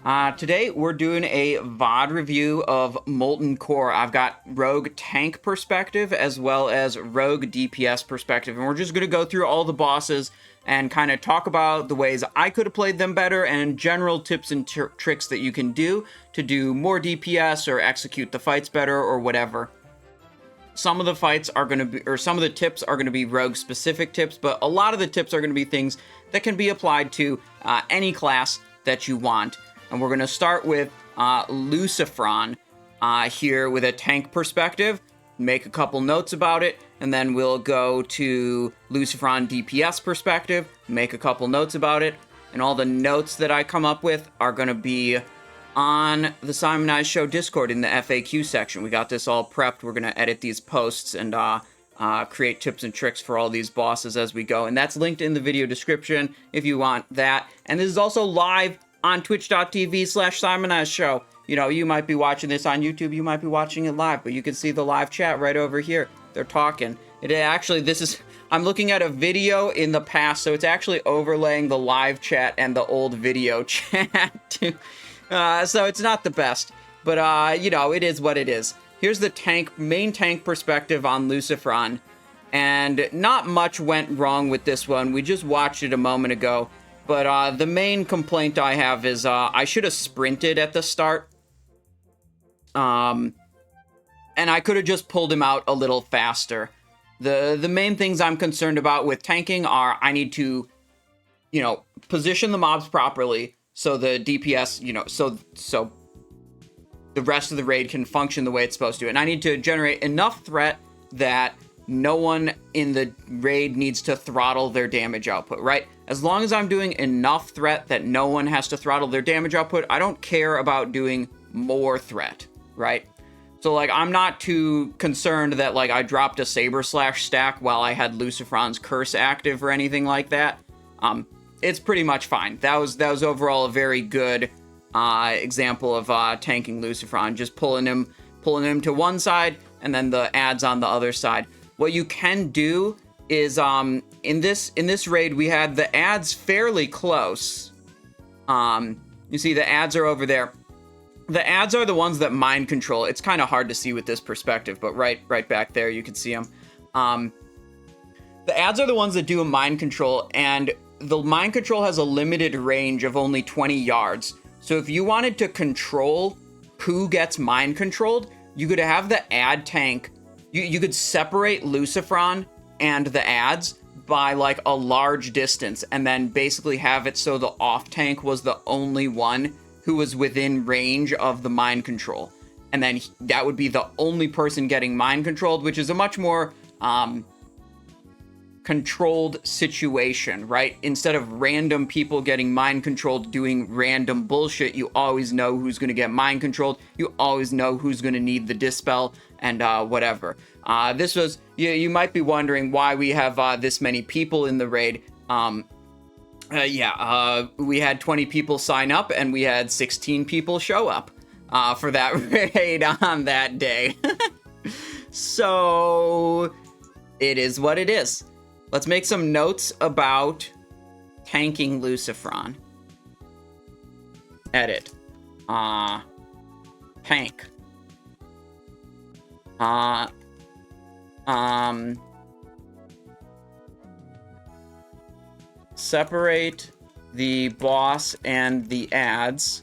Today we're doing a VOD review of Molten Core. I've got rogue tank perspective as well as rogue DPS perspective, and we're just going to go through all the bosses and kind of talk about the ways I could have played them better and general tips and tricks that you can do to do more DPS or execute the fights better or whatever. Some of the fights are going to be, or some of the tips are going to be rogue specific tips, but a lot of the tips are going to be things that can be applied to any class that you want. And we're going to start with Lucifron here with a tank perspective, make a couple notes about it, and then we'll go to Lucifron DPS perspective, make a couple notes about it, and all the notes that I come up with are going to be on the Simonized Show Discord in the FAQ section. We got this all prepped. We're going to edit these posts and create tips and tricks for all these bosses as we go. And that's linked in the video description if you want that. And this is also live on twitch.tv/Simonized Show. You know, you might be watching this on YouTube, you might be watching it live, but you can see the live chat right over here. They're talking. It actually, I'm looking at a video in the past, so it's actually overlaying the live chat and the old video chat too. So it's not the best, but you know, it is what it is. Here's the main tank perspective on Lucifron, and not much went wrong with this one. We just watched it a moment ago. But the main complaint I have is I should have sprinted at the start. And I could have just pulled him out a little faster. The main things I'm concerned about with tanking are I need to, you know, position the mobs properly so the DPS, you know, so the rest of the raid can function the way it's supposed to. And I need to generate enough threat that no one in the raid needs to throttle their damage output, right? As long as I'm doing enough threat that no one has to throttle their damage output, I don't care about doing more threat, right? So, like, I'm not too concerned that, like, I dropped a Saber Slash stack while I had Lucifron's Curse active or anything like that. It's pretty much fine. That was overall a very good example of tanking Lucifron, just pulling him to one side and then the adds on the other side. What you can do is, in this raid, we had the ads fairly close. You see the ads are over there. The ads are the ones that mind control. It's kind of hard to see with this perspective, but right back there, you can see them. The ads are the ones that do a mind control, and the mind control has a limited range of only 20 yards. So if you wanted to control who gets mind controlled, you could have the ad tank. You could separate Lucifron and the ads by like a large distance and then basically have it so the off tank was the only one who was within range of the mind control. And then that would be the only person getting mind controlled, which is a much more controlled situation, right? Instead of random people getting mind controlled doing random bullshit, you always know who's going to get mind controlled. You always know who's going to need the dispel and whatever. This was, you might be wondering why we have this many people in the raid. We had 20 people sign up and we had 16 people show up for that raid on that day. So it is what it is. Let's make some notes about tanking Lucifron. Edit. Tank. Separate the boss and the ads.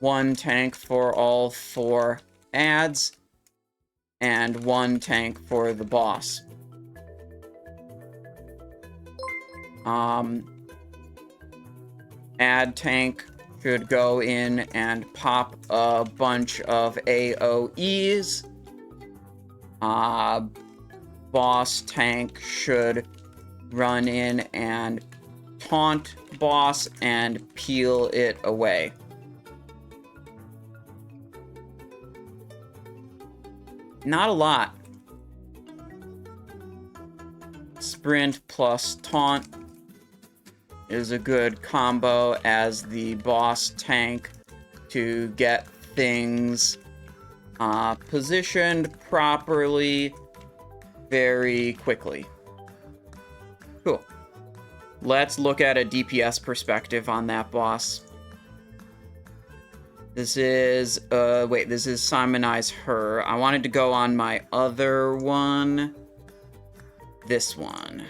One tank for all 4 ads. And 1 tank for the boss. Ad tank should go in and pop a bunch of AoEs. Boss tank should run in and taunt boss and peel it away. Not a lot. Sprint plus taunt is a good combo as the boss tank to get things positioned properly very quickly. Cool. let's look at a DPS perspective on that boss. This is, wait, this is Simonize Her. I wanted to go on my other one. This one.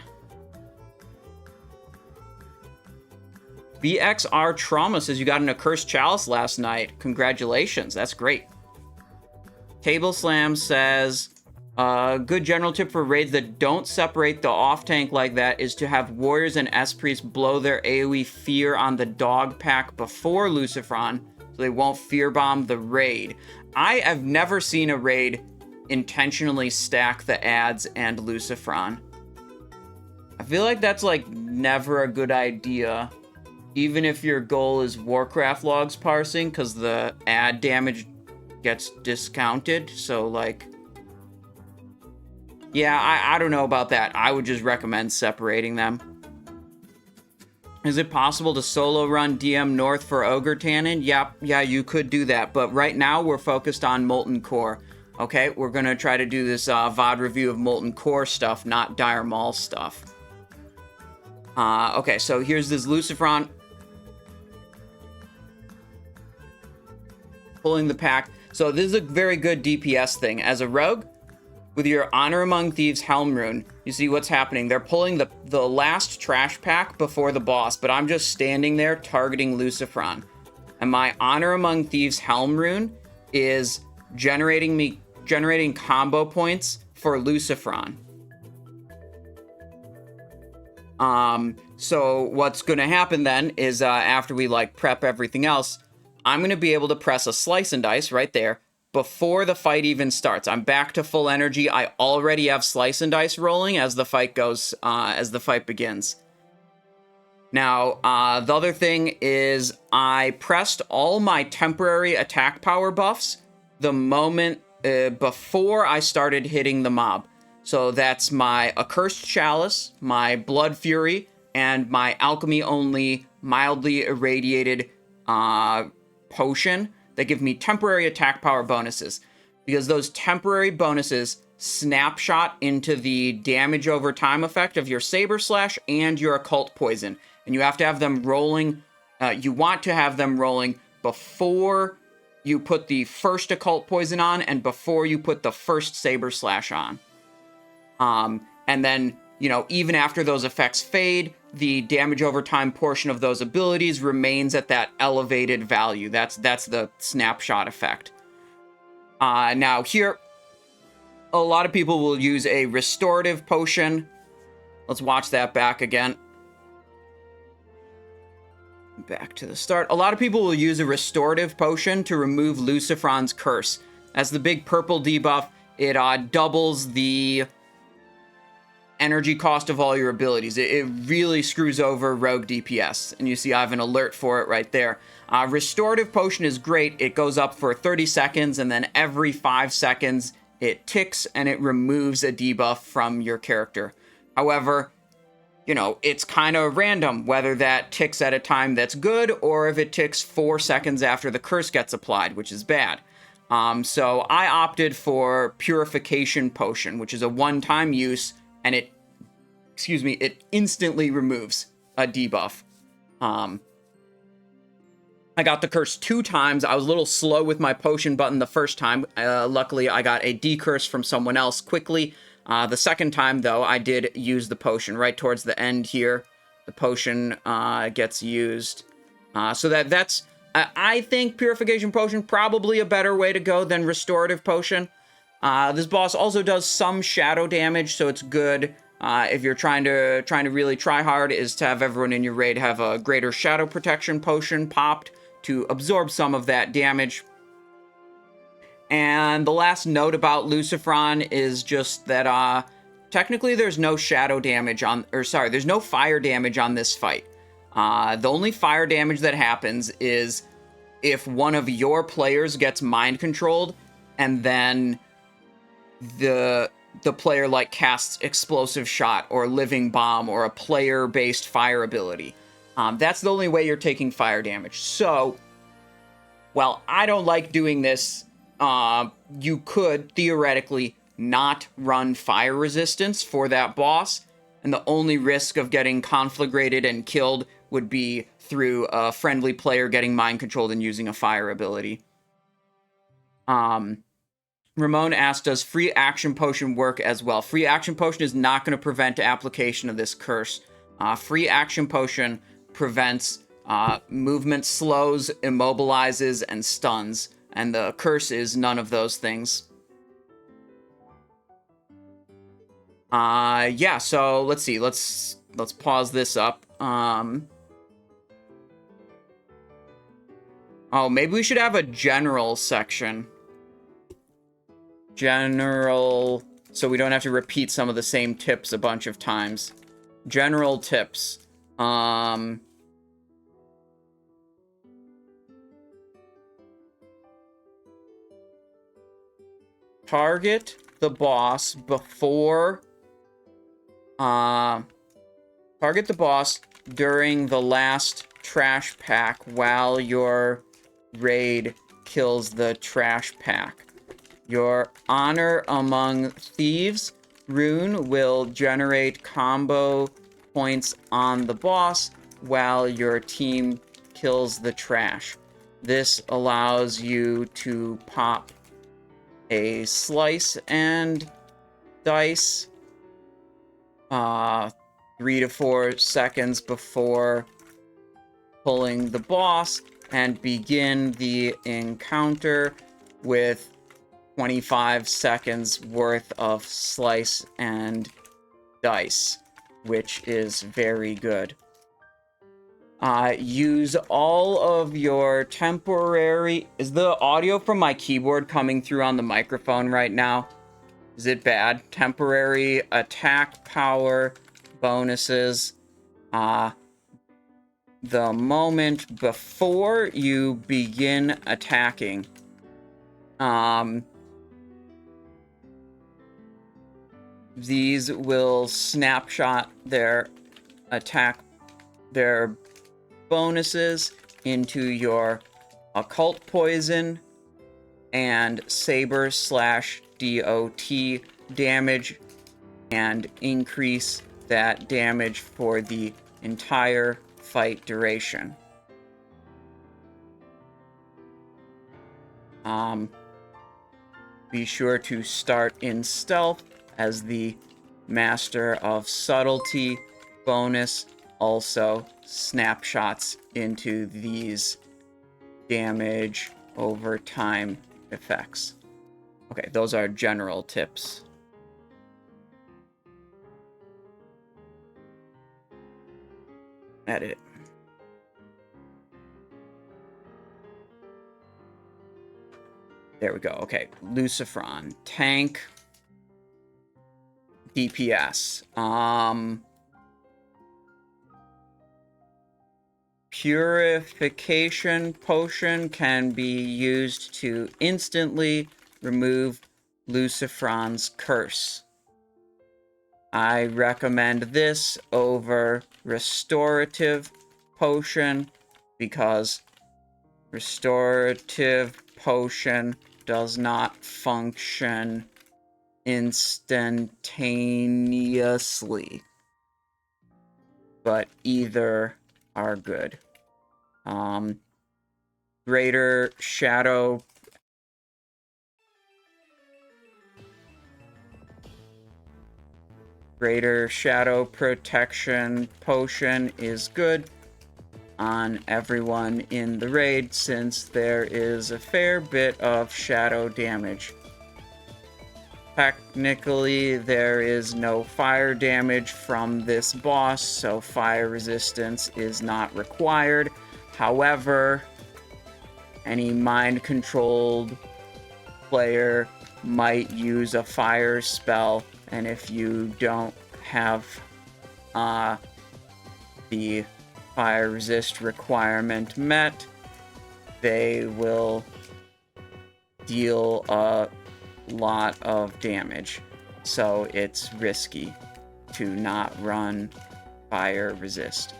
BXR Trauma says you got an Accursed Chalice last night. Congratulations, that's great. Table Slam says, good general tip for raids that don't separate the off-tank like that is to have warriors and S-priests blow their AoE fear on the dog pack before Lucifron, so they won't fear bomb the raid. I have never seen a raid intentionally stack the ads and Lucifron. I feel like that's like never a good idea, even if your goal is Warcraft logs parsing, because the ad damage gets discounted. So like, yeah, I don't know about that. I would just recommend separating them. Is it possible to solo run DM North for Ogre Tannin? Yeah, you could do that. But right now we're focused on Molten Core. Okay, we're going to try to do this VOD review of Molten Core stuff, not Dire Maul stuff. Okay, so here's this Lucifron. Pulling the pack. So this is a very good DPS thing. As a rogue, with your Honor Among Thieves Helm Rune, you see what's happening. They're pulling the last trash pack before the boss, but I'm just standing there targeting Lucifron. And my Honor Among Thieves Helm Rune is generating combo points for Lucifron. So what's going to happen then is after we like prep everything else, I'm going to be able to press a Slice and Dice right there before the fight even starts. I'm back to full energy. I already have Slice and Dice rolling as the fight goes, as the fight begins. Now, the other thing is I pressed all my temporary attack power buffs the moment before I started hitting the mob. So that's my Accursed Chalice, my Blood Fury, and my Alchemy-only mildly irradiated potion that give me temporary attack power bonuses. Because those temporary bonuses snapshot into the damage over time effect of your Saber Slash and your Occult Poison. And you have to have them rolling, you want to have them rolling before you put the first Occult Poison on and before you put the first Saber Slash on. And then, you know, even after those effects fade, the damage over time portion of those abilities remains at that elevated value. That's the snapshot effect. Now here, a lot of people will use a restorative potion. Let's watch that back again. Back to the start. A lot of people will use a restorative potion to remove Lucifron's curse. As the big purple debuff, it doubles the energy cost of all your abilities. It really screws over rogue DPS, and you see I have an alert for it right there. Restorative potion is great. It goes up for 30 seconds, and then every 5 seconds it ticks and it removes a debuff from your character. However, you know, it's kind of random whether that ticks at a time that's good or if it ticks 4 seconds after the curse gets applied, which is bad. So I opted for Purification Potion, which is a one-time use, and it instantly removes a debuff. I got the curse 2 times. I was a little slow with my potion button the first time. Luckily, I got a decurse from someone else quickly. The second time, though, I did use the potion. Right towards the end here, the potion gets used. So that's... I think Purification Potion probably a better way to go than Restorative Potion. This boss also does some shadow damage, so it's good if you're trying to really try hard, is to have everyone in your raid have a greater shadow protection potion popped to absorb some of that damage. And the last note about Lucifron is just that technically there's no shadow damage on, or sorry, there's no fire damage on this fight. The only fire damage that happens is if one of your players gets mind controlled and then the player like casts Explosive Shot or Living Bomb or a player-based fire ability. That's the only way you're taking fire damage. So, while I don't like doing this, you could theoretically not run fire resistance for that boss, and the only risk of getting conflagrated and killed would be through a friendly player getting mind controlled and using a fire ability. Ramon asked, does free action potion work as well? Free action potion is not going to prevent application of this curse. Free action potion prevents movement, slows, immobilizes, and stuns, and the curse is none of those things. Yeah, so let's see. Let's pause this up. Oh, maybe we should have a general section. General, so we don't have to repeat some of the same tips a bunch of times. General tips. Target the boss before... target the boss during the last trash pack while your raid kills the trash pack. Your Honor Among Thieves rune will generate combo points on the boss while your team kills the trash. This allows you to pop a slice and dice 3 to 4 seconds before pulling the boss and begin the encounter with 25 seconds worth of slice and dice, which is very good. Use all of your temporary... Is the audio from my keyboard coming through on the microphone right now? Is it bad? Temporary attack power bonuses. The moment before you begin attacking. These will snapshot their bonuses into your occult poison and saber/DOT damage and increase that damage for the entire fight duration. Be sure to start in stealth, as the Master of Subtlety bonus also snapshots into these damage over time effects. Okay, those are general tips. Edit it. There we go. Okay, Lucifron. Tank. DPS. Purification potion can be used to instantly remove Lucifron's curse. I recommend this over restorative potion because restorative potion does not function instantaneously, but either are good. Greater Shadow Protection potion is good on everyone in the raid, since there is a fair bit of shadow damage. Technically, there is no fire damage from this boss, so fire resistance is not required. However, any mind-controlled player might use a fire spell, and if you don't have the fire resist requirement met, they will deal a lot of damage. So it's risky to not run fire resist.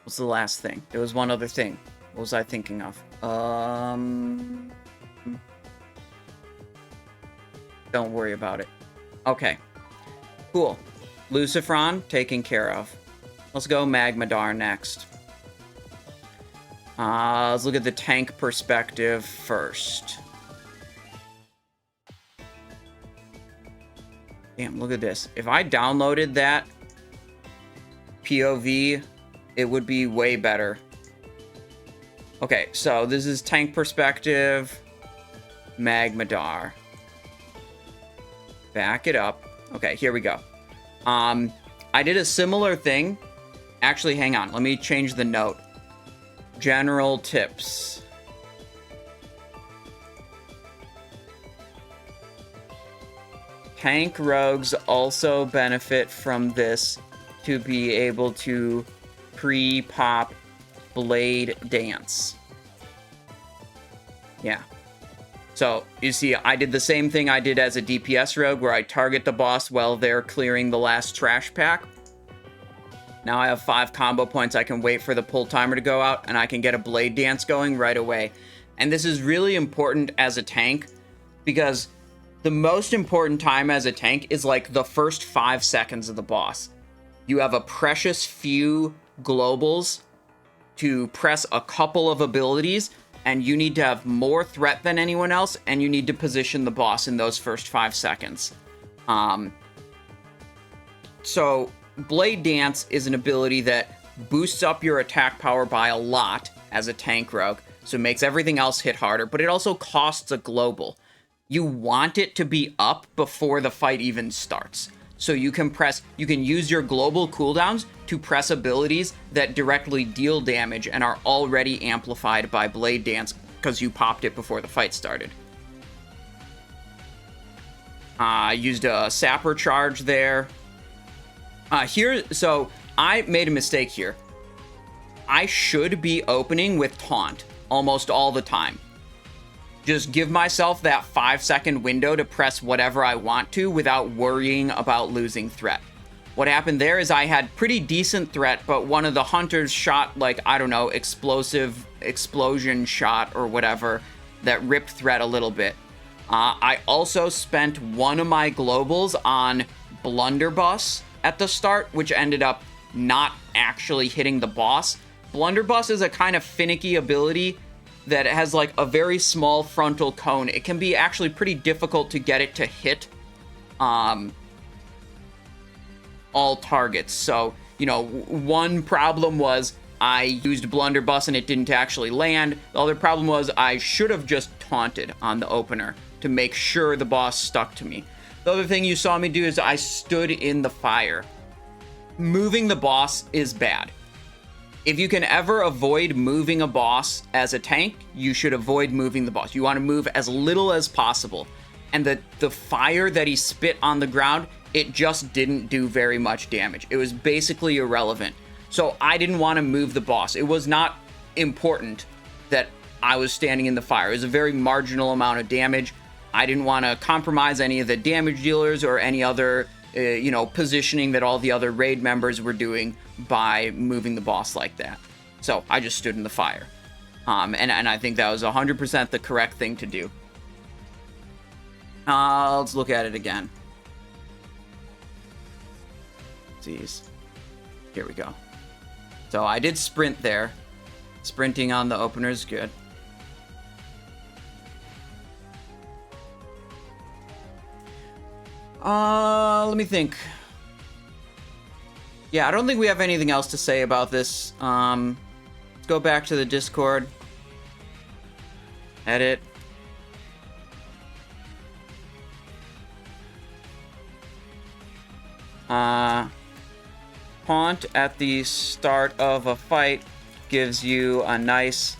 What's the last thing? There was one other thing. What was I thinking of? Don't worry about it. Okay. Cool. Lucifron, taken care of. Let's go Magmadar next. Let's look at the tank perspective first. Damn, look at this. If I downloaded that POV, it would be way better. Okay, so this is tank perspective. Magmadar. Back it up. Okay, here we go. I did a similar thing. Actually, hang on. Let me change the note. General tips. Tank rogues also benefit from this to be able to pre-pop blade dance. Yeah. So, you see, I did the same thing I did as a DPS rogue, where I target the boss while they're clearing the last trash pack. Now I have 5 combo points. I can wait for the pull timer to go out, and I can get a blade dance going right away. And this is really important as a tank, because the most important time as a tank is like the first 5 seconds of the boss. You have a precious few globals to press a couple of abilities, and you need to have more threat than anyone else, and you need to position the boss in those first 5 seconds. So, Blade Dance is an ability that boosts up your attack power by a lot as a tank rogue, so it makes everything else hit harder, but it also costs a global. You want it to be up before the fight even starts. So you can use your global cooldowns to press abilities that directly deal damage and are already amplified by Blade Dance because you popped it before the fight started. I used a Sapper charge there. So I made a mistake here. I should be opening with Taunt almost all the time. Just give myself that 5-second window to press whatever I want to without worrying about losing threat. What happened there is I had pretty decent threat, but one of the hunters shot, like, I don't know, explosion shot or whatever that ripped threat a little bit. I also spent one of my globals on Blunderbuss at the start, which ended up not actually hitting the boss. Blunderbuss is a kind of finicky ability that has like a very small frontal cone. It can be actually pretty difficult to get it to hit all targets. So, you know, one problem was I used Blunderbuss and it didn't actually land. The other problem was I should have just taunted on the opener to make sure the boss stuck to me. The other thing you saw me do is I stood in the fire. Moving the boss is bad. If you can ever avoid moving a boss as a tank, you should avoid moving the boss. You want to move as little as possible. And the fire that he spit on the ground, it just didn't do very much damage. It was basically irrelevant. So I didn't want to move the boss. It was not important that I was standing in the fire. It was a very marginal amount of damage. I didn't want to compromise any of the damage dealers or any other positioning that all the other raid members were doing by moving the boss like that. So I just stood in the fire. And I think that was 100% the correct thing to do. Let's look at it again. Jeez. Here we go. So I did sprint there. Sprinting on the opener is good. Let me think. Yeah, I don't think we have anything else to say about this. Let's go back to the Discord. Edit. Taunt at the start of a fight gives you a nice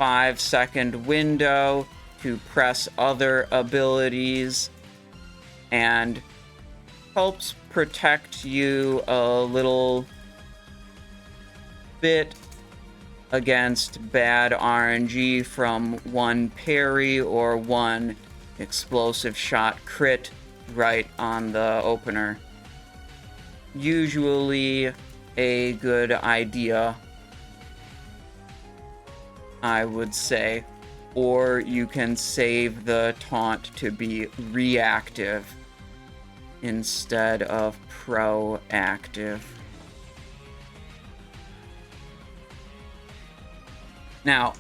5-second window to press other abilities and helps protect you a little bit against bad RNG from one parry or one explosive shot crit right on the opener. Usually a good idea, I would say. Or you can save the taunt to be reactive instead of proactive. Now,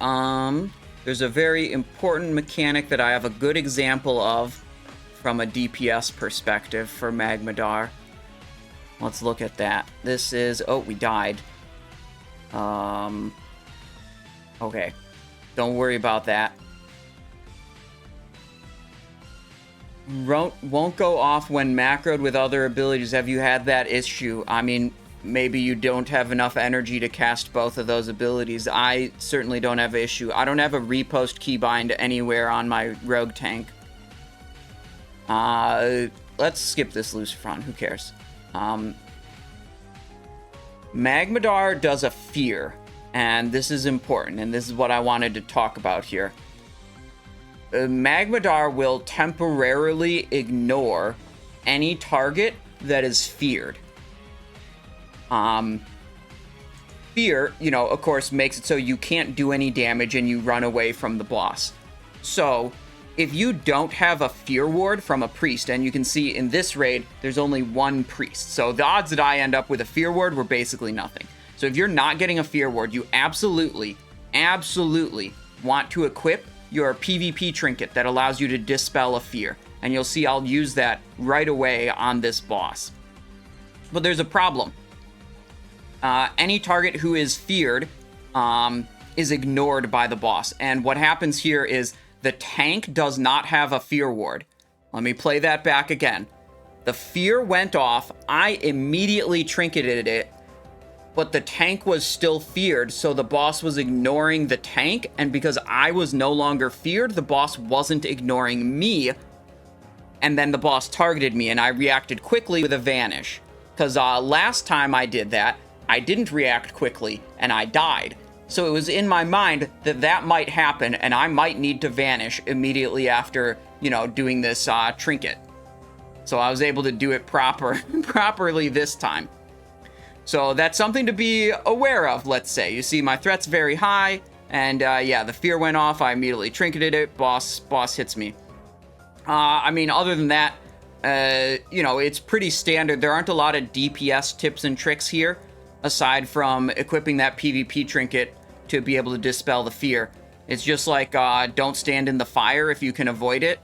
there's a very important mechanic that I have a good example of from a DPS perspective for Magmadar. Let's look at that. This is... Oh, we died. Okay. Don't worry about that. Won't go off when macroed with other abilities. Have you had that issue? I mean, maybe you don't have enough energy to cast both of those abilities. I certainly don't have an issue. I don't have a repost keybind anywhere on my rogue tank. Let's skip this Lucifron. Who cares? Magmadar does a fear, and this is important, and this is what I wanted to talk about here. Magmadar will temporarily ignore any target that is feared. Fear, you know, of course, makes it so you can't do any damage and you run away from the boss. So, if you don't have a fear ward from a priest, and you can see in this raid, there's only one priest. So the odds that I end up with a fear ward were basically nothing. So if you're not getting a fear ward, you absolutely want to equip your PvP trinket that allows you to dispel a fear. And you'll see I'll use that right away on this boss. But there's a problem. Any target who is feared is ignored by the boss. And what happens here is the tank does not have a fear ward. Let me play that back again. The fear went off. I immediately trinketed it, but the tank was still feared, so the boss was ignoring the tank, and because I was no longer feared, the boss wasn't ignoring me, and then the boss targeted me, and I reacted quickly with a vanish. Because last time I did that, I didn't react quickly, and I died. So it was in my mind that that might happen, and I might need to vanish immediately after, you know, doing this trinket. So I was able to do it properly this time. So that's something to be aware of, let's say. You see, my threat's very high, and yeah, the fear went off. I immediately trinketed it. Boss hits me. I mean, other than that, you know, it's pretty standard. There aren't a lot of DPS tips and tricks here, aside from equipping that PvP trinket to be able to dispel the fear. It's just like, don't stand in the fire if you can avoid it.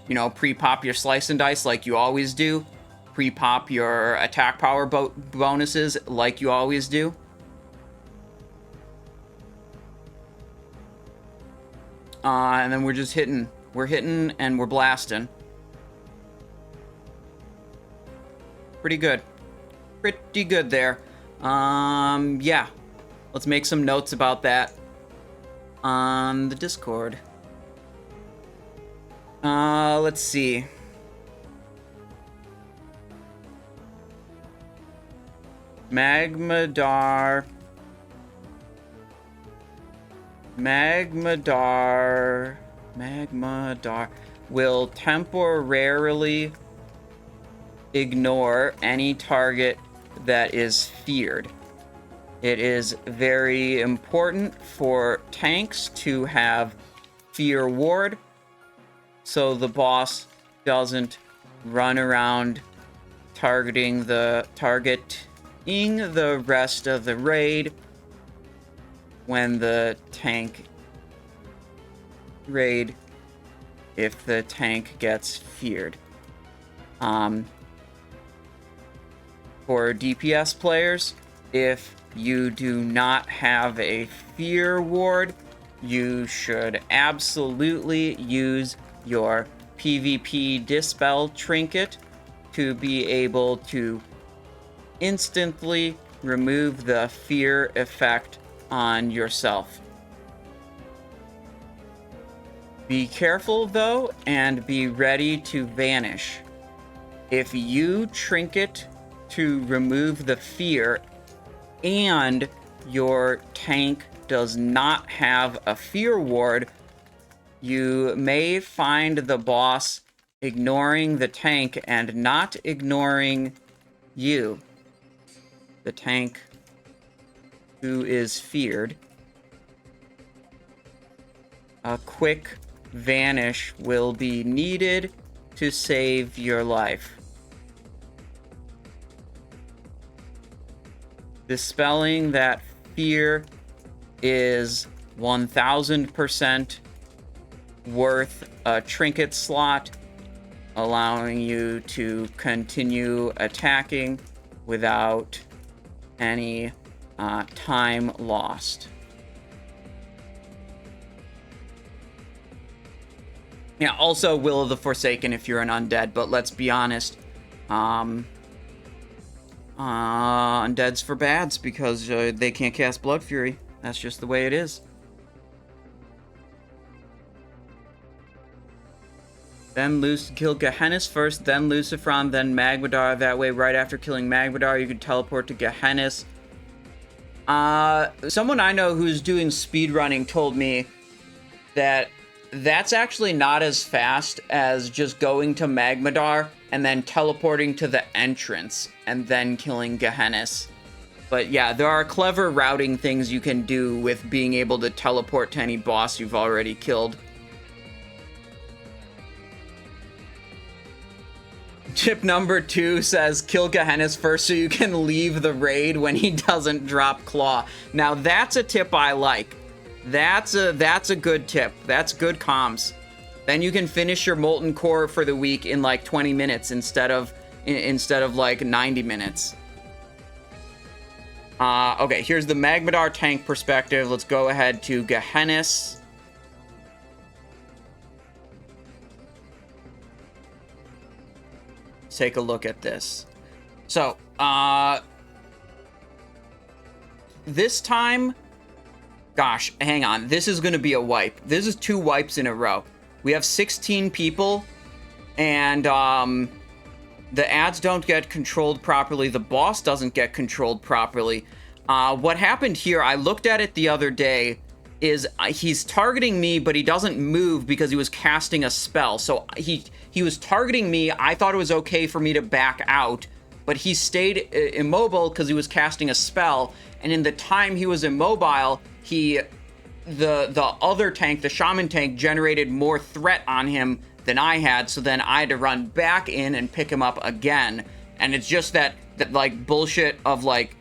You know, pre-pop your slice and dice like you always do. Pre-pop your attack power bonuses like you always do. And then we're just hitting. We're hitting and we're blasting. Pretty good. Pretty good there. Yeah. Let's make some notes about that on the Discord. Let's see. Magmadar will temporarily ignore any target that is feared. It is very important for tanks to have fear ward so the boss doesn't run around targeting the rest of the raid when the tank raid, if the tank gets feared. For DPS players, if you do not have a fear ward, you should absolutely use your PvP dispel trinket to be able to instantly remove the fear effect on yourself. Be careful though, and be ready to vanish. If you trinket to remove the fear and your tank does not have a fear ward, you may find the boss ignoring the tank and not ignoring you. the tank who is feared. A quick vanish will be needed to save your life. Dispelling that fear is 1000% worth a trinket slot, allowing you to continue attacking without any time lost. Yeah, also Will of the Forsaken if you're an undead, but let's be honest, undead's for bads because they can't cast Blood Fury. That's just the way it is. Then kill Gehennas first, then Lucifron, then Magmadar. That way, right after killing Magmadar, you can teleport to Gehennas. Someone I know who's doing speedrunning told me that that's actually not as fast as just going to Magmadar and then teleporting to the entrance and then killing Gehennas. But yeah, there are clever routing things you can do with being able to teleport to any boss you've already killed. Tip number 2 says kill Gehennas first so you can leave the raid when he doesn't drop Claw. Now that's a tip I like. That's a good tip. That's good comms. Then you can finish your Molten Core for the week in like 20 minutes instead of like 90 minutes. Okay, here's the Magmadar tank perspective. Let's go ahead to Gehennas. Let's take a look at this. So, this time, gosh, hang on. This is going to be a wipe. This is 2 wipes in a row. We have 16 people, and the ads don't get controlled properly. The boss doesn't get controlled properly. What happened here, I looked at it the other day, is he's targeting me, but he doesn't move because he was casting a spell. So he was targeting me. I thought it was okay for me to back out, but he stayed immobile because he was casting a spell. And in the time he was immobile, the other tank, the shaman tank, generated more threat on him than I had, so then I had to run back in and pick him up again. And it's just that like bullshit of like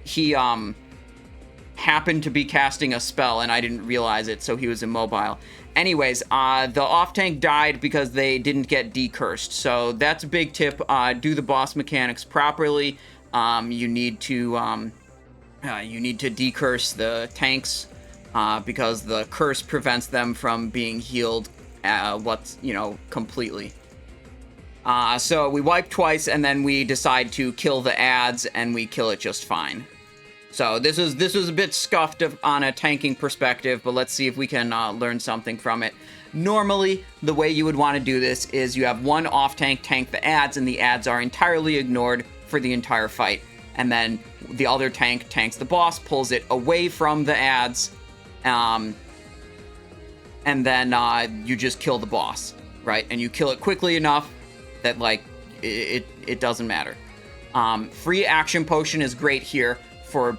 he happened to be casting a spell and I didn't realize it, so he was immobile. Anyways, the off tank died because they didn't get decursed, so that's a big tip. Do the boss mechanics properly. You need to decurse the tanks because the curse prevents them from being healed completely. So we wipe twice and then we decide to kill the ads and we kill it just fine. So this was a bit scuffed on a tanking perspective, but let's see if we can learn something from it. Normally, the way you would want to do this is you have one off tank tank the ads, and the ads are entirely ignored for the entire fight. And then the other tank tanks the boss, pulls it away from the ads, and then you just kill the boss, right? And you kill it quickly enough that like it doesn't matter. Free action potion is great here for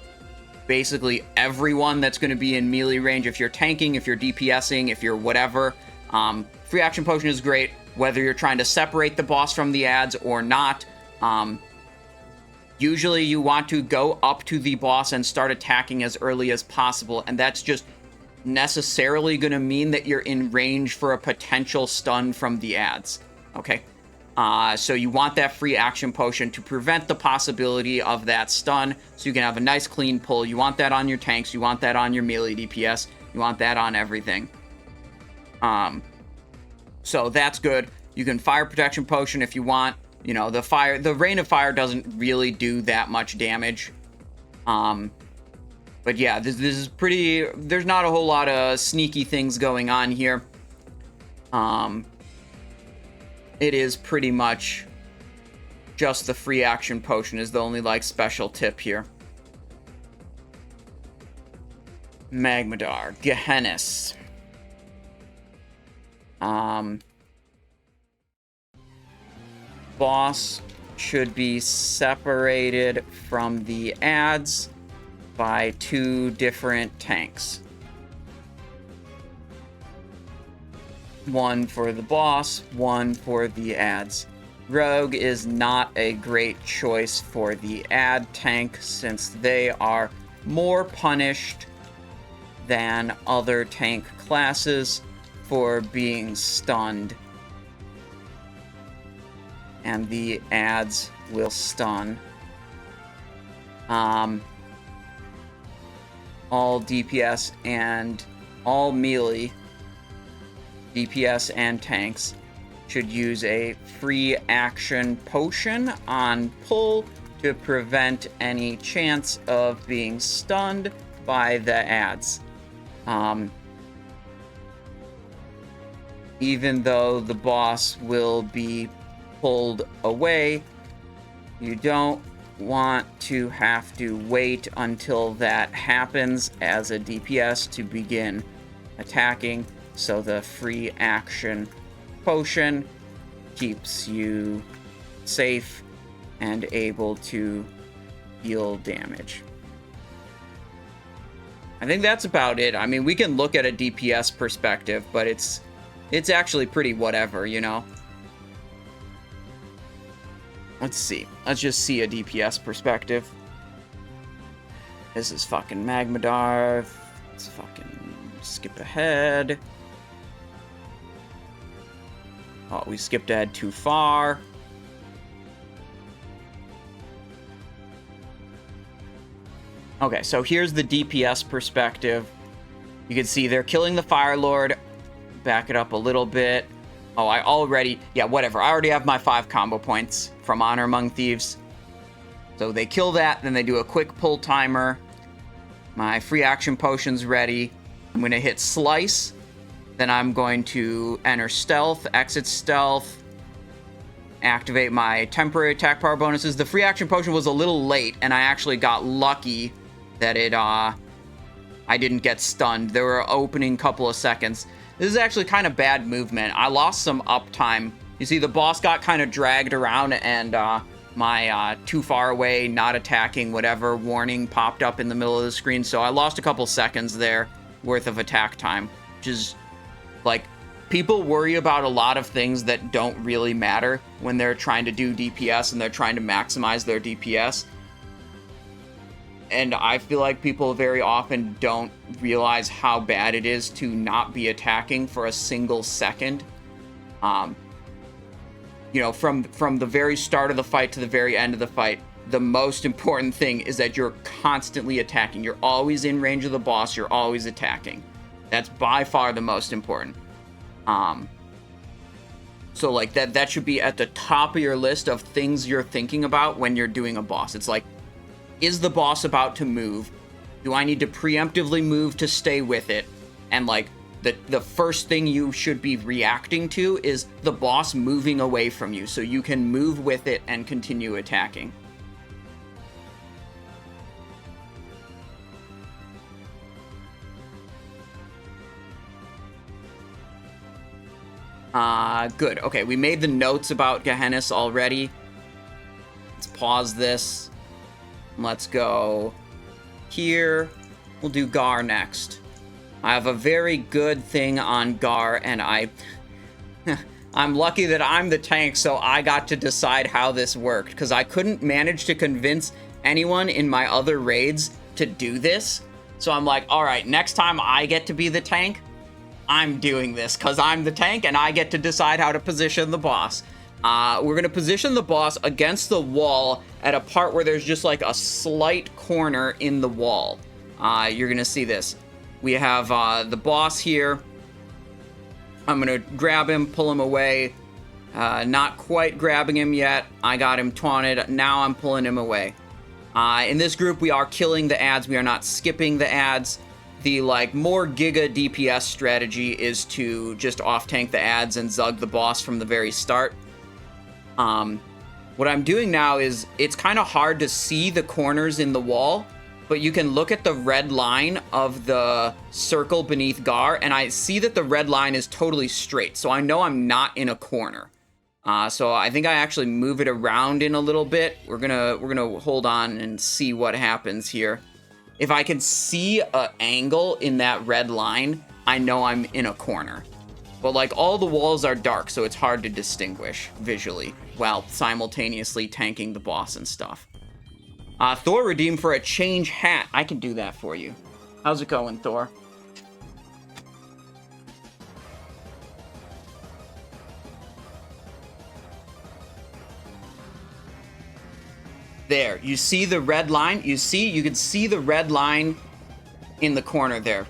basically everyone that's going to be in melee range. If you're tanking, if you're DPSing, if you're whatever, free action potion is great whether you're trying to separate the boss from the ads or not. Usually you want to go up to the boss and start attacking as early as possible, and that's just necessarily going to mean that you're in range for a potential stun from the ads, okay? So you want that free action potion to prevent the possibility of that stun, so you can have a nice clean pull. You want that on your tanks, you want that on your melee DPS, you want that on everything. So that's good. You can fire protection potion if you want. You know, the rain of fire doesn't really do that much damage. But yeah, this is pretty, there's not a whole lot of sneaky things going on here. It is pretty much just the free action potion is the only, like, special tip here. Magmadar, Gehennas. Boss should be separated from the adds by 2 different tanks. One for the boss, one for the adds. Rogue is not a great choice for the add tank since they are more punished than other tank classes for being stunned. And the adds will stun. All DPS and all melee DPS and tanks should use a free action potion on pull to prevent any chance of being stunned by the adds. Even though the boss will be pulled away, you don't want to have to wait until that happens as a DPS to begin attacking, so the free action potion keeps you safe and able to deal damage. I think that's about it. I mean, we can look at a DPS perspective, but it's actually pretty whatever, you know? Let's see. Let's just see a DPS perspective. This is fucking Magmadar. Let's fucking skip ahead. Oh, we skipped ahead too far. Okay, so here's the DPS perspective. You can see they're killing the Fire Lord. Back it up a little bit. Oh, yeah, whatever. I already have my 5 combo points from Honor Among Thieves. So they kill that, then they do a quick pull timer. My free action potion's ready. I'm going to hit Slice. Then I'm going to enter Stealth, exit Stealth, activate my temporary attack power bonuses. The free action potion was a little late, and I actually got lucky that I didn't get stunned. There were opening couple of seconds. This is actually kind of bad movement. I lost some uptime. You see, the boss got kind of dragged around, and my too far away, not attacking, whatever warning popped up in the middle of the screen. So I lost a couple seconds there worth of attack time, which is, like, people worry about a lot of things that don't really matter when they're trying to do DPS and they're trying to maximize their DPS. And I feel like people very often don't realize how bad it is to not be attacking for a single second. You know, from the very start of the fight to the very end of the fight, the most important thing is that you're constantly attacking. You're always in range of the boss. You're always attacking. That's by far the most important. So, like, that should be at the top of your list of things you're thinking about when you're doing a boss. It's like, is the boss about to move? Do I need to preemptively move to stay with it? And, like, the first thing you should be reacting to is the boss moving away from you, so you can move with it and continue attacking. Good. Okay, we made the notes about Gehennas already. Let's pause this. Let's go here. We'll do Garr next. I have a very good thing on Garr, and I'm lucky that I'm the tank, so I got to decide how this worked, because I couldn't manage to convince anyone in my other raids to do this. So I'm like, all right, next time I get to be the tank, I'm doing this, because I'm the tank, and I get to decide how to position the boss. We're going to position the boss against the wall at a part where there's just like a slight corner in the wall. You're going to see this. We have the boss here. I'm going to grab him, pull him away. Not quite grabbing him yet. I got him taunted. Now I'm pulling him away. In this group, we are killing the adds. We are not skipping the adds. The, like, more Giga DPS strategy is to just off-tank the adds and zug the boss from the very start. What I'm doing now is, it's kind of hard to see the corners in the wall, but you can look at the red line of the circle beneath Garr, and I see that the red line is totally straight, so I know I'm not in a corner. So I think I actually move it around in a little bit. We're gonna hold on and see what happens here. If I can see an angle in that red line, I know I'm in a corner. But like all the walls are dark, so it's hard to distinguish visually while simultaneously tanking the boss and stuff. Thor redeemed for a change hat. I can do that for you. How's it going, Thor? There, you see the red line? You can see the red line in the corner there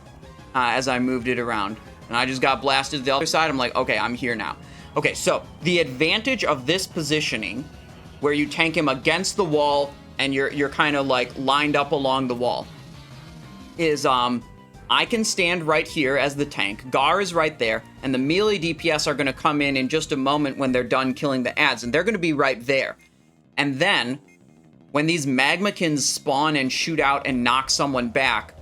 as I moved it around. And I just got blasted to the other side. I'm like, okay, I'm here now. Okay, so the advantage of this positioning, where you tank him against the wall and you're kind of like lined up along the wall, is I can stand right here as the tank. Garr is right there, and the melee DPS are going to come in just a moment when they're done killing the ads, and they're going to be right there. And then when these magmakins spawn and shoot out and knock someone back,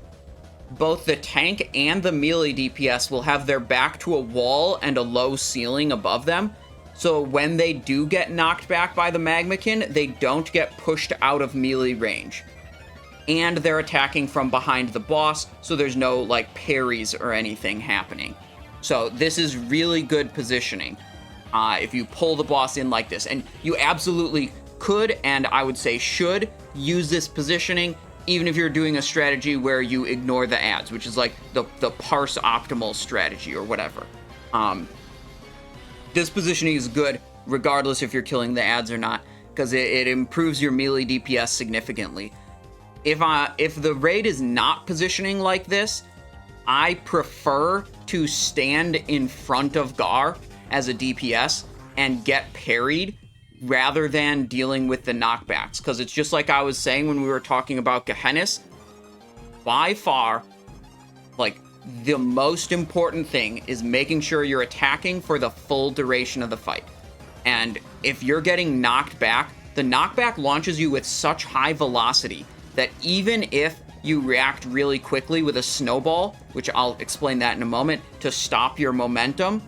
both the tank and the melee DPS will have their back to a wall and a low ceiling above them. So when they do get knocked back by the magmakin, they don't get pushed out of melee range. And they're attacking from behind the boss, so there's no like parries or anything happening. So this is really good positioning if you pull the boss in like this. And you absolutely could, and I would say should, use this positioning even if you're doing a strategy where you ignore the ads, which is like the parse optimal strategy or whatever. This positioning is good regardless if you're killing the ads or not, because it improves your melee DPS significantly. If the raid is not positioning like this, I prefer to stand in front of Garr as a DPS and get parried rather than dealing with the knockbacks, because it's just like I was saying when we were talking about Gehennas. By far, like, the most important thing is making sure you're attacking for the full duration of the fight. And if you're getting knocked back, the knockback launches you with such high velocity that even if you react really quickly with a snowball, which I'll explain that in a moment, to stop your momentum,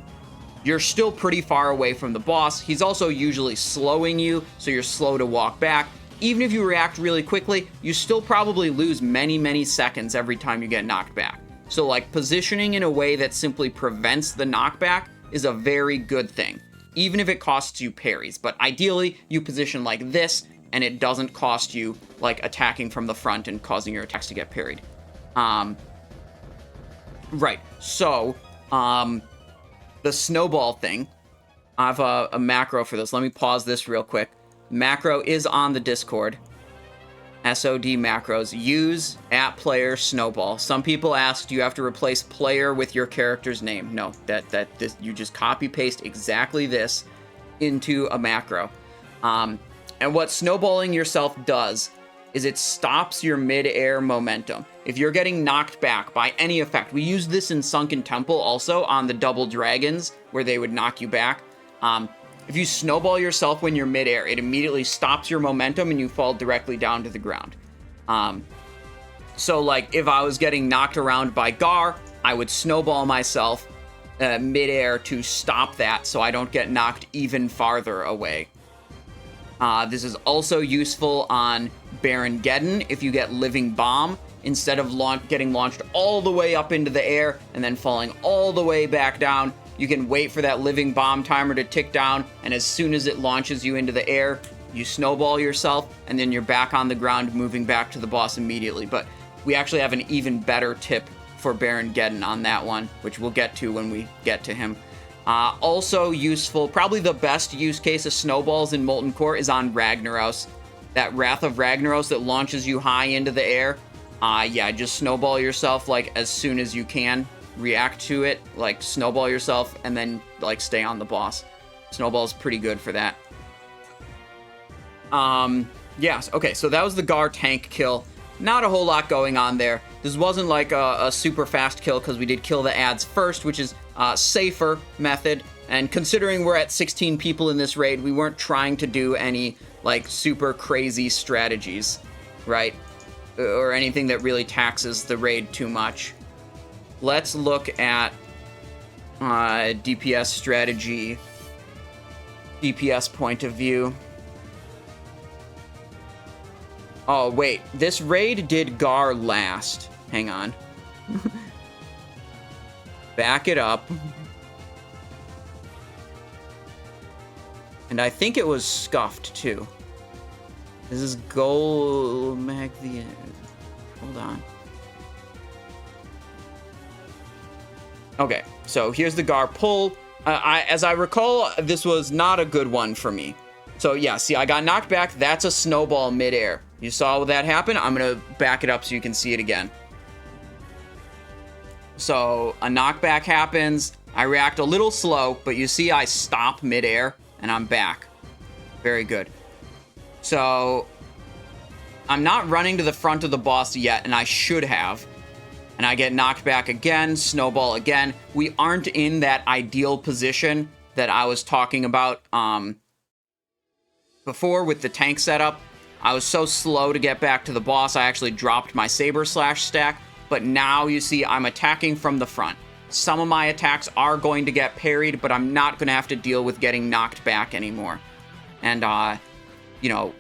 you're still pretty far away from the boss. He's also usually slowing you, so you're slow to walk back. Even if you react really quickly, you still probably lose many, many seconds every time you get knocked back. So, like, positioning in a way that simply prevents the knockback is a very good thing, even if it costs you parries. But ideally, you position like this, and it doesn't cost you, like, attacking from the front and causing your attacks to get parried. Right, so, the snowball thing, I have a macro for this. Let me pause this real quick. Macro is on the Discord. SOD macros. Use @player snowball. Some people ask, do you have to replace player with your character's name? No, you just copy paste exactly this into a macro. And what snowballing yourself does is it stops your mid-air momentum. If you're getting knocked back by any effect, we used this in Sunken Temple also on the double dragons where they would knock you back. If you snowball yourself when you're mid-air, it immediately stops your momentum and you fall directly down to the ground. So like if I was getting knocked around by Garr, I would snowball myself mid-air to stop that so I don't get knocked even farther away. This is also useful on Baron Geddon if you get Living Bomb. Instead of getting launched all the way up into the air and then falling all the way back down, you can wait for that Living Bomb timer to tick down, and as soon as it launches you into the air, you snowball yourself, and then you're back on the ground moving back to the boss immediately. But we actually have an even better tip for Baron Geddon on that one, which we'll get to when we get to him. Also useful, probably the best use case of snowballs in Molten Core is on Ragnaros. That Wrath of Ragnaros that launches you high into the air. Yeah, just snowball yourself like as soon as you can. React to it, like snowball yourself, and then like stay on the boss. Snowball's pretty good for that. Yes, okay, so that was the Garr tank kill. Not a whole lot going on there. This wasn't like a super fast kill because we did kill the ads first, which is a safer method. And considering we're at 16 people in this raid, we weren't trying to do any like super crazy strategies, right? Or anything that really taxes the raid too much. Let's look at DPS strategy DPS point of view. Oh, wait. This raid did Garr last. Hang on. Back it up. And I think it was scuffed, too. This is Golemagg the... Hold on. Okay, so here's the Garr pull. As I recall, this was not a good one for me. So yeah, see, I got knocked back. That's a snowball midair. You saw that happen? I'm going to back it up so you can see it again. So a knockback happens. I react a little slow, but you see I stop midair, and I'm back. Very good. So I'm not running to the front of the boss yet, and I should have. And I get knocked back again, snowball again. We aren't in that ideal position that I was talking about before with the tank setup. I was so slow to get back to the boss, I actually dropped my Saber Slash stack. But now, you see, I'm attacking from the front. Some of my attacks are going to get parried, but I'm not going to have to deal with getting knocked back anymore. And, you know,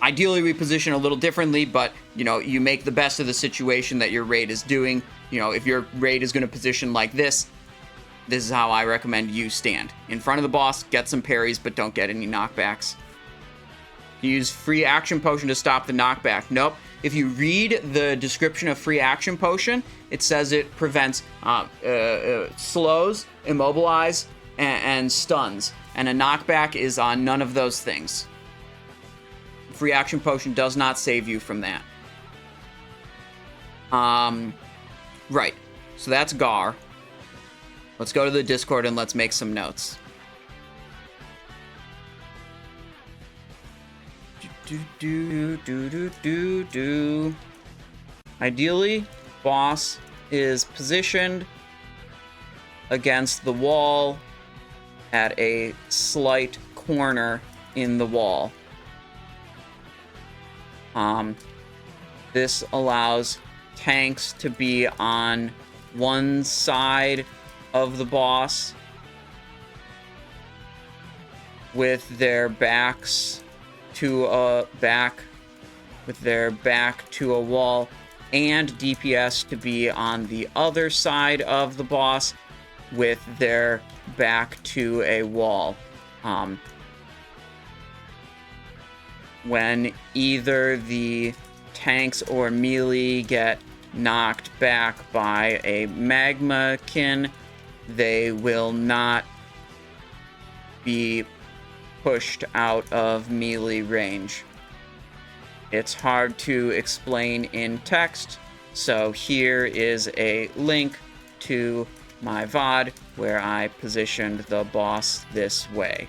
ideally we position a little differently, but, you know, you make the best of the situation that your raid is doing. You know, if your raid is going to position like this is how I recommend you stand. In front of the boss, get some parries, but don't get any knockbacks. Use free action potion to stop the knockback. Nope. If you read the description of free action potion, it says it prevents slows, immobilize, and stuns. And a knockback is on none of those things. Free action potion does not save you from that. Right. So that's Garr. Let's go to the Discord and let's make some notes. Ideally, boss is positioned against the wall at a slight corner in the wall. This allows tanks to be on one side of the boss with their backs to a wall, and DPS to be on the other side of the boss with their back to a wall. When either the tanks or melee get knocked back by a magmakin, they will not be pushed out of melee range. It's hard to explain in text, so here is a link to my VOD where I positioned the boss this way.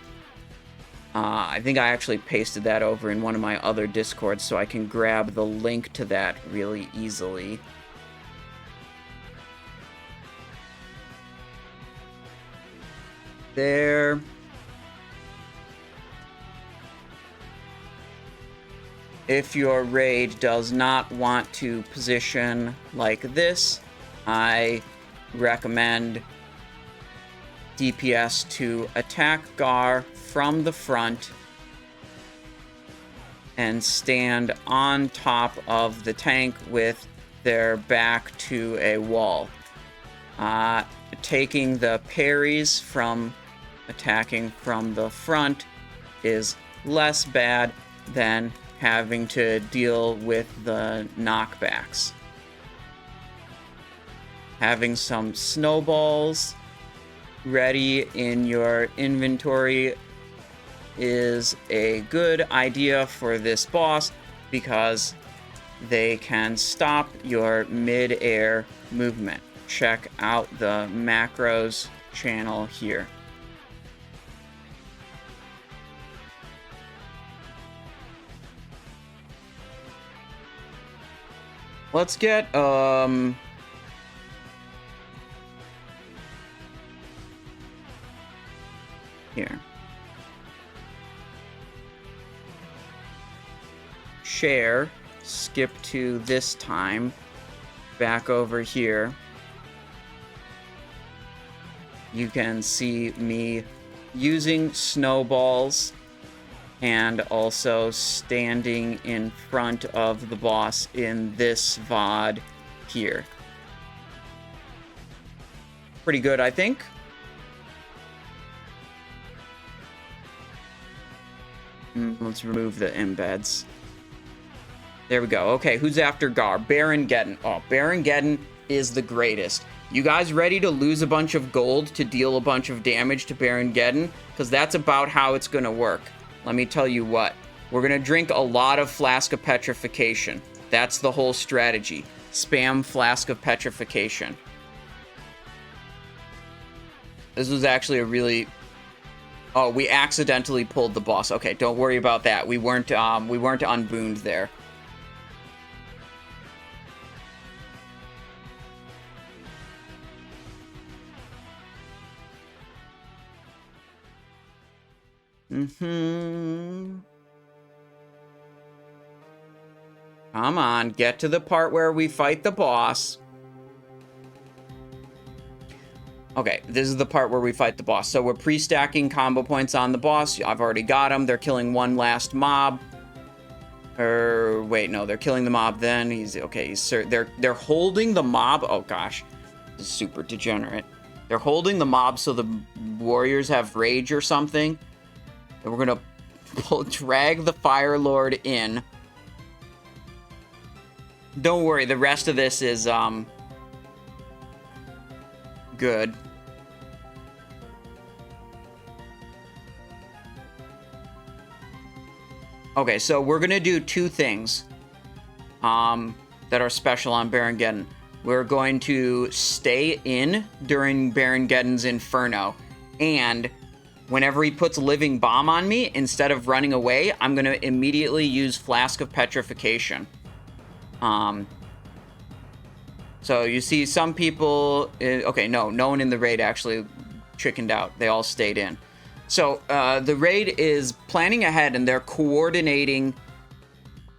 I think I actually pasted that over in one of my other Discords, so I can grab the link to that really easily. There. If your raid does not want to position like this, I recommend DPS to attack Garr from the front and stand on top of the tank with their back to a wall. Taking the parries from attacking from the front is less bad than having to deal with the knockbacks. Having some snowballs ready in your inventory is a good idea for this boss because they can stop your mid-air movement. Check out the macros channel here. Let's get, here. Share, skip to this time, back over here. You can see me using snowballs and also standing in front of the boss in this VOD here. Pretty good, I think. Let's remove the embeds. There we go. Okay, who's after Garr? Baron Geddon. Oh, Baron Geddon is the greatest. You guys ready to lose a bunch of gold to deal a bunch of damage to Baron Geddon? Because that's about how it's going to work. Let me tell you what. We're going to drink a lot of Flask of Petrification. That's the whole strategy. Spam Flask of Petrification. This was actually a really... Oh, we accidentally pulled the boss. Okay, don't worry about that. We weren't unbooned there. Come on, get to the part where we fight the boss. Okay, this is the part where we fight the boss. So we're pre-stacking combo points on the boss. I've already got them. They're killing one last mob. Or wait, no, they're killing the mob then. They're holding the mob. Oh gosh, this is super degenerate. They're holding the mob so the warriors have rage or something. And we're gonna drag the Fire Lord in. Don't worry, the rest of this is good. Okay, so we're gonna do two things that are special on Baron Geddon. We're going to stay in during Baron Geddon's Inferno, and whenever he puts Living Bomb on me, instead of running away, I'm gonna immediately use Flask of Petrification. So you see some people... okay, no one in the raid actually chickened out. They all stayed in. So the raid is planning ahead, and they're coordinating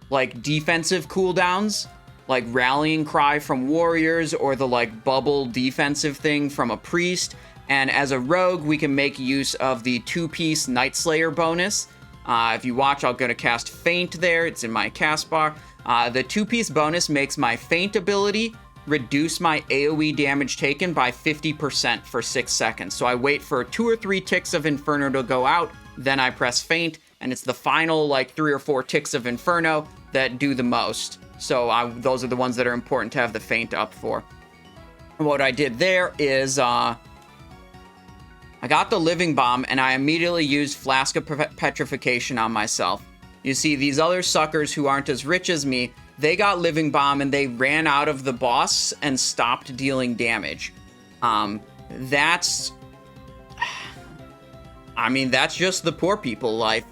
like defensive cooldowns, like Rallying Cry from warriors, or the like bubble defensive thing from a priest. And as a rogue, we can make use of the 2-piece Night Slayer bonus. If you watch, I'm going to cast Feint there. It's in my cast bar. The 2-piece bonus makes my Feint ability reduce my AoE damage taken by 50% for 6 seconds. So I wait for 2 or 3 ticks of Inferno to go out, then I press Feint, and it's the final like 3 or 4 ticks of Inferno that do the most. So those are the ones that are important to have the Feint up for. And what I did there is I got the Living Bomb, and I immediately used Flask of Petrification on myself. You see, these other suckers who aren't as rich as me, they got Living Bomb, and they ran out of the boss and stopped dealing damage. That's just the poor people life.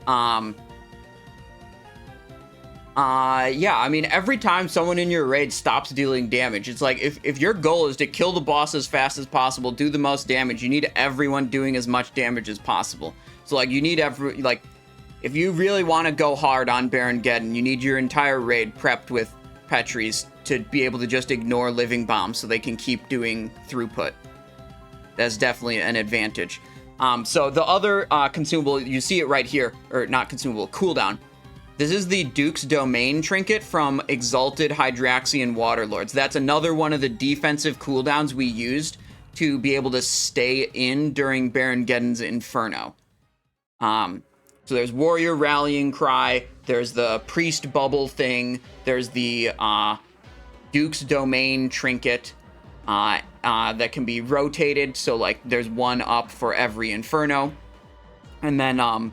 Yeah, I mean, every time someone in your raid stops dealing damage, it's like, if your goal is to kill the boss as fast as possible, do the most damage, you need everyone doing as much damage as possible. So, like, you need if you really want to go hard on Baron Geddon, you need your entire raid prepped with Petries to be able to just ignore Living Bombs so they can keep doing throughput. That's definitely an advantage. So the other consumable, you see it right here, or not consumable, cooldown. This is the Duke's Domain trinket from Exalted Hydraxian Waterlords. That's another one of the defensive cooldowns we used to be able to stay in during Baron Geddon's Inferno. So there's Warrior Rallying Cry, there's the Priest Bubble thing, there's the Duke's Domain trinket that can be rotated, so like there's one up for every Inferno. And then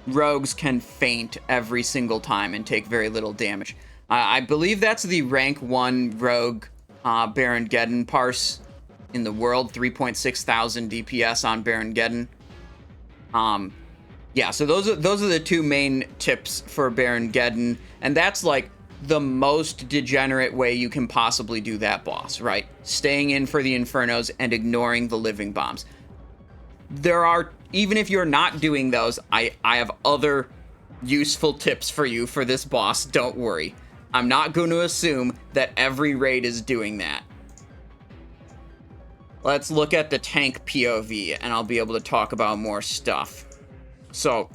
rogues can feint every single time and take very little damage. I believe that's the rank 1 rogue Baron Geddon parse in the world, 3.6 thousand DPS on Baron Geddon. Yeah, so those are the two main tips for Baron Geddon, and that's like the most degenerate way you can possibly do that boss, right? Staying in for the Infernos and ignoring the Living Bombs. There are, even if you're not doing those, I have other useful tips for you for this boss, don't worry. I'm not going to assume that every raid is doing that. let's look at the tank POV, and I'll be able to talk about more stuff. So,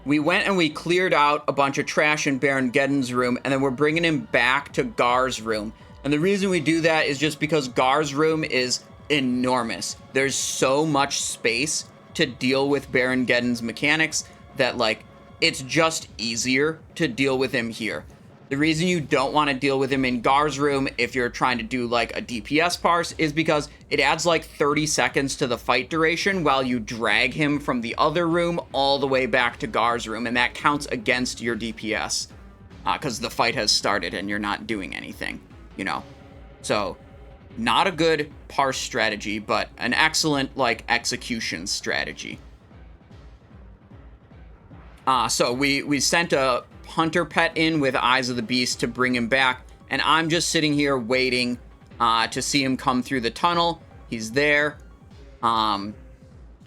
we went and we cleared out a bunch of trash in Baron Geddon's room, and then we're bringing him back to Garr's room. And the reason we do that is just because Garr's room is enormous. There's so much space to deal with Baron Geddon's mechanics that, like, it's just easier to deal with him here. The reason you don't want to deal with him in Garr's room if you're trying to do, like, a DPS parse is because it adds, like, 30 seconds to the fight duration while you drag him from the other room all the way back to Garr's room, and that counts against your DPS because the fight has started and you're not doing anything, you know? So, not a good parse strategy, but an excellent, like, execution strategy. So we sent a hunter pet in with Eyes of the Beast to bring him back, and I'm just sitting here waiting to see him come through the tunnel. He's there, and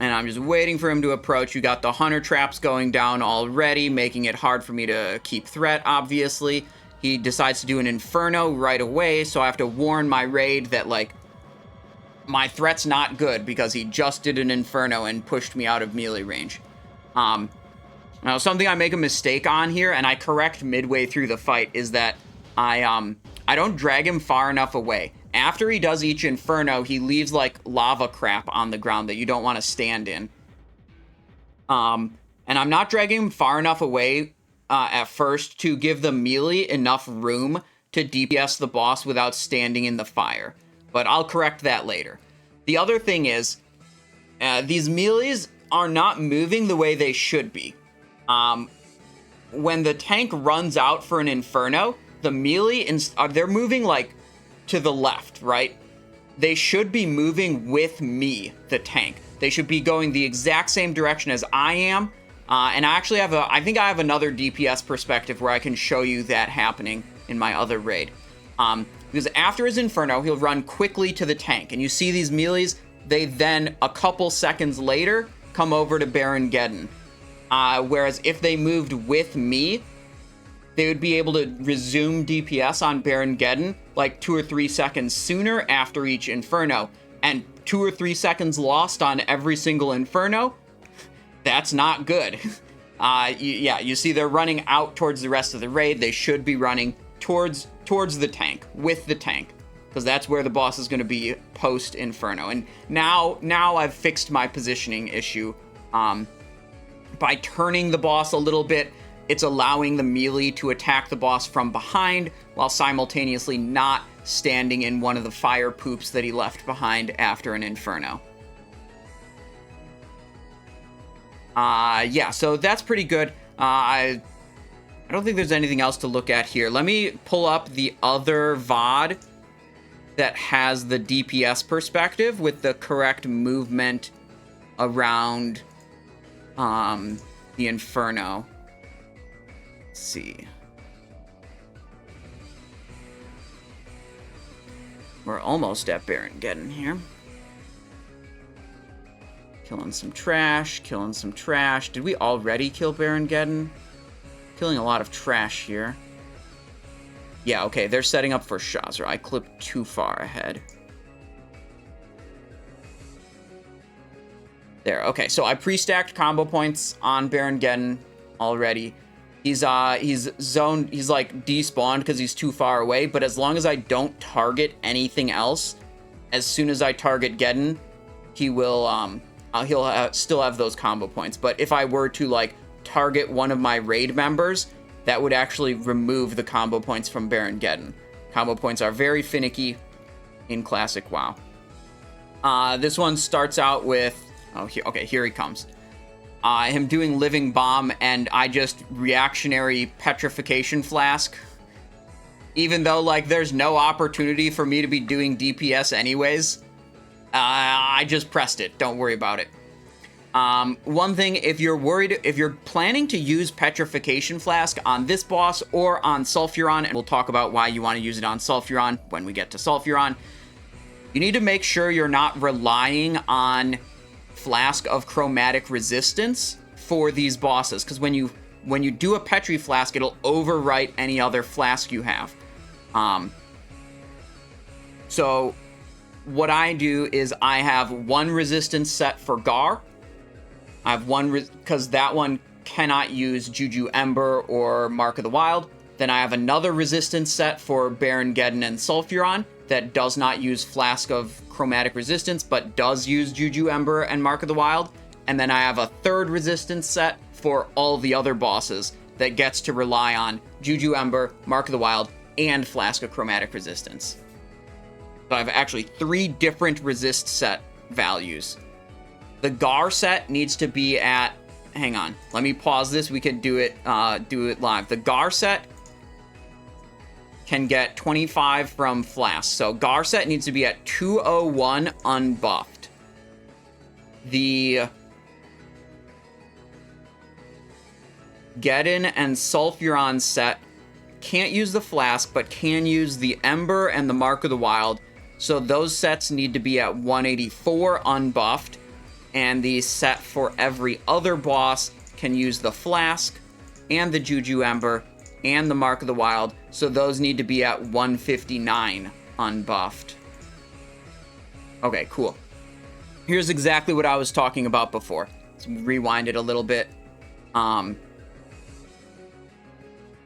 I'm just waiting for him to approach. You got the hunter traps going down already, making it hard for me to keep threat, obviously. He decides to do an Inferno right away, so I have to warn my raid that, like, my threat's not good because he just did an Inferno and pushed me out of melee range. Now, something I make a mistake on here, and I correct midway through the fight, is that I don't drag him far enough away. After he does each Inferno, he leaves, like, lava crap on the ground that you don't want to stand in. And I'm not dragging him far enough away at first to give the melee enough room to DPS the boss without standing in the fire. But I'll correct that later. The other thing is, these melees are not moving the way they should be. When the tank runs out for an Inferno, the melee, they're moving, like, to the left, right? They should be moving with me, the tank. They should be going the exact same direction as I am. And I actually have I think I have another DPS perspective where I can show you that happening in my other raid. Because after his Inferno, he'll run quickly to the tank. And you see these melees, they then, a couple seconds later, come over to Baron Geddon. Whereas if they moved with me, they would be able to resume DPS on Baron Geddon like 2 or 3 seconds sooner after each Inferno. And 2 or 3 seconds lost on every single Inferno, that's not good. You see they're running out towards the rest of the raid. They should be running towards the tank, with the tank, because that's where the boss is going to be post-Inferno. And now I've fixed my positioning issue. By turning the boss a little bit, it's allowing the melee to attack the boss from behind while simultaneously not standing in one of the fire poops that he left behind after an Inferno. So that's pretty good. I don't think there's anything else to look at here. Let me pull up the other VOD that has the DPS perspective with the correct movement around the Inferno. Let's see. We're almost at Baron Geddon here. Killing some trash, killing some trash. Did we already kill Baron Geddon? Killing a lot of trash here. Yeah, okay, they're setting up for Shazzrah. I clipped too far ahead. There, okay, so I pre-stacked combo points on Baron Geddon already. He's zoned, he's like despawned because he's too far away, but as long as I don't target anything else, as soon as I target Geddon, he will, he'll still have those combo points. But if I were to, like, target one of my raid members, that would actually remove the combo points from Baron Geddon. Combo points are very finicky in Classic WoW. This one starts out with, here he comes. Him doing Living Bomb, and I just reactionary Petrification Flask. Even though, like, there's no opportunity for me to be doing DPS anyways, I just pressed it. Don't worry about it. One thing, if you're planning to use Petrification Flask on this boss or on Sulfuron, and we'll talk about why you want to use it on Sulfuron when we get to Sulfuron, you need to make sure you're not relying on Flask of Chromatic Resistance for these bosses, because when you do a Petri Flask, it'll overwrite any other flask you have. So what I do is I have one resistance set for Garr. I have one, because that one cannot use Juju Ember or Mark of the Wild. Then I have another resistance set for Baron Geddon and Sulfuron that does not use Flask of Chromatic Resistance, but does use Juju Ember and Mark of the Wild. And then I have a third resistance set for all the other bosses that gets to rely on Juju Ember, Mark of the Wild, and Flask of Chromatic Resistance. So I have actually 3 different resist set values. The Garr set needs to be at... Hang on. Let me pause this. We could do it live. The Garr set can get 25 from Flask. So Garr set needs to be at 201 unbuffed. The Geddon and Sulfuron set can't use the Flask, but can use the Ember and the Mark of the Wild. So those sets need to be at 184 unbuffed. And the set for every other boss can use the Flask and the Juju Ember and the Mark of the Wild. So those need to be at 159 unbuffed. Okay, cool. Here's exactly what I was talking about before. Let's rewind it a little bit.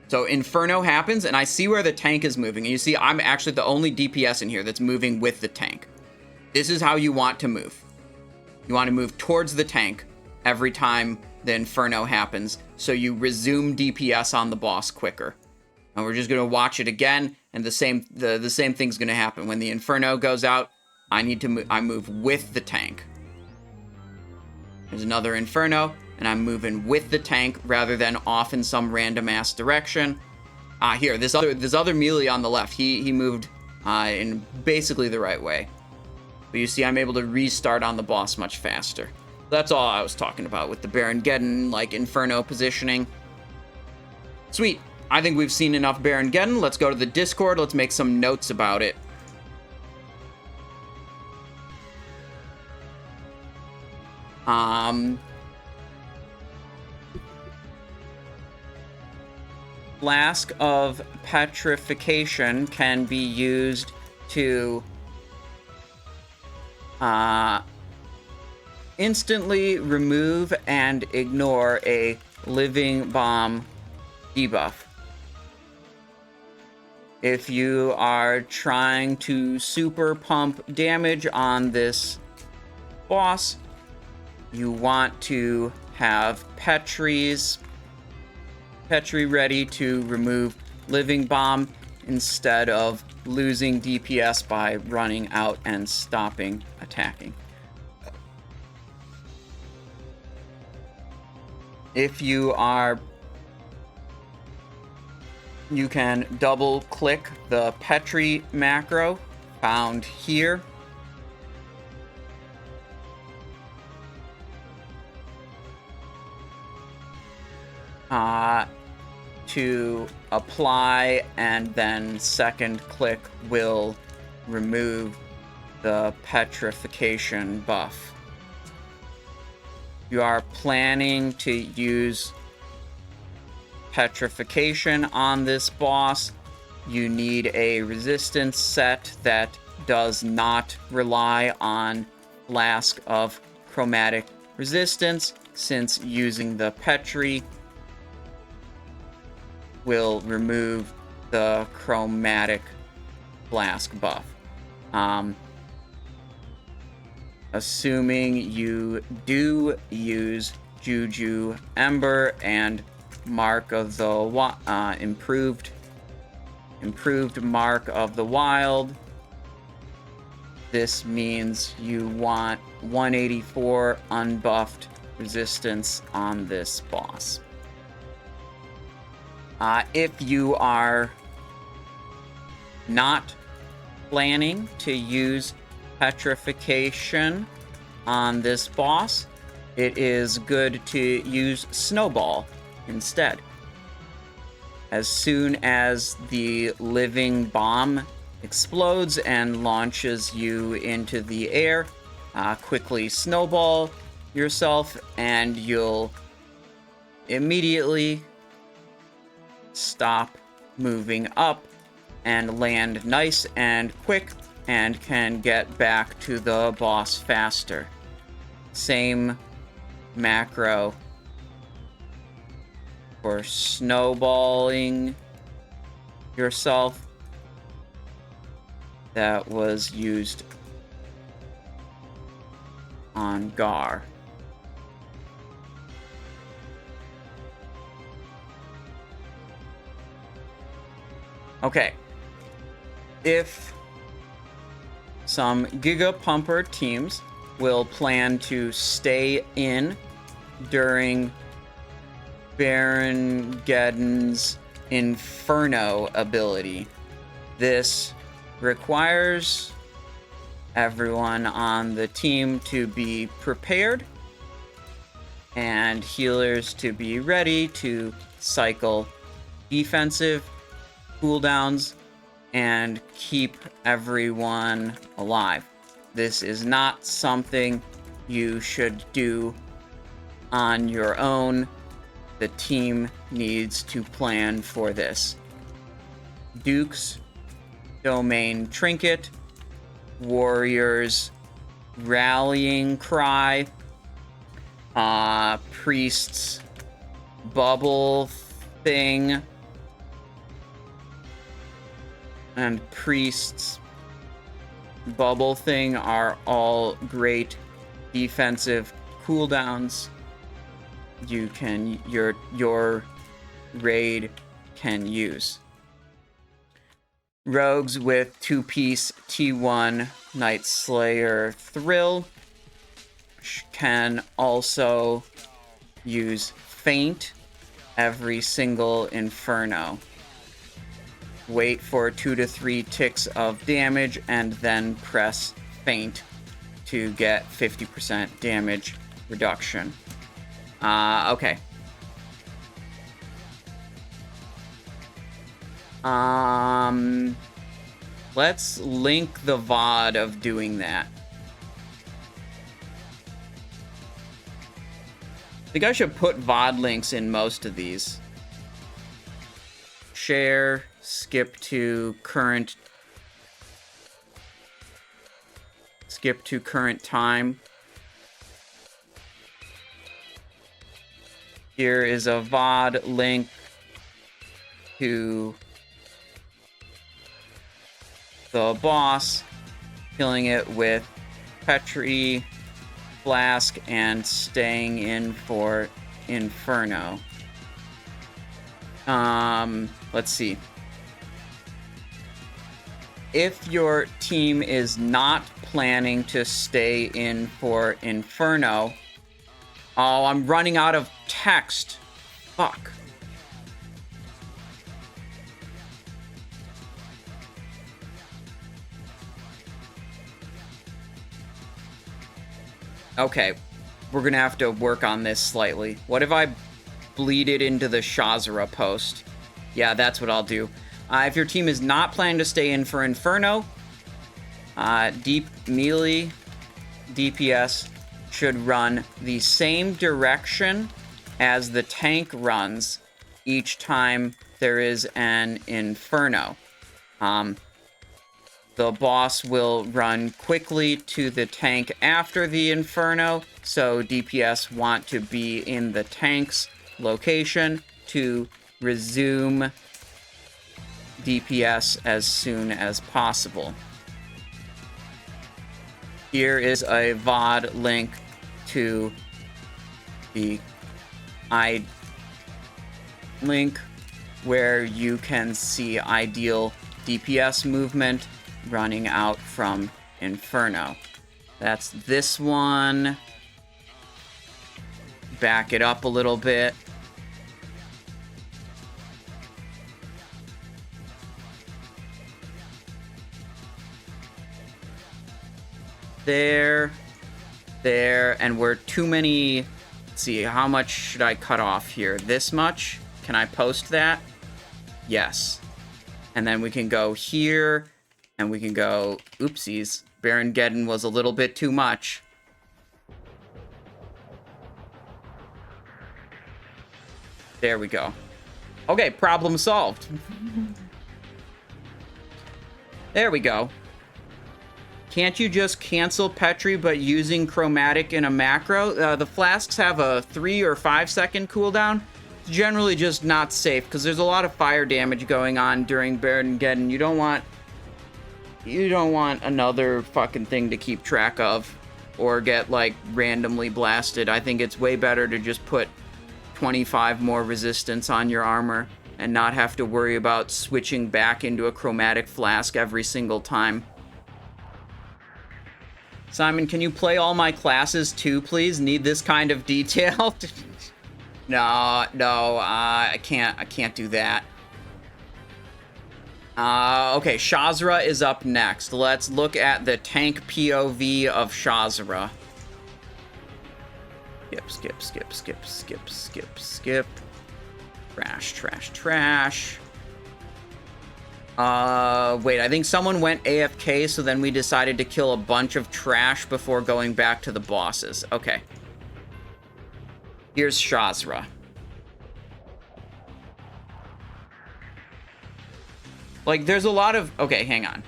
So Inferno happens, and I see where the tank is moving. And you see, I'm actually the only DPS in here that's moving with the tank. This is how you want to move. You want to move towards the tank every time the Inferno happens, so you resume DPS on the boss quicker. And we're just going to watch it again, and the same thing's going to happen. When the Inferno goes out, I move with the tank. There's another Inferno, and I'm moving with the tank rather than off in some random ass direction. Here, this other melee on the left, he moved in basically the right way. But you see, I'm able to restart on the boss much faster. That's all I was talking about with the Baron Geddon, like, Inferno positioning. Sweet. I think we've seen enough Baron Geddon. Let's go to the Discord. Let's make some notes about it. Flask of Petrification can be used to instantly remove and ignore a living bomb debuff. If you are trying to super pump damage on this boss, you want to have Petri ready to remove living bomb instead of losing DPS by running out and stopping attacking. If you can double click the Petri macro found here. To apply, and then second click will remove the petrification buff. You are planning to use petrification on this boss. You need a resistance set that does not rely on Flask of Chromatic Resistance, since using the Petri will remove the chromatic flask buff. Assuming you do use Juju Ember and Mark of the improved Mark of the Wild, this means you want 184 unbuffed resistance on this boss. If you are not planning to use petrification on this boss, it is good to use Snowball instead. As soon as the living bomb explodes and launches you into the air, quickly snowball yourself and you'll immediately stop moving up and land nice and quick and can get back to the boss faster. Same macro for snowballing yourself that was used on Garr. Okay. If some Giga Pumper teams will plan to stay in during Baron Geddon's Inferno ability, this requires everyone on the team to be prepared and healers to be ready to cycle defensive cooldowns and keep everyone alive. This is not something you should do on your own. The team needs to plan for this. Duke's Domain Trinket, Warriors Rallying Cry, Priest's Bubble Thing, and Priest's Bubble Thing are all great defensive cooldowns you can your raid can use. Rogues with 2-piece T1 Night Slayer Thrill can also use Feint every single Inferno. Wait for 2 to 3 ticks of damage and then press Feint to get 50% damage reduction. Okay. Let's link the VOD of doing that. I think I should put VOD links in most of these. Share, skip to current time. Here is a VOD link to the boss, killing it with Petri Flask and staying in for Inferno. Let's see. If your team is not planning to stay in for Inferno... Oh, I'm running out of text. Fuck. Okay, we're gonna have to work on this slightly. What if I bleed it into the Shazzrah post? Yeah, that's what I'll do. If your team is not planning to stay in for Inferno, deep melee DPS should run the same direction as the tank runs each time there is an Inferno. The boss will run quickly to the tank after the Inferno, so DPS want to be in the tank's location to resume DPS as soon as possible. Here is a VOD link to the link where you can see ideal DPS movement running out from Inferno. That's this one. Back it up a little bit. There, and we're too many. Let's see, how much should I cut off here? This much? Can I post that? Yes. And then we can go here, and we can go, oopsies, Baron Geddon was a little bit too much. There we go. Okay, problem solved. There we go. Can't you just cancel Petri but using Chromatic in a macro? The flasks have a 3 or 5 second cooldown. It's generally just not safe because there's a lot of fire damage going on during Baron Geddon. You don't want another fucking thing to keep track of or get like randomly blasted. I think it's way better to just put 25 more resistance on your armor and not have to worry about switching back into a chromatic flask every single time. Simon, can you play all my classes too, please? Need this kind of detail? No, I can't do that. Okay, Shazzrah is up next. Let's look at the tank POV of Shazzrah. Skip. Trash. Wait, I think someone went AFK, so then we decided to kill a bunch of trash before going back to the bosses. Okay. Here's Shazzrah. Like, there's a lot of... Okay, hang on.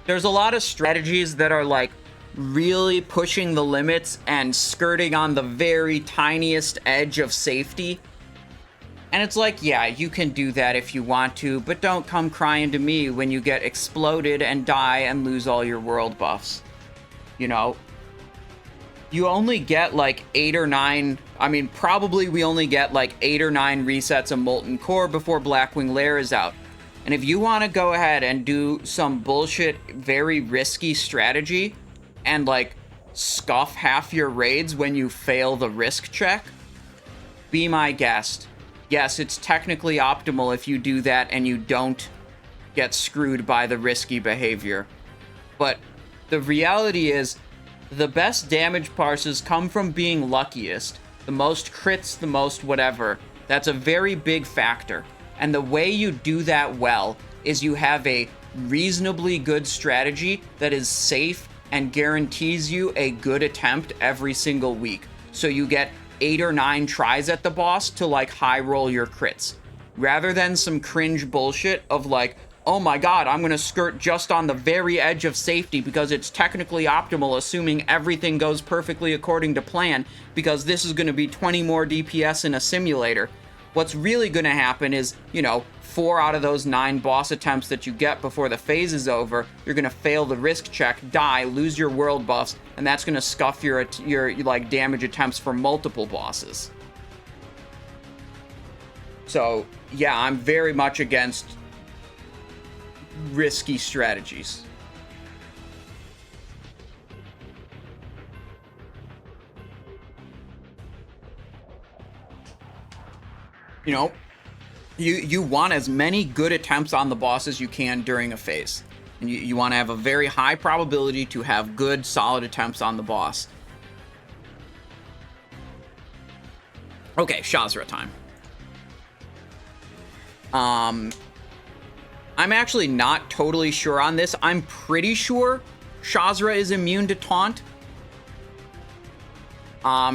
There's a lot of strategies that are, like, really pushing the limits and skirting on the very tiniest edge of safety. And it's like, yeah, you can do that if you want to, but don't come crying to me when you get exploded and die and lose all your world buffs. You know? You only get like 8 or 9... I mean, probably we only get like 8 or 9 resets of Molten Core before Blackwing Lair is out. And if you want to go ahead and do some bullshit, very risky strategy and like scuff half your raids when you fail the risk check, be my guest. Yes, it's technically optimal if you do that and you don't get screwed by the risky behavior. But the reality is, the best damage parses come from being luckiest. The most crits, the most whatever. That's a very big factor. And the way you do that well is you have a reasonably good strategy that is safe and guarantees you a good attempt every single week. So you get 8 or 9 tries at the boss to like high roll your crits, rather than some cringe bullshit of like, oh my god, I'm gonna skirt just on the very edge of safety because it's technically optimal, assuming everything goes perfectly according to plan, because this is gonna be 20 more DPS in a simulator. What's really gonna happen is, you know, 4 out of those 9 boss attempts that you get before the phase is over, you're gonna fail the risk check, die, lose your world buffs, and that's gonna scuff your like damage attempts for multiple bosses. So yeah, I'm very much against risky strategies. You know, you want as many good attempts on the boss as you can during a phase. And you want to have a very high probability to have good, solid attempts on the boss. Okay, Shazzrah time. I'm actually not totally sure on this. I'm pretty sure Shazzrah is immune to taunt.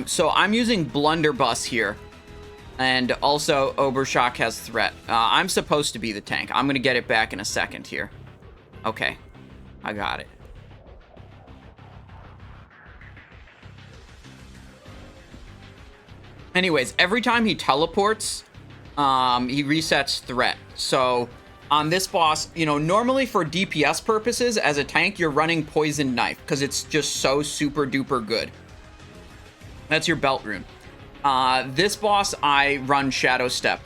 So I'm using Blunderbuss here. And also, Obershock has threat. I'm supposed to be the tank. I'm going to get it back in a second here. Okay. I got it. Anyways, every time he teleports, he resets threat. So, on this boss, you know, normally for DPS purposes, as a tank, you're running Poison Knife, because it's just so super duper good. That's your belt rune. This boss, I run Shadow Step.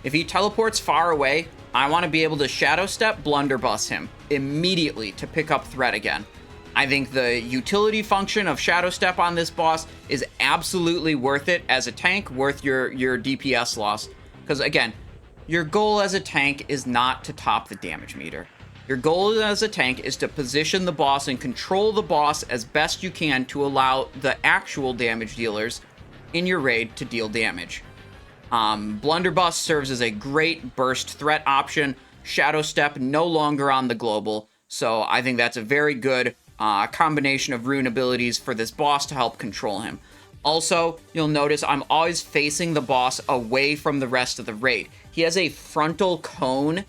If he teleports far away, I want to be able to Shadow Step, Blunderbuss him immediately to pick up threat again. I think the utility function of Shadow Step on this boss is absolutely worth it as a tank, worth your DPS loss. Because again, your goal as a tank is not to top the damage meter. Your goal as a tank is to position the boss and control the boss as best you can to allow the actual damage dealers in your raid to deal damage. Blunderbuss serves as a great burst threat option. Shadow Step no longer on the global, so I think that's a very good combination of rune abilities for this boss to help control him. Also, you'll notice I'm always facing the boss away from the rest of the raid. He has a frontal cone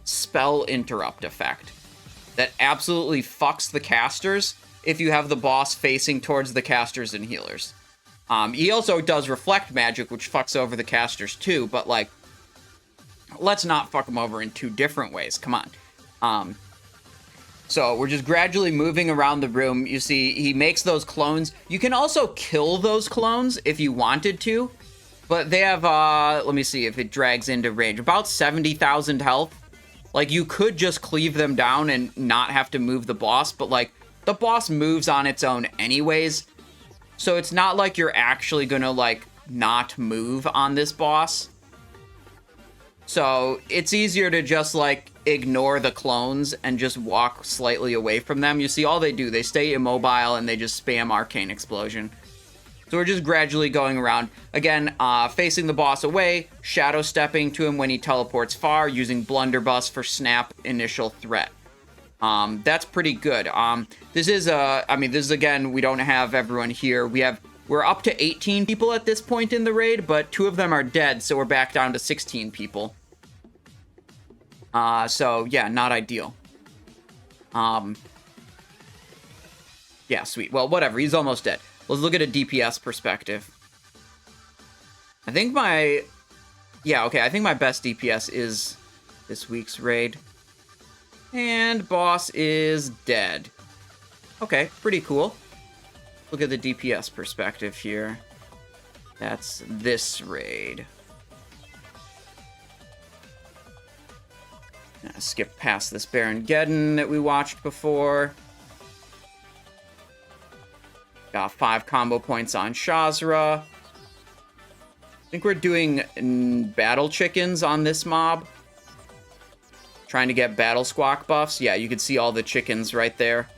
spell interrupt effect. that absolutely fucks the casters if you have the boss facing towards the casters and healers. He also does reflect magic, which fucks over the casters too, but like, let's not fuck him over in two different ways. Come on. So we're just gradually moving around the room. You see, he makes those clones. You can also kill those clones if you wanted to, but they have, let me see if it drags into range, about 70,000 health. Like, you could just cleave them down and not have to move the boss, but like, the boss moves on its own anyways. So it's not like you're actually gonna like not move on this boss. So it's easier to just like ignore the clones and just walk slightly away from them. You see, all they do, they stay immobile and they just spam Arcane Explosion. So we're just gradually going around. Again, facing the boss away, shadow stepping to him when he teleports far, using Blunderbuss for snap initial threat. That's pretty good. This is, this is, again, we don't have everyone here. We're up to 18 people at this point in the raid, but 2 of them are dead, so we're back down to 16 people. So, yeah, not ideal. Yeah, sweet. Well, whatever, he's almost dead. Let's look at a DPS perspective. I think my best DPS is this week's raid. And boss is dead. Okay, pretty cool. Look at the DPS perspective here. That's this raid. Skip past this Baron Geddon that we watched before. Got 5 combo points on Shazzrah. I think we're doing battle chickens on this mob. Trying to get battle squawk buffs. Yeah, you can see all the chickens right there.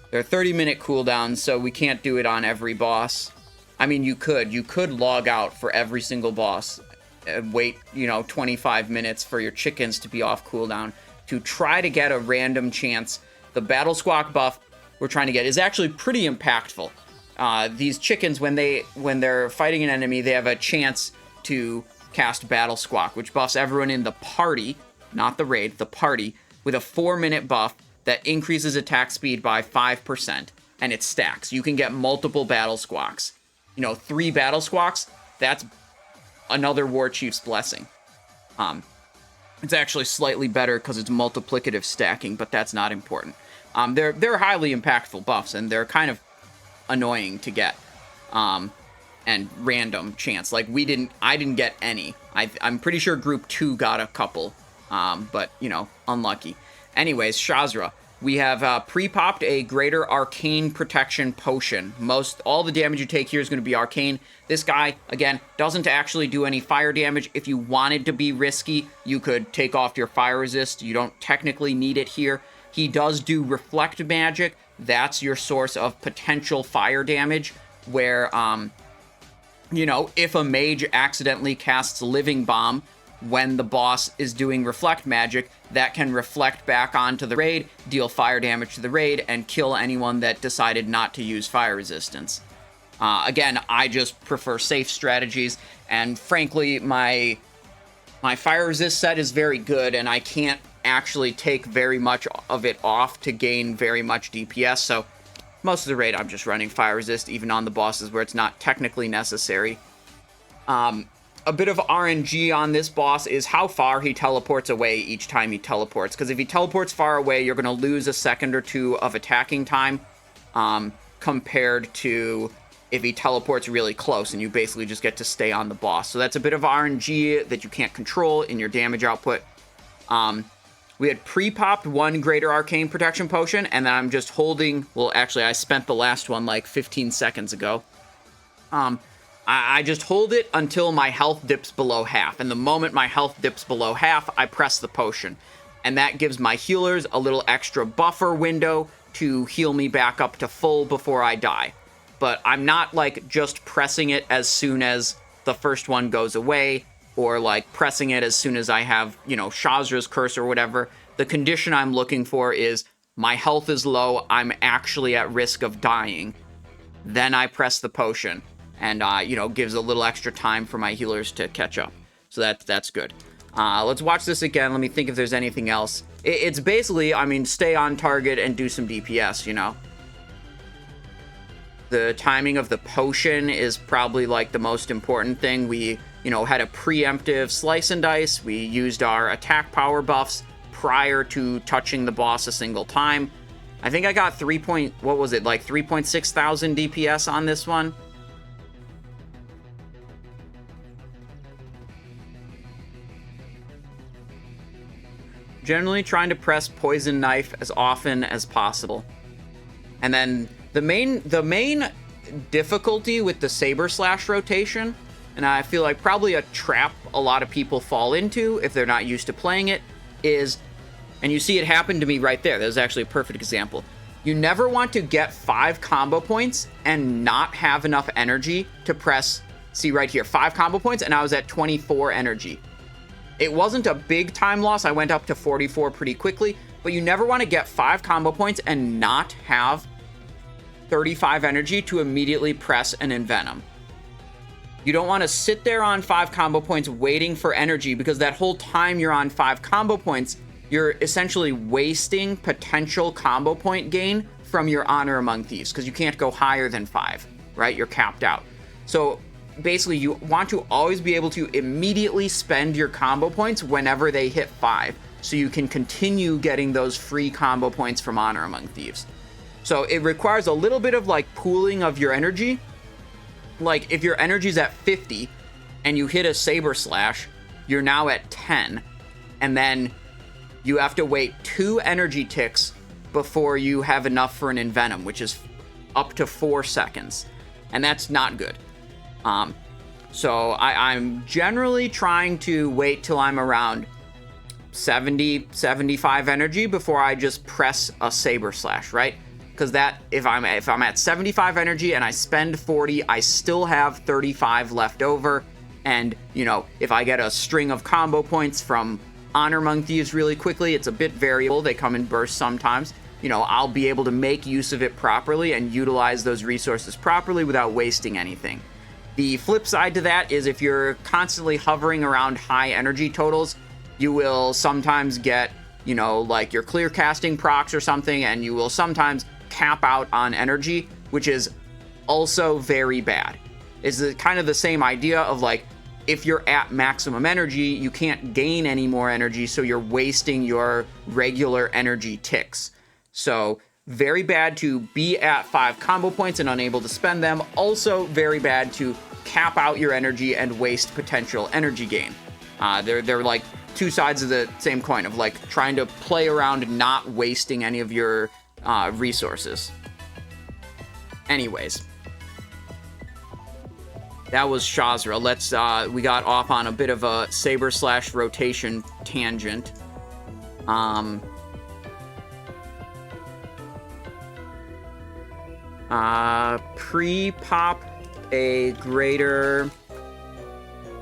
They're 30-minute cooldowns, so we can't do it on every boss. I mean, you could. You could log out for every single boss and wait, 25 minutes for your chickens to be off cooldown to try to get a random chance. The battle squawk buff we're trying to get is actually pretty impactful. These chickens, when they're fighting an enemy, they have a chance to cast battle squawk, which buffs everyone in the party, not the raid, the party, with a 4-minute buff that increases attack speed by 5%, and it stacks. You can get multiple battle squawks. 3 battle squawks, that's another War Chief's blessing. It's actually slightly better because it's multiplicative stacking, but that's not important. They're highly impactful buffs, and they're kind of annoying to get. And random chance. Like, I didn't get any. I'm pretty sure Group 2 got a couple. But, unlucky. Anyways, Shazzrah. We have pre-popped a greater arcane protection potion. All the damage you take here is going to be arcane. This guy, again, doesn't actually do any fire damage. If you wanted to be risky, you could take off your fire resist. You don't technically need it here. He does do reflect magic. That's your source of potential fire damage, where, if a mage accidentally casts Living Bomb when the boss is doing reflect magic, that can reflect back onto the raid, deal fire damage to the raid, and kill anyone that decided not to use fire resistance. Again, I just prefer safe strategies, and frankly, my fire resist set is very good, and I can't actually take very much of it off to gain very much DPS, so most of the raid I'm just running fire resist, even on the bosses where it's not technically necessary. A bit of RNG on this boss is how far he teleports away each time he teleports, because if he teleports far away, you're going to lose a second or 2 of attacking time, compared to if he teleports really close, and you basically just get to stay on the boss. So that's a bit of RNG that you can't control in your damage output. We had pre-popped 1 greater arcane protection potion, and then I'm just holding... Well, actually, I spent the last one like 15 seconds ago. I just hold it until my health dips below half, and the moment my health dips below half, I press the potion. And that gives my healers a little extra buffer window to heal me back up to full before I die. But I'm not, like, just pressing it as soon as the first one goes away, or, like, pressing it as soon as I have, Shazzrah's Curse or whatever. The condition I'm looking for is my health is low, I'm actually at risk of dying. Then I press the potion, and, gives a little extra time for my healers to catch up. So that's good. Let's watch this again. Let me think if there's anything else. it's basically, I mean, stay on target and do some DPS, you know? The timing of the potion is probably like the most important thing. We, you know, had a preemptive slice and dice. We used our attack power buffs prior to touching the boss a single time. I think I got 3.6 thousand DPS on this one. Generally trying to press Poison Knife as often as possible. And then the main difficulty with the Saber Slash rotation, and I feel like probably a trap a lot of people fall into if they're not used to playing it, is, and you see it happen to me right there. That was actually a perfect example. You never want to get 5 combo points and not have enough energy to press, see right here, 5 combo points, and I was at 24 energy. It wasn't a big time loss. I went up to 44 pretty quickly, but you never want to get 5 combo points and not have 35 energy to immediately press an Envenom. You don't want to sit there on 5 combo points waiting for energy, because that whole time you're on 5 combo points, you're essentially wasting potential combo point gain from your Honor Among Thieves, because you can't go higher than 5, right? You're capped out. So basically, you want to always be able to immediately spend your combo points whenever they hit 5, so you can continue getting those free combo points from Honor Among Thieves. So it requires a little bit of like pooling of your energy. Like if your energy's at 50 and you hit a Saber Slash, you're now at 10. And then you have to wait 2 energy ticks before you have enough for an Envenom, which is up to 4 seconds. And that's not good. So I'm generally trying to wait till I'm around 70, 75 energy before I just press a Saber Slash, right? Because that, if I'm at 75 energy and I spend 40, I still have 35 left over. And, you know, if I get a string of combo points from Honor Among Thieves really quickly, it's a bit variable. They come in bursts sometimes. You know, I'll be able to make use of it properly and utilize those resources properly without wasting anything. The flip side to that is if you're constantly hovering around high energy totals, you will sometimes get, you know, like your clear casting procs or something, and you will sometimes cap out on energy, which is also very bad. It's kind of the same idea of like, if you're at maximum energy, you can't gain any more energy, so you're wasting your regular energy ticks. So very bad to be at 5 combo points and unable to spend them. Also very bad to cap out your energy and waste potential energy gain. They're like two sides of the same coin of like trying to play around not wasting any of your resources. Anyways, that was Shazzrah. Let's we got off on a bit of a Saber Slash rotation tangent. Pre-pop a greater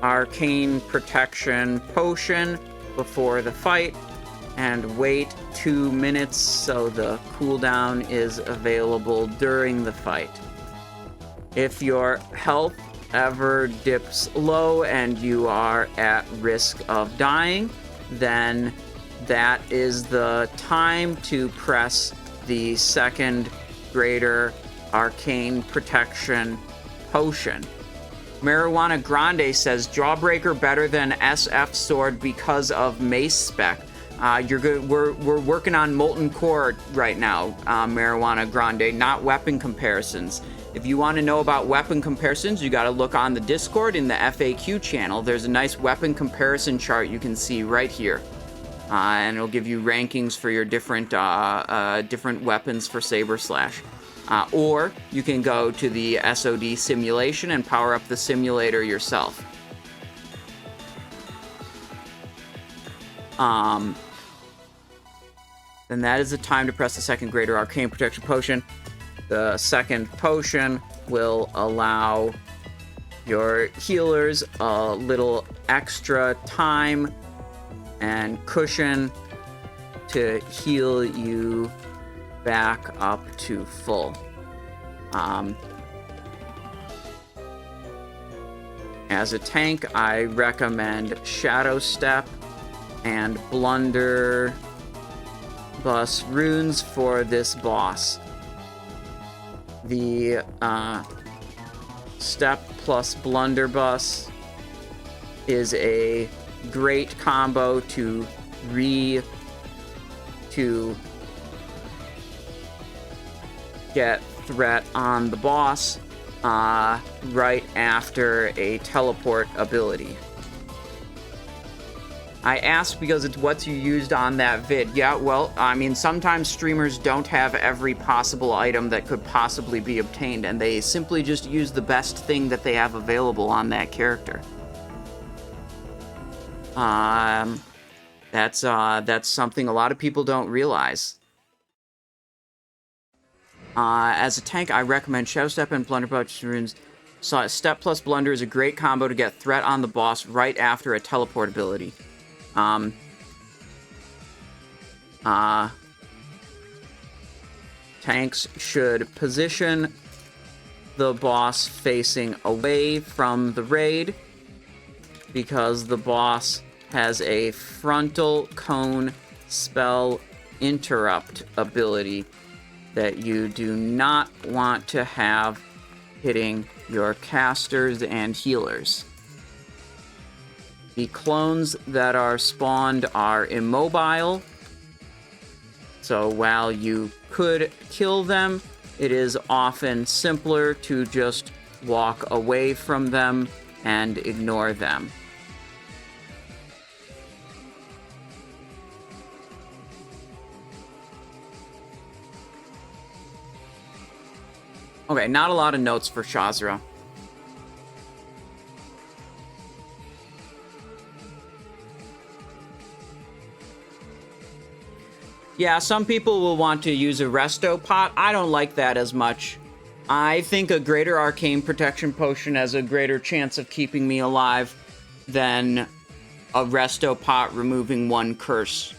arcane protection potion before the fight, and wait 2 minutes so the cooldown is available during the fight. If your health ever dips low and you are at risk of dying, then that is the time to press the second greater arcane protection potion. Marijuana Grande says Jawbreaker better than SF Sword because of mace spec. You're good. We're working on Molten Core right now, Marijuana Grande, not weapon comparisons. If you want to know about weapon comparisons, you got to look on the Discord in the FAQ channel. There's a nice weapon comparison chart you can see right here, and it'll give you rankings for your different weapons for Saber Slash. Or you can go to the SOD simulation and power up the simulator yourself. Then that is the time to press the second greater arcane protection potion. The second potion will allow your healers a little extra time and cushion to heal you back up to full. As a tank, I recommend Shadow Step and Blunder plus runes for this boss. The Step plus Blunderbuss is a great combo to get threat on the boss right after a teleport ability. I ask because it's what you used on that vid. Yeah, well, I mean, sometimes streamers don't have every possible item that could possibly be obtained, and they simply just use the best thing that they have available on that character. That's something a lot of people don't realize. As a tank, I recommend Shadow Step and Blunderbuss runes. So Step plus Blunder is a great combo to get threat on the boss right after a teleport ability. Tanks should position the boss facing away from the raid because the boss has a frontal cone spell interrupt ability that you do not want to have hitting your casters and healers. The clones that are spawned are immobile, so while you could kill them, it is often simpler to just walk away from them and ignore them. Okay, not a lot of notes for Shazzrah. Yeah, some people will want to use a resto pot. I don't like that as much. I think a greater arcane protection potion has a greater chance of keeping me alive than a resto pot removing one curse.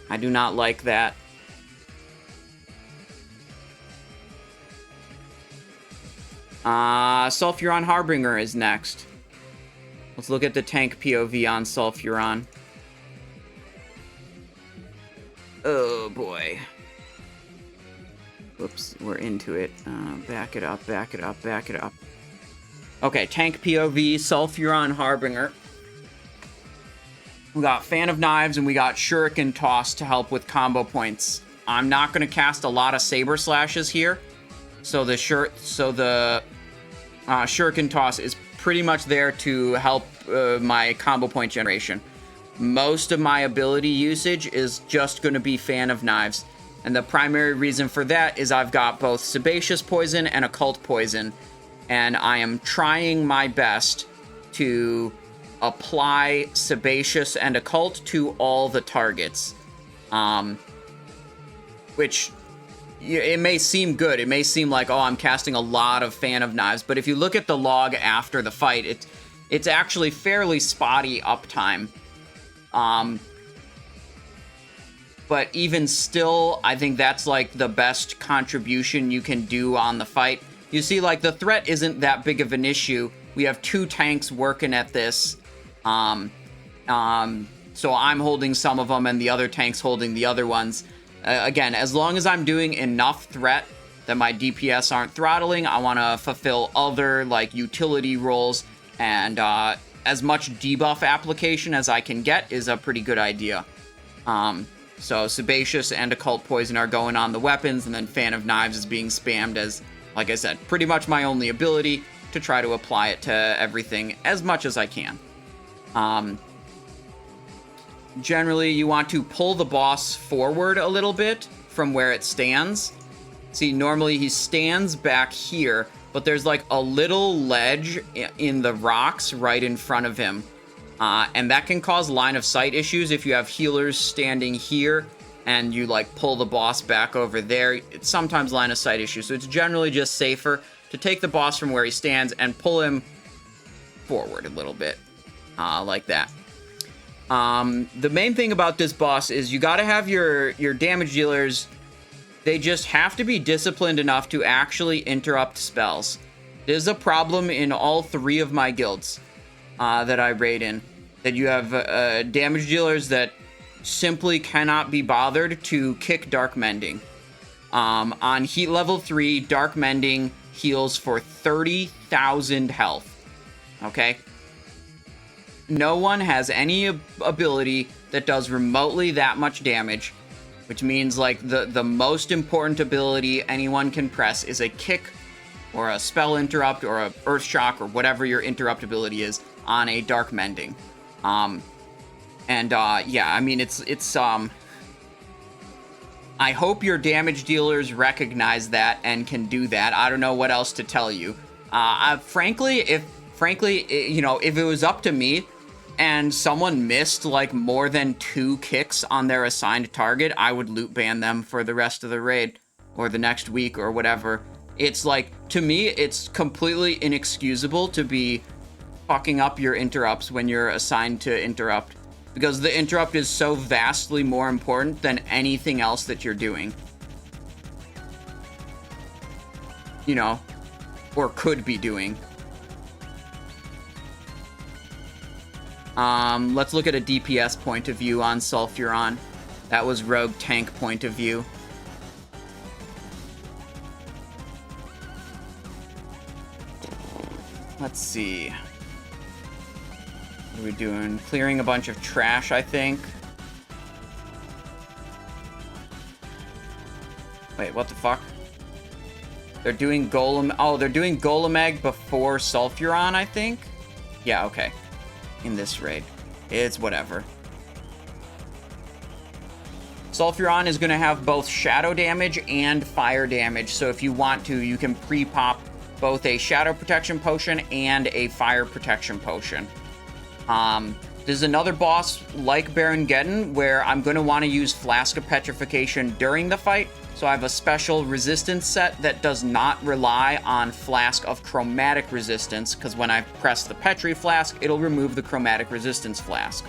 I do not like that. Sulfuron Harbinger is next. Let's look at the tank POV on Sulfuron. Oh boy. Whoops, we're into it. Back it up, back it up, back it up. Okay, tank POV, Sulfuron Harbinger. We got Fan of Knives and we got Shuriken Toss to help with combo points. I'm not going to cast a lot of Saber Slashes here. So the Shuriken Toss is pretty much there to help my combo point generation. Most of my ability usage is just going to be Fan of Knives. And the primary reason for that is I've got both Sebaceous Poison and Occult Poison. And I am trying my best to apply Sebaceous and Occult to all the targets. Which, it may seem good. It may seem like, oh, I'm casting a lot of Fan of Knives. But if you look at the log after the fight, it's actually fairly spotty uptime. But even still, I think that's like the best contribution you can do on the fight. You see, like, the threat isn't that big of an issue. We have two tanks working at this. So I'm holding some of them and the other tank's holding the other ones. Again, as long as I'm doing enough threat that my DPS aren't throttling, I want to fulfill other, like, utility roles, and as much debuff application as I can get is a pretty good idea. So Sebaceous and Occult Poison are going on the weapons, and then Fan of Knives is being spammed as, like I said, pretty much my only ability to try to apply it to everything as much as I can. Generally, you want to pull the boss forward a little bit from where it stands. See, normally he stands back here, but there's like a little ledge in the rocks right in front of him. And that can cause line of sight issues if you have healers standing here and you like pull the boss back over there. It's sometimes line of sight issues. So it's generally just safer to take the boss from where he stands and pull him forward a little bit, like that. The main thing about this boss is you gotta have your damage dealers. They just have to be disciplined enough to actually interrupt spells. There's a problem in all three of my guilds that I raid in. That you have damage dealers that simply cannot be bothered to kick Dark Mending. On heat level 3, Dark Mending heals for 30,000 health. Okay? No one has any ability that does remotely that much damage, which means like the most important ability anyone can press is a kick or a spell interrupt or a earth shock or whatever your interrupt ability is on a Dark Mending. Yeah, I mean it's I hope your damage dealers recognize that and can do that. I don't know what else to tell you. Frankly, if it was up to me and someone missed like more than 2 kicks on their assigned target, I would loot ban them for the rest of the raid or the next week or whatever. It's like, to me, it's completely inexcusable to be fucking up your interrupts when you're assigned to interrupt, because the interrupt is so vastly more important than anything else that you're doing. You know, or could be doing. Let's look at a DPS point of view on Sulfuron. That was rogue tank point of view. Let's see. What are we doing? Clearing a bunch of trash, I think. Wait, what the fuck? They're doing they're doing Golemagg before Sulfuron, I think? Yeah, okay. In this raid. It's whatever. Sulfuron is going to have both shadow damage and fire damage, so if you want to, you can pre-pop both a shadow protection potion and a fire protection potion. There's another boss like Baron Geddon where I'm going to want to use Flask of Petrification during the fight, so I have a special resistance set that does not rely on Flask of Chromatic Resistance, because when I press the Petri Flask, it'll remove the Chromatic Resistance Flask.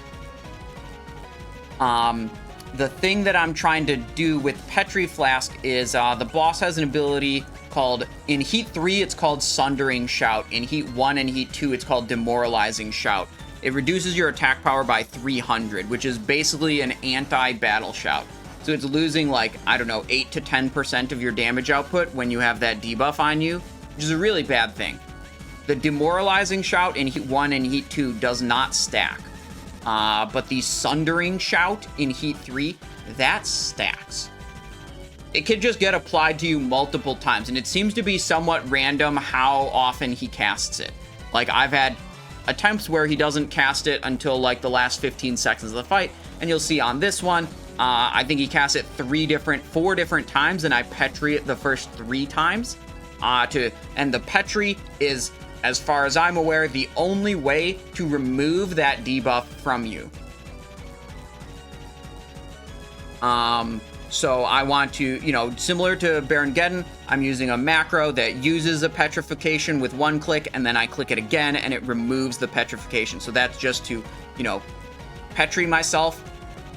The thing that I'm trying to do with Petri Flask is the boss has an ability called, in Heat 3, it's called Sundering Shout. In Heat 1 and Heat 2, it's called Demoralizing Shout. It reduces your attack power by 300, which is basically an anti-battle shout. So it's losing, like, I don't know, 8 to 10% of your damage output when you have that debuff on you, which is a really bad thing. The Demoralizing Shout in Heat 1 and Heat 2 does not stack. But the Sundering Shout in Heat 3, that stacks. It can just get applied to you multiple times, and it seems to be somewhat random how often he casts it. Like, I've had attempts where he doesn't cast it until, like, the last 15 seconds of the fight, and you'll see on this one, I think he casts it 4 different times, and I Petri it the first 3 times. And the Petri is, as far as I'm aware, the only way to remove that debuff from you. So I want to, similar to Baron Geddon, I'm using a macro that uses a petrification with 1 click, and then I click it again, and it removes the petrification. So that's just to, Petri myself,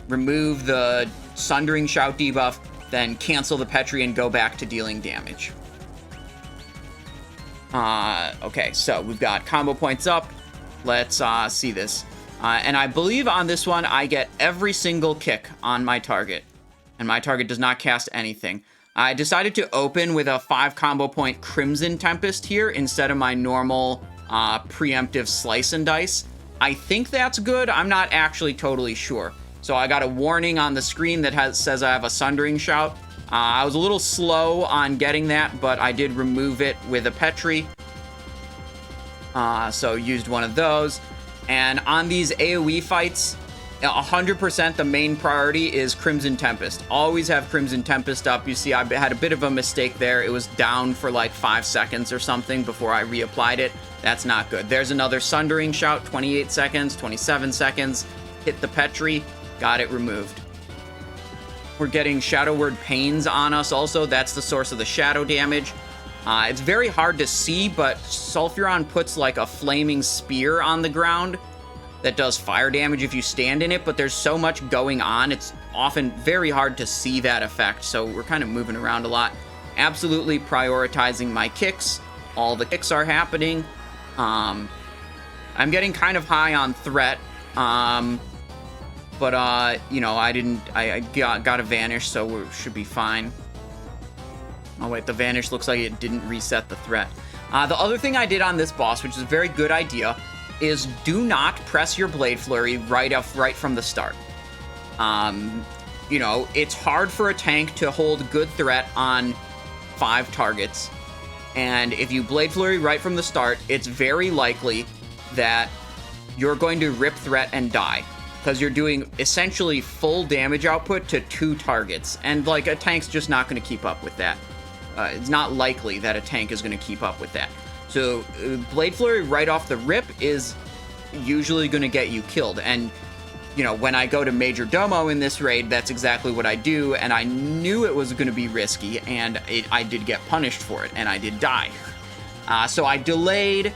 remove the Sundering Shout debuff, then cancel the Petri and go back to dealing damage. Okay, so we've got combo points up. Let's see this. And I believe on this one, I get every single kick on my target. And my target does not cast anything. I decided to open with a 5 combo point Crimson Tempest here instead of my normal preemptive Slice and Dice. I think that's good. I'm not actually totally sure. So I got a warning on the screen that says I have a Sundering Shout. I was a little slow on getting that, but I did remove it with a Petri. So used one of those. And on these AoE fights, 100% the main priority is Crimson Tempest. Always have Crimson Tempest up. You see, I had a bit of a mistake there. It was down for like 5 seconds or something before I reapplied it. That's not good. There's another Sundering Shout, 28 seconds, 27 seconds. Hit the Petri, got it removed. We're getting Shadow Word Pains on us also. That's the source of the shadow damage. It's very hard to see, but Sulfuron puts like a flaming spear on the ground that does fire damage if you stand in it, but there's so much going on, it's often very hard to see that effect, so we're kind of moving around a lot. Absolutely prioritizing my kicks. All the kicks are happening. I'm getting kind of high on threat. But, you know, I got a vanish, so we should be fine. Oh, wait, the vanish looks like it didn't reset the threat. The other thing I did on this boss, which is a very good idea, is do not press your Blade Flurry right from the start. You know, it's hard for a tank to hold good threat on 5 targets. And if you Blade Flurry right from the start, it's very likely that you're going to rip threat and die. Because you're doing essentially full damage output to 2 targets. And, like, a tank's just not going to keep up with that. It's not likely that a tank is going to keep up with that. So, Blade Flurry right off the rip is usually going to get you killed. And, you know, when I go to Majordomo in this raid, that's exactly what I do. And I knew it was going to be risky, and I did get punished for it, and I did die. So I delayed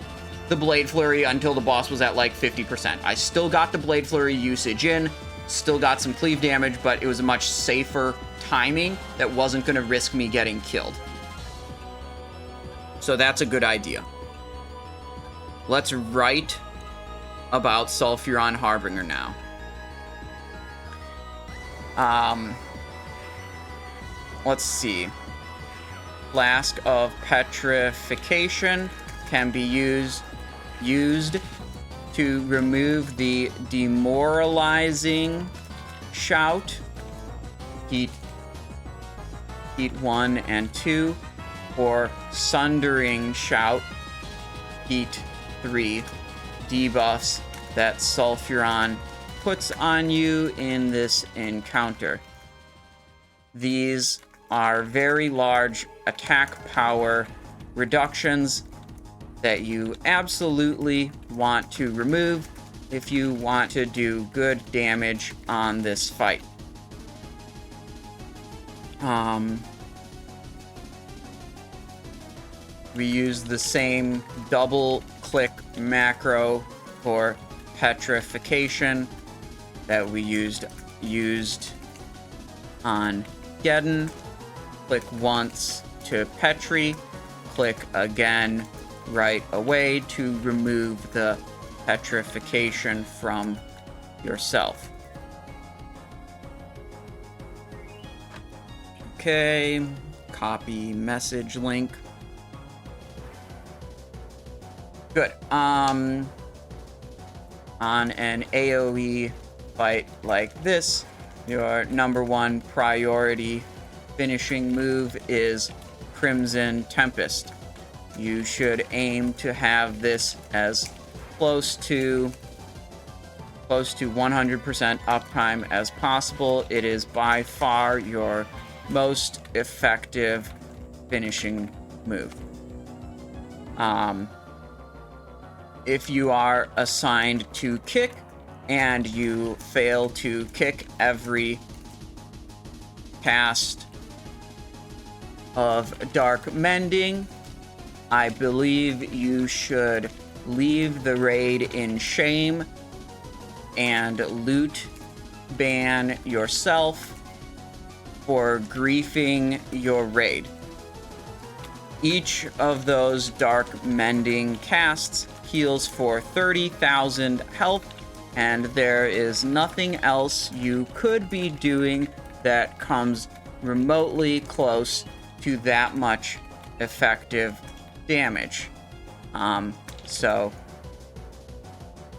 the Blade Flurry until the boss was at like 50%. I still got the Blade Flurry usage in, still got some cleave damage, but it was a much safer timing that wasn't going to risk me getting killed. So that's a good idea. Let's write about Sulfuron Harbinger now. Let's see. Flask of Petrification can be used to remove the demoralizing shout, heat 1 and 2, or sundering shout, heat 3, debuffs that Sulfuron puts on you in this encounter. These are very large attack power reductions that you absolutely want to remove if you want to do good damage on this fight. We use the same double-click macro for petrification that we used on Geddon. Click once to petri, click again right away to remove the petrification from yourself. Okay, copy message link. Good. On an AoE fight like this, your number 1 priority finishing move is Crimson Tempest. You should aim to have this as close to 100% uptime as possible. It is by far your most effective finishing move. If you are assigned to kick and you fail to kick every cast of Dark Mending, I believe you should leave the raid in shame and loot ban yourself for griefing your raid. Each of those Dark Mending casts heals for 30,000 health, and there is nothing else you could be doing that comes remotely close to that much effective damage. So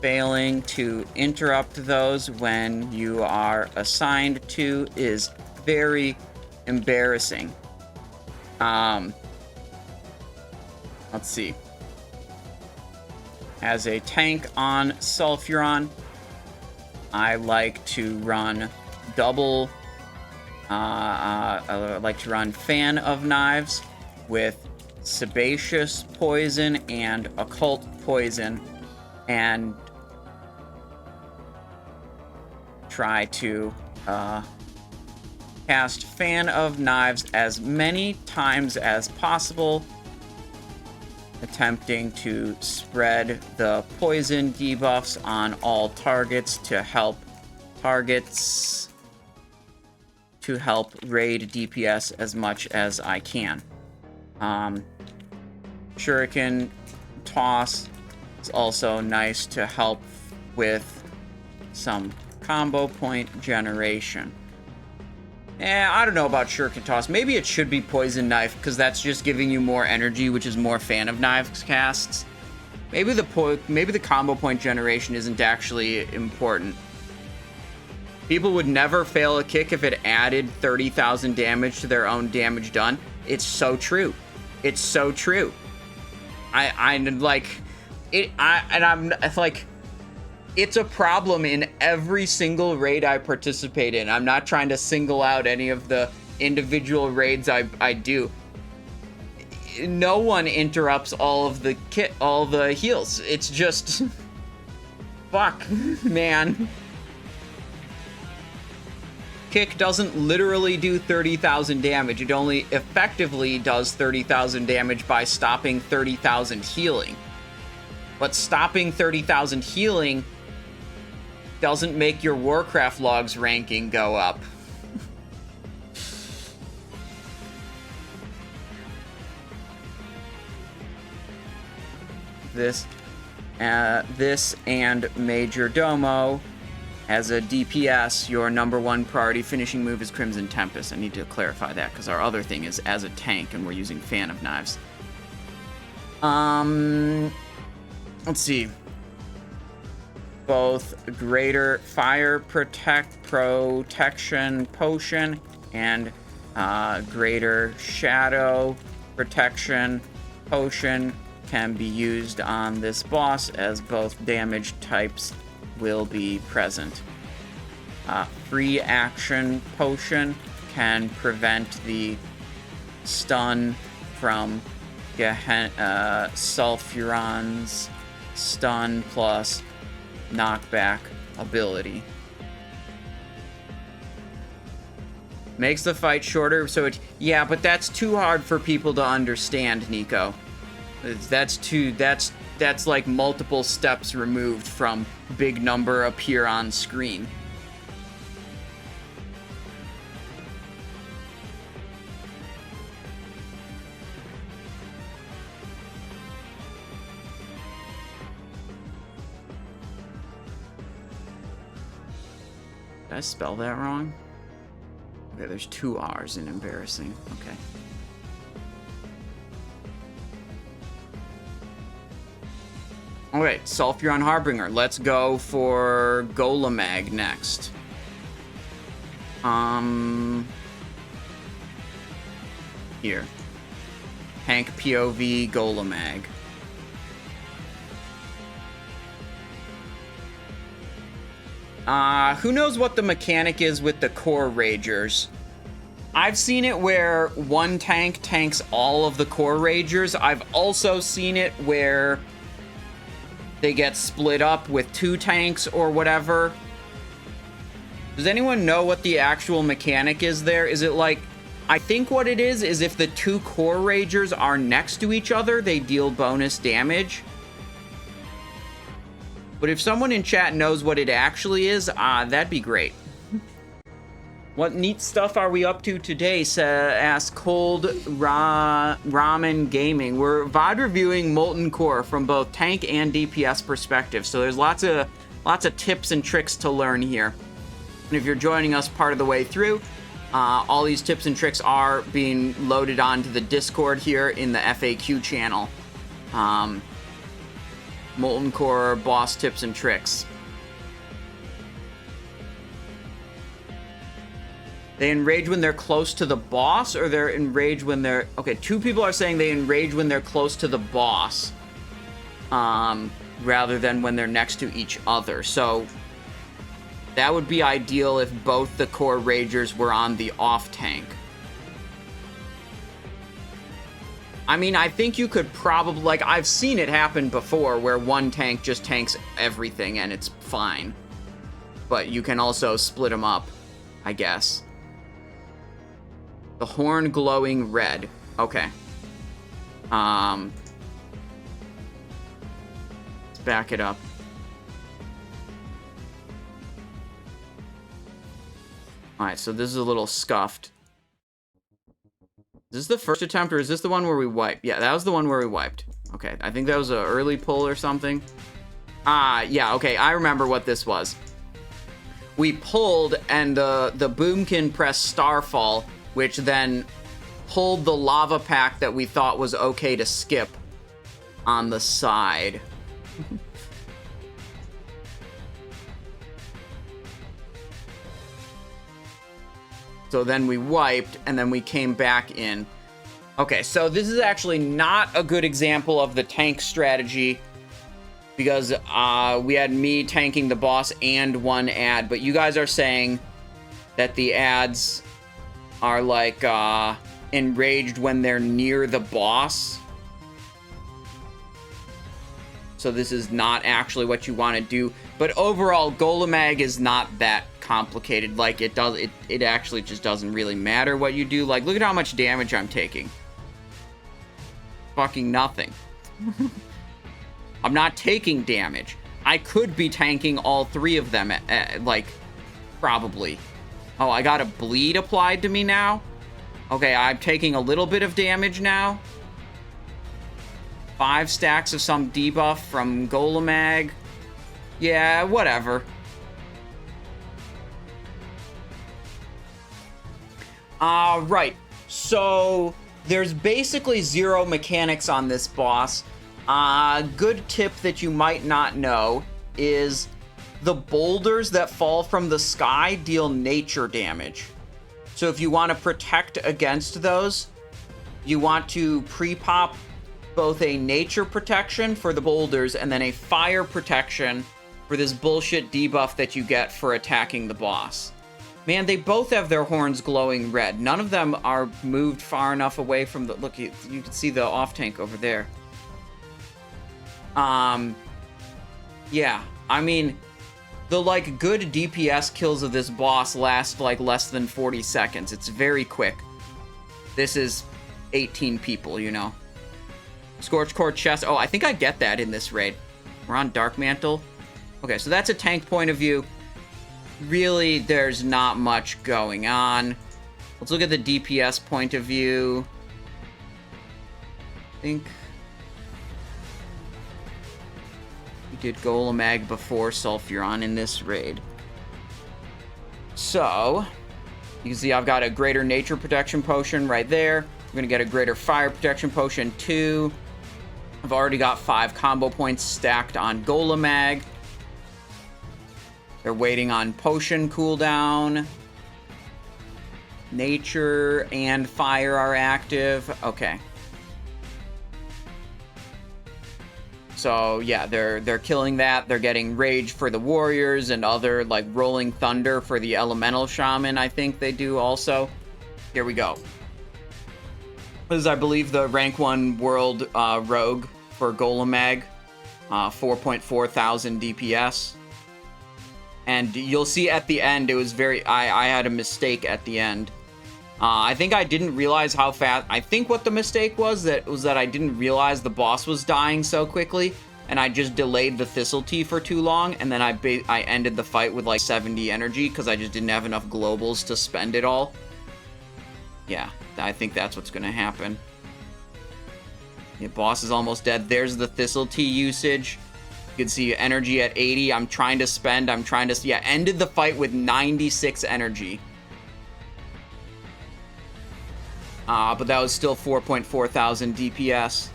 failing to interrupt those when you are assigned to is very embarrassing. Let's see. As a tank on Sulfuron, I like to run I like to run Fan of Knives with Sebaceous Poison and Occult Poison, and try to cast Fan of Knives as many times as possible, attempting to spread the poison debuffs on all targets to help raid DPS as much as I can. Shuriken Toss is also nice to help with some combo point generation. I don't know about Shuriken Toss. Maybe it should be Poison Knife, because that's just giving you more energy, which is more Fan of Knives casts. Maybe the combo point generation isn't actually important. People would never fail a kick if it added 30,000 damage to their own damage done. It's so true. It's so true. I'm like, it's a problem in every single raid I participate in. I'm not trying to single out any of the individual raids I do. No one interrupts all of the heals. It's just fuck, man. Kick doesn't literally do 30,000 damage. It only effectively does 30,000 damage by stopping 30,000 healing. But stopping 30,000 healing doesn't make your Warcraft logs ranking go up. This and Majordomo. As a DPS, your #1 priority finishing move is Crimson Tempest. I need to clarify that, because our other thing is as a tank, and we're using Fan of Knives. Let's see. Both greater fire protection potion and greater shadow protection potion can be used on this boss, as both damage types will be present. Free action potion can prevent the stun from Sulfuron's stun plus knockback ability. Makes the fight shorter, so it, yeah, but that's too hard for people to understand, Nico. That's like multiple steps removed from big number appear on screen. Did I spell that wrong? Okay, there's 2 R's in embarrassing. Okay. Alright, Sulfuron Harbinger. Let's go for Golemagg next. Here. Tank POV Golemagg. Who knows what the mechanic is with the core ragers? I've seen it where one tank tanks all of the core ragers. I've also seen it where they get split up with 2 tanks or whatever. Does anyone know what the actual mechanic is there? Is it like, I think what it is if the 2 core ragers are next to each other, they deal bonus damage. But if someone in chat knows what it actually is, that'd be great. What neat stuff are we up to today? Ask Cold Ramen Gaming. We're VOD reviewing Molten Core from both tank and DPS perspective. So there's lots of tips and tricks to learn here. And if you're joining us part of the way through, all these tips and tricks are being loaded onto the Discord here in the FAQ channel. Molten Core boss tips and tricks. They enrage when they're close to the boss, or they're enraged when they're... Okay, 2 people are saying they enrage when they're close to the boss, rather than when they're next to each other. So that would be ideal if both the core ragers were on the off tank. I mean, I think you could probably... Like, I've seen it happen before, where one tank just tanks everything and it's fine. But you can also split them up, I guess. The horn glowing red. Okay. Let's back it up. Alright, so this is a little scuffed. Is this the first attempt, or is this the one where we wiped? Yeah, that was the one where we wiped. Okay, I think that was an early pull or something. Yeah, okay, I remember what this was. we pulled, and the boomkin pressed Starfall, which then pulled the lava pack that we thought was okay to skip on the side. So then we wiped, and then we came back in. Okay, so this is actually not a good example of the tank strategy, because we had me tanking the boss and one ad, but you guys are saying that the ads are, like, enraged when they're near the boss. So this is not actually what you want to do. But overall, Golemagg is not that complicated. Like, it actually just doesn't really matter what you do. Like, look at how much damage I'm taking. Fucking nothing. I'm not taking damage. I could be tanking all three of them, like, probably. Oh, I got a bleed applied to me now? Okay, I'm taking a little bit of damage now. 5 stacks of some debuff from Golemagg. Yeah, whatever. Right. So, there's basically 0 mechanics on this boss. Good tip that you might not know is the boulders that fall from the sky deal nature damage. So if you want to protect against those, you want to pre-pop both a nature protection for the boulders and then a fire protection for this bullshit debuff that you get for attacking the boss. Man, they both have their horns glowing red. None of them are moved far enough away from the... Look, you can see the off-tank over there. Yeah, I mean, the, like, good DPS kills of this boss last, like, less than 40 seconds. It's very quick. This is 18 people, you know. Scorch Core chest. Oh, I think I get that in this raid. We're on Dark Mantle. Okay, so that's a tank point of view. Really, there's not much going on. Let's look at the DPS point of view. I think we did Golemagg before Sulfuron in this raid. So, you can see I've got a greater nature protection potion right there. I'm going to get a greater fire protection potion too. I've already got 5 combo points stacked on Golemagg. They're waiting on potion cooldown. Nature and fire are active. Okay. So, yeah, they're killing that. They're getting Rage for the Warriors and other, like, Rolling Thunder for the Elemental Shaman, I think they do also. Here we go. This is, I believe, the rank 1 world rogue for Golemagg. 4.4 thousand DPS. And you'll see at the end, it was very... I had a mistake at the end. I think I didn't realize how fast... I think what the mistake was that I didn't realize the boss was dying so quickly, and I just delayed the Thistle Tea for too long, and then I ended the fight with like 70 energy, because I just didn't have enough globals to spend it all. Yeah, I think that's what's going to happen. The boss is almost dead. There's the Thistle Tea usage. You can see energy at 80. I'm trying to spend. Yeah, ended the fight with 96 energy. But that was still 4.4 thousand DPS.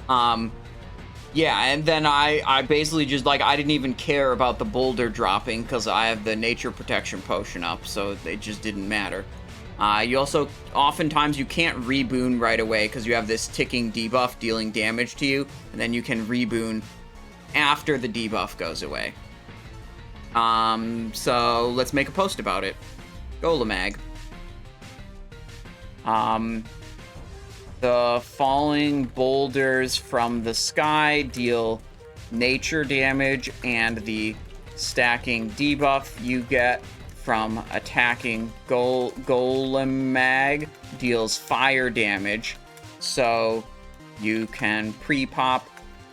Yeah, and then I basically just, like, I didn't even care about the boulder dropping because I have the nature protection potion up, so it just didn't matter. You also, oftentimes you can't reboon right away because you have this ticking debuff dealing damage to you, and then you can reboon after the debuff goes away. So let's make a post about it. Golemagg. The falling boulders from the sky deal nature damage, and the stacking debuff you get from attacking Golemagg deals fire damage, so you can pre-pop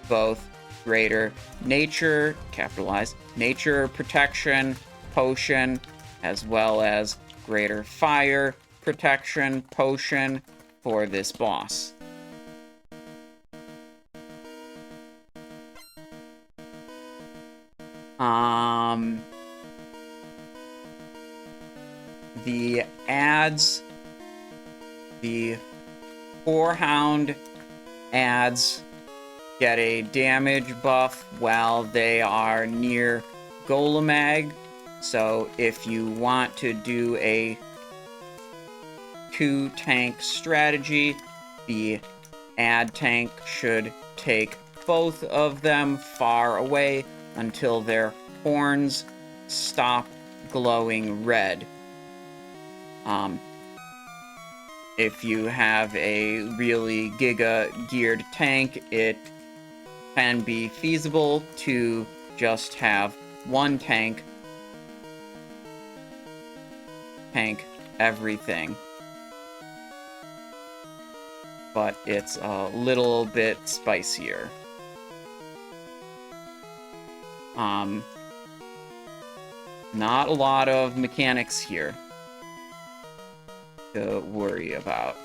both greater nature, capitalize, nature protection potion, as well as greater fire protection potion for this boss. the adds, the 4-hound adds get a damage buff while they are near Golemagg. So if you want to do a 2-tank strategy, the add tank should take both of them far away until their horns stop glowing red. If you have a really GIGA geared tank, it can be feasible to just have one tank everything. But it's a little bit spicier. Not a lot of mechanics here to worry about.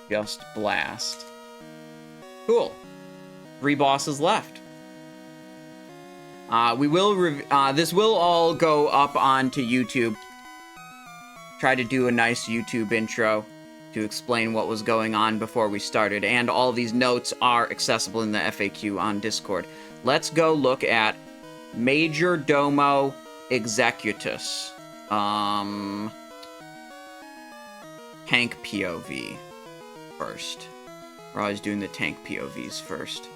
Just blast. Cool. 3 bosses left. This will all go up onto YouTube. Try to do a nice YouTube intro to explain what was going on before we started, and all these notes are accessible in the FAQ on Discord. Let's go look at Majordomo Executus. Tank POV first. We're always doing the tank POVs first.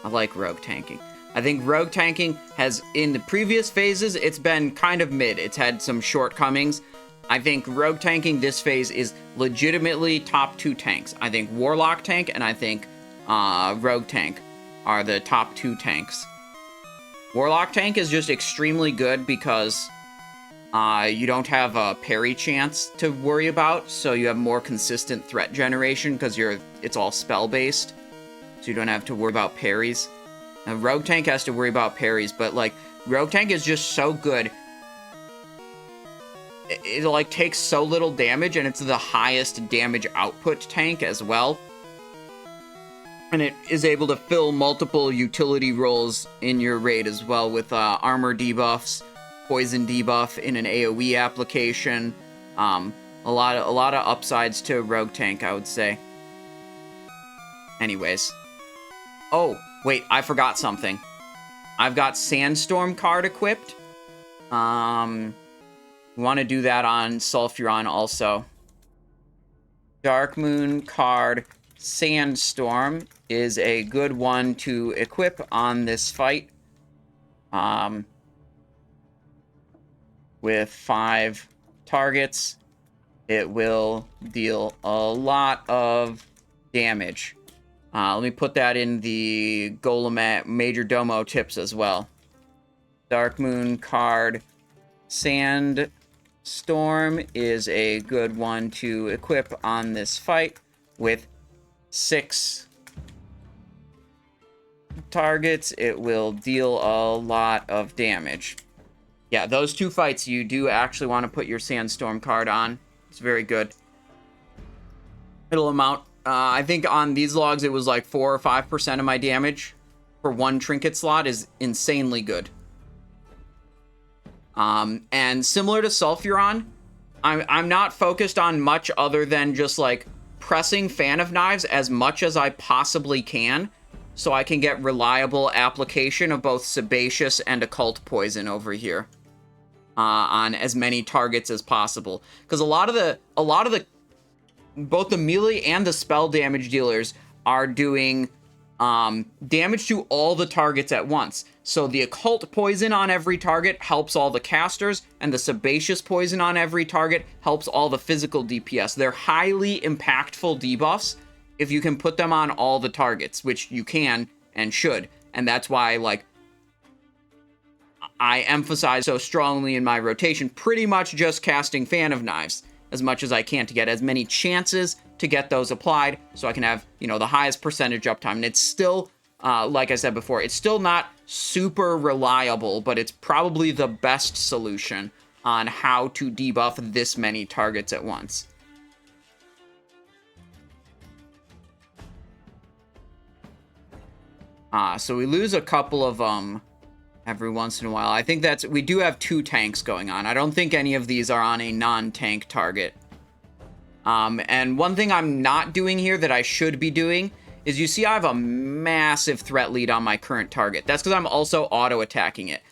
I like rogue tanking. I think rogue tanking has, in the previous phases, it's been kind of mid. It's had some shortcomings. I think rogue tanking this phase is legitimately top 2 tanks. I think Warlock tank and I think rogue tank are the top 2 tanks. Warlock tank is just extremely good because you don't have a parry chance to worry about, so you have more consistent threat generation because it's all spell based, so you don't have to worry about parries. Now, rogue tank has to worry about parries, but like rogue tank is just so good. It like takes so little damage, and it's the highest damage output tank as well. And it is able to fill multiple utility roles in your raid as well, with armor debuffs, poison debuff in an AoE application. A lot of upsides to rogue tank, I would say. Anyways. Oh, wait, I forgot something. I've got Sandstorm card equipped. We want to do that on Sulfuron also. Darkmoon card Sandstorm is a good one to equip on this fight. With 5 targets, it will deal a lot of damage. Let me put that in the Golemagg Majordomo tips as well. Darkmoon card Sandstorm is a good one to equip on this fight with 6 targets. It will deal a lot of damage. Yeah, those 2 fights, you do actually want to put your Sandstorm card on. It's very good. It'll amount, I think on these logs, it was like 4 or 5% of my damage for 1 trinket slot is insanely good. And similar to Sulfuron, I'm not focused on much other than just like pressing Fan of Knives as much as I possibly can, so I can get reliable application of both Sebaceous and Occult Poison over here. On as many targets as possible, because a lot of the both the melee and the spell damage dealers are doing damage to all the targets at once. So the Occult Poison on every target helps all the casters, and the Sebaceous Poison on every target helps all the physical DPS. They're highly impactful debuffs if you can put them on all the targets, which you can and should, and that's why like I emphasize so strongly in my rotation, pretty much just casting Fan of Knives as much as I can to get as many chances to get those applied, so I can have, you know, the highest percentage uptime. And it's still, like I said before, it's still not super reliable, but it's probably the best solution on how to debuff this many targets at once. So we lose a couple of every once in a while. I think we do have 2 tanks going on. I don't think any of these are on a non-tank target. And one thing I'm not doing here that I should be doing is, you see I have a massive threat lead on my current target. That's because I'm also auto-attacking it.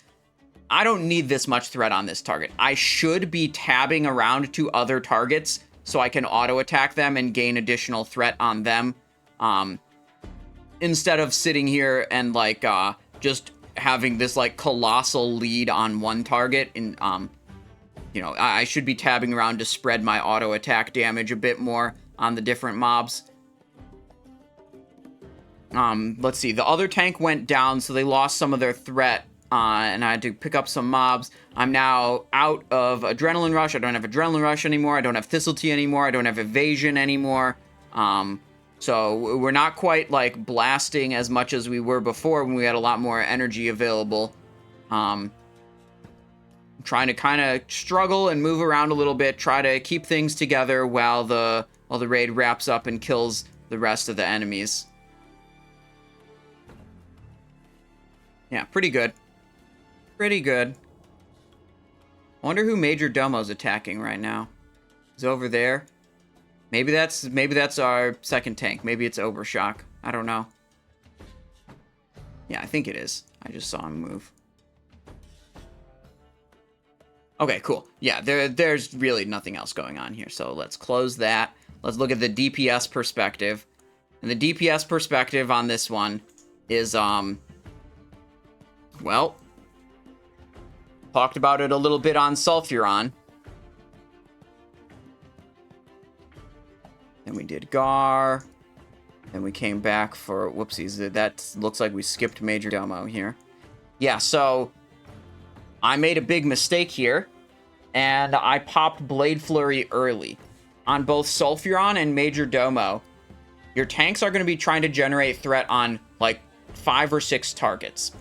I don't need this much threat on this target. I should be tabbing around to other targets so I can auto-attack them and gain additional threat on them. Instead of sitting here and, like, just having this, like, colossal lead on one target. And, you know, I should be tabbing around to spread my auto-attack damage a bit more on the different mobs. Let's see. The other tank went down, so they lost some of their threat. And I had to pick up some mobs. I'm now out of Adrenaline Rush. I don't have Adrenaline Rush anymore. I don't have Thistletea anymore. I don't have Evasion anymore. So we're not quite, like, blasting as much as we were before when we had a lot more energy available. I'm trying to kind of struggle and move around a little bit, try to keep things together while the raid wraps up and kills the rest of the enemies. Yeah, pretty good. Pretty good. I wonder who Majordomo's attacking right now. He's over there. Maybe that's our second tank. Maybe it's Overshock. I don't know. Yeah, I think it is. I just saw him move. Okay, cool. Yeah, there's really nothing else going on here. So let's close that. Let's look at the DPS perspective. And the DPS perspective on this one is, well, talked about it a little bit on Sulfuron. Then we did Garr. Then we came back for... Whoopsies. That looks like we skipped Majordomo here. Yeah, so I made a big mistake here. And I popped Blade Flurry early. On both Sulfuron and Majordomo, your tanks are going to be trying to generate threat on, like, 5 or 6 targets.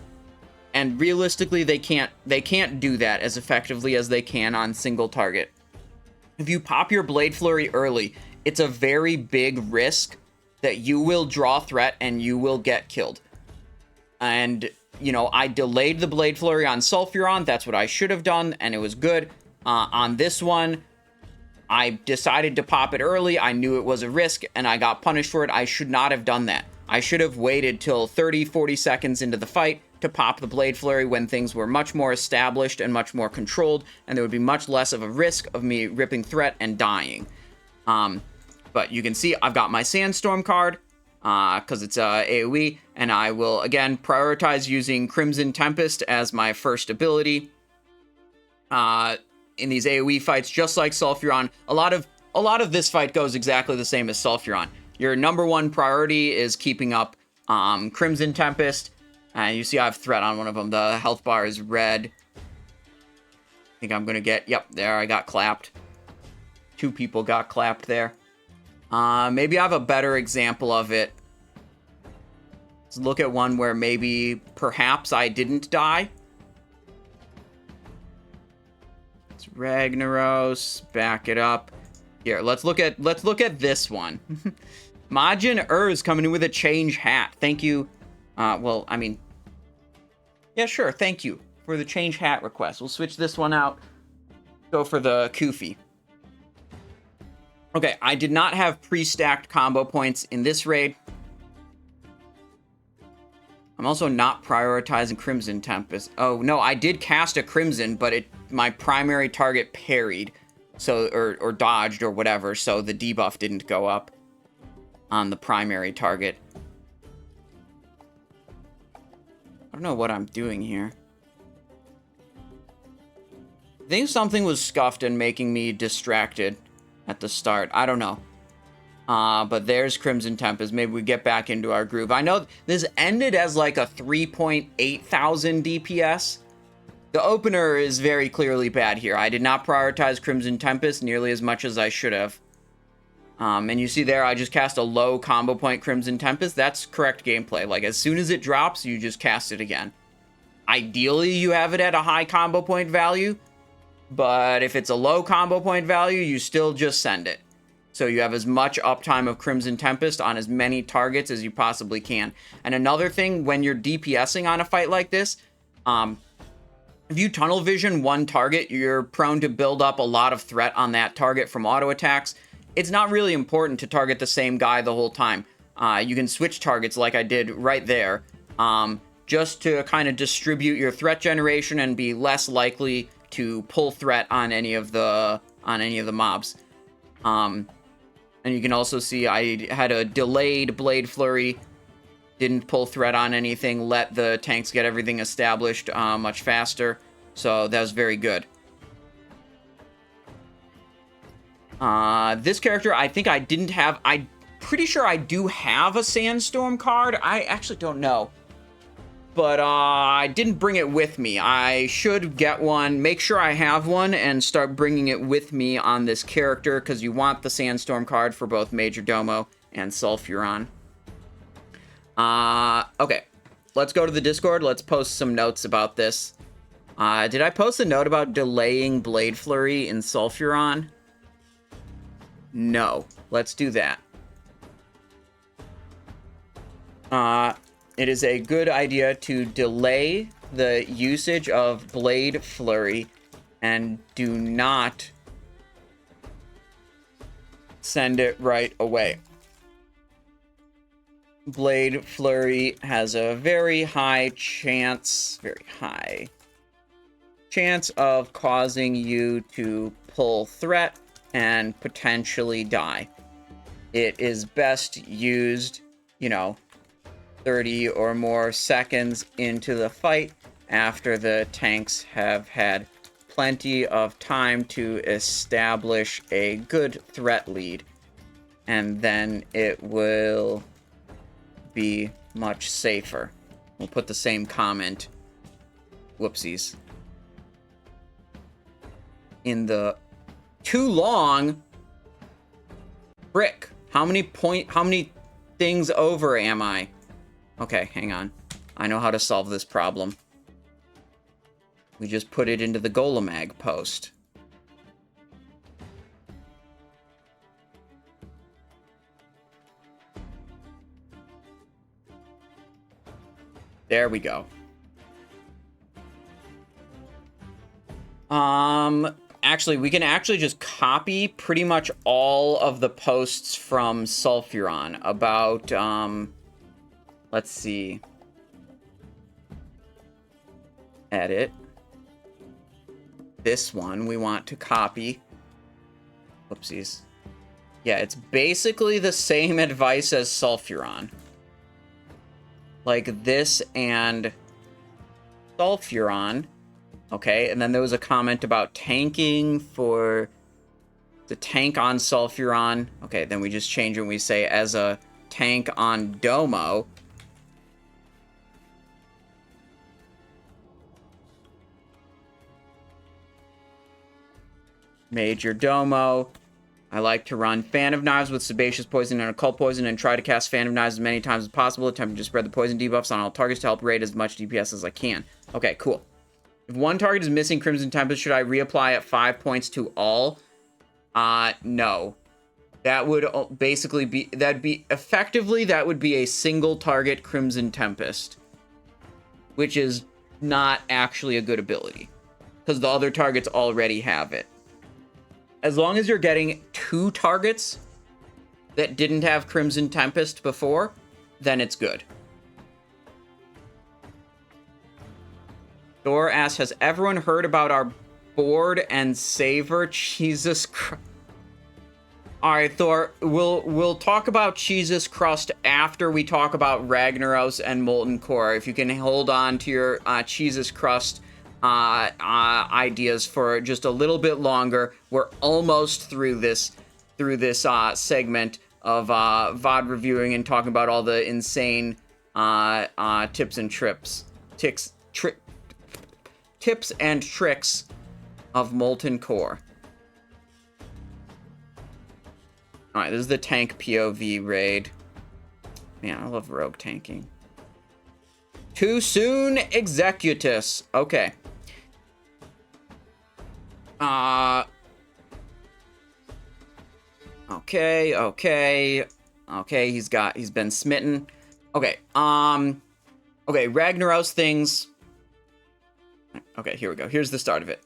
And realistically, they can't do that as effectively as they can on single target. If you pop your Blade Flurry early, it's a very big risk that you will draw threat and you will get killed. And, you know, I delayed the Blade Flurry on Sulfuron. That's what I should have done, and it was good. On this one, I decided to pop it early. I knew it was a risk, and I got punished for it. I should not have done that. I should have waited till 30, 40 seconds into the fight to pop the Blade Flurry when things were much more established and much more controlled, and there would be much less of a risk of me ripping threat and dying. But you can see I've got my Sandstorm card, because it's AoE, and I will, again, prioritize using Crimson Tempest as my first ability. In these AoE fights, just like Sulfuron, a lot of this fight goes exactly the same as Sulfuron. Your number one priority is keeping up Crimson Tempest. You see I have threat on one of them. The health bar is red. I think I'm going to get... Yep, there, I got clapped. 2 people got clapped there. Maybe I have a better example of it. Let's look at one where maybe, perhaps, I didn't die. It's Ragnaros. Back it up. Here, let's look at this one. Majin is coming in with a change hat. Thank you. Well, I mean... Yeah, sure, thank you for the change hat request. We'll switch this one out. Go for the Kufi. Okay, I did not have pre-stacked combo points in this raid. I'm also not prioritizing Crimson Tempest. Oh, no, I did cast a Crimson, but my primary target parried. So, or dodged or whatever, so the debuff didn't go up on the primary target. I don't know what I'm doing here. I think something was scuffed and making me distracted at the start. I don't know. But there's Crimson Tempest. Maybe we get back into our groove. I know this ended as like a 3.8 thousand DPS. The opener is very clearly bad here. I did not prioritize Crimson Tempest nearly as much as I should have. And you see there, I just cast a low combo point Crimson Tempest. That's correct gameplay. Like, as soon as it drops, you just cast it again. Ideally, you have it at a high combo point value. But if it's a low combo point value, you still just send it. So you have as much uptime of Crimson Tempest on as many targets as you possibly can. And another thing, when you're DPSing on a fight like this, if you tunnel vision one target, you're prone to build up a lot of threat on that target from auto attacks. It's not really important to target the same guy the whole time. You can switch targets like I did right there, just to kind of distribute your threat generation and be less likely to pull threat on any of the mobs. And you can also see I had a delayed Blade Flurry. Didn't pull threat on anything, let the tanks get everything established much faster. So that was very good. This character, I think I didn't have... I'm pretty sure I do have a Sandstorm card. I actually don't know. But I didn't bring it with me. I should get one, make sure I have one, and start bringing it with me on this character, because you want the Sandstorm card for both Majordomo and Sulfuron. Okay, let's go to the Discord. Let's post some notes about this. Did I post a note about delaying Blade Flurry in Sulfuron? No. Let's do that. It is a good idea to delay the usage of Blade Flurry and do not send it right away. Blade Flurry has a very high chance of causing you to pull threat and potentially die. It is best used, 30 or more seconds into the fight after the tanks have had plenty of time to establish a good threat lead, and then it will be much safer. We'll put the same comment, whoopsies, in the too long brick. How many things over am I? Okay, hang on. I know how to solve this problem. We just put it into the Golemagg post. There we go. Actually, we can actually just copy pretty much all of the posts from Sulfuron about, let's see. Edit. This one we want to copy. Whoopsies. Yeah, it's basically the same advice as Sulfuron. Like this and Sulfuron. Okay, and then there was a comment about tanking for the tank on Sulfuron. Okay, then we just change it and we say as a tank on Domo. Majordomo. I like to run Fan of Knives with Sebaceous Poison and Occult Poison and try to cast Fan of Knives as many times as possible, attempting to spread the poison debuffs on all targets to help raid as much DPS as I can. Okay, cool. If one target is missing Crimson Tempest, should I reapply at 5 points to all? No. That would basically be, that would be a single target Crimson Tempest, which is not actually a good ability, because the other targets already have it. As long as you're getting 2 targets that didn't have Crimson Tempest before, then it's good. Thor asks, has everyone heard about our board and saver? Jesus Christ. Alright, Thor, we'll talk about Jesus Crust after we talk about Ragnaros and Molten Core. If you can hold on to your Jesus Crust ideas for just a little bit longer. We're almost through this segment of VOD reviewing and talking about all the insane tips and tricks of Molten Core. Alright, this is the tank POV raid. Man, I love rogue tanking. Too soon, Executus. Okay. Okay, he's been smitten. Okay, okay, Ragnaros things. Okay, here we go. Here's the start of it.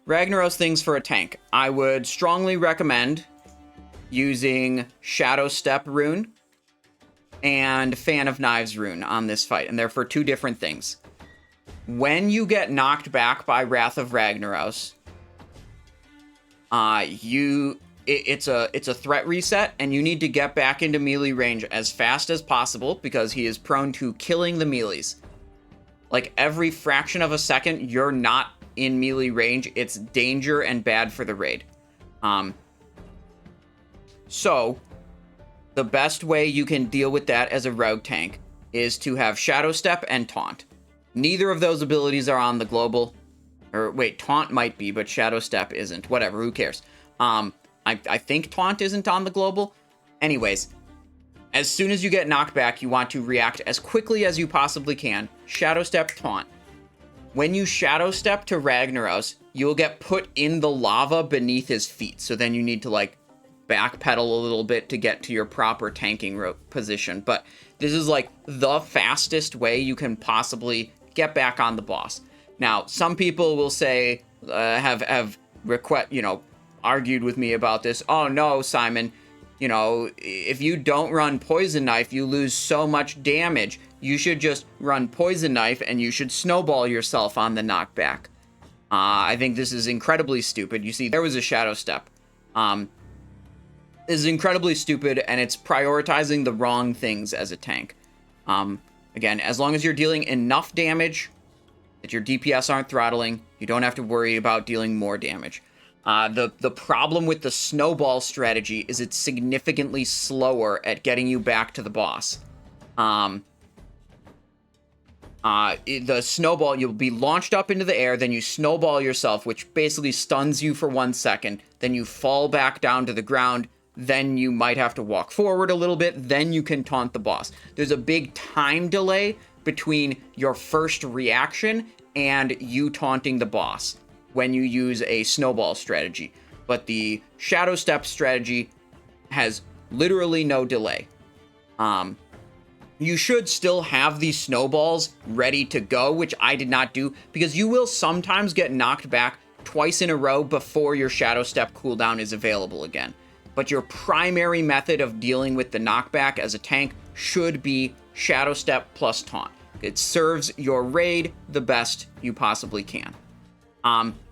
Ragnaros things for a tank. I would strongly recommend using Shadow Step rune and Fan of Knives rune on this fight, and they're for two different things. When you get knocked back by Wrath of Ragnaros, it's a threat reset, and you need to get back into melee range as fast as possible because he is prone to killing the melees. Like, every fraction of a second you're not in melee range, it's danger and bad for the raid. So, the best way you can deal with that as a rogue tank is to have Shadow Step and Taunt. Neither of those abilities are on the global. Or, wait, Taunt might be, but Shadow Step isn't. Whatever, who cares? I think Taunt isn't on the global. Anyways, as soon as you get knocked back, you want to react as quickly as you possibly can. Shadow Step, Taunt. When you Shadow Step to Ragnaros, you'll get put in the lava beneath his feet. So then you need to, like, backpedal a little bit to get to your proper tanking position. But this is, like, the fastest way you can possibly get back on the boss. Now, some people will say, argued with me about this. Oh, no, Simon, if you don't run Poison Knife, you lose so much damage. You should just run Poison Knife and you should snowball yourself on the knockback. I think this is incredibly stupid. You see, there was a Shadow Step. This is incredibly stupid, and it's prioritizing the wrong things as a tank. Again, as long as you're dealing enough damage that your DPS aren't throttling, you don't have to worry about dealing more damage. The problem with the snowball strategy is it's significantly slower at getting you back to the boss. The snowball, you'll be launched up into the air, then you snowball yourself, which basically stuns you for 1 second. Then you fall back down to the ground. Then you might have to walk forward a little bit. Then you can taunt the boss. There's a big time delay between your first reaction and you taunting the boss when you use a snowball strategy. But the Shadow Step strategy has literally no delay. You should still have these snowballs ready to go, which I did not do, because you will sometimes get knocked back twice in a row before your Shadow Step cooldown is available again. But your primary method of dealing with the knockback as a tank should be Shadow Step plus Taunt. It serves your raid the best you possibly can.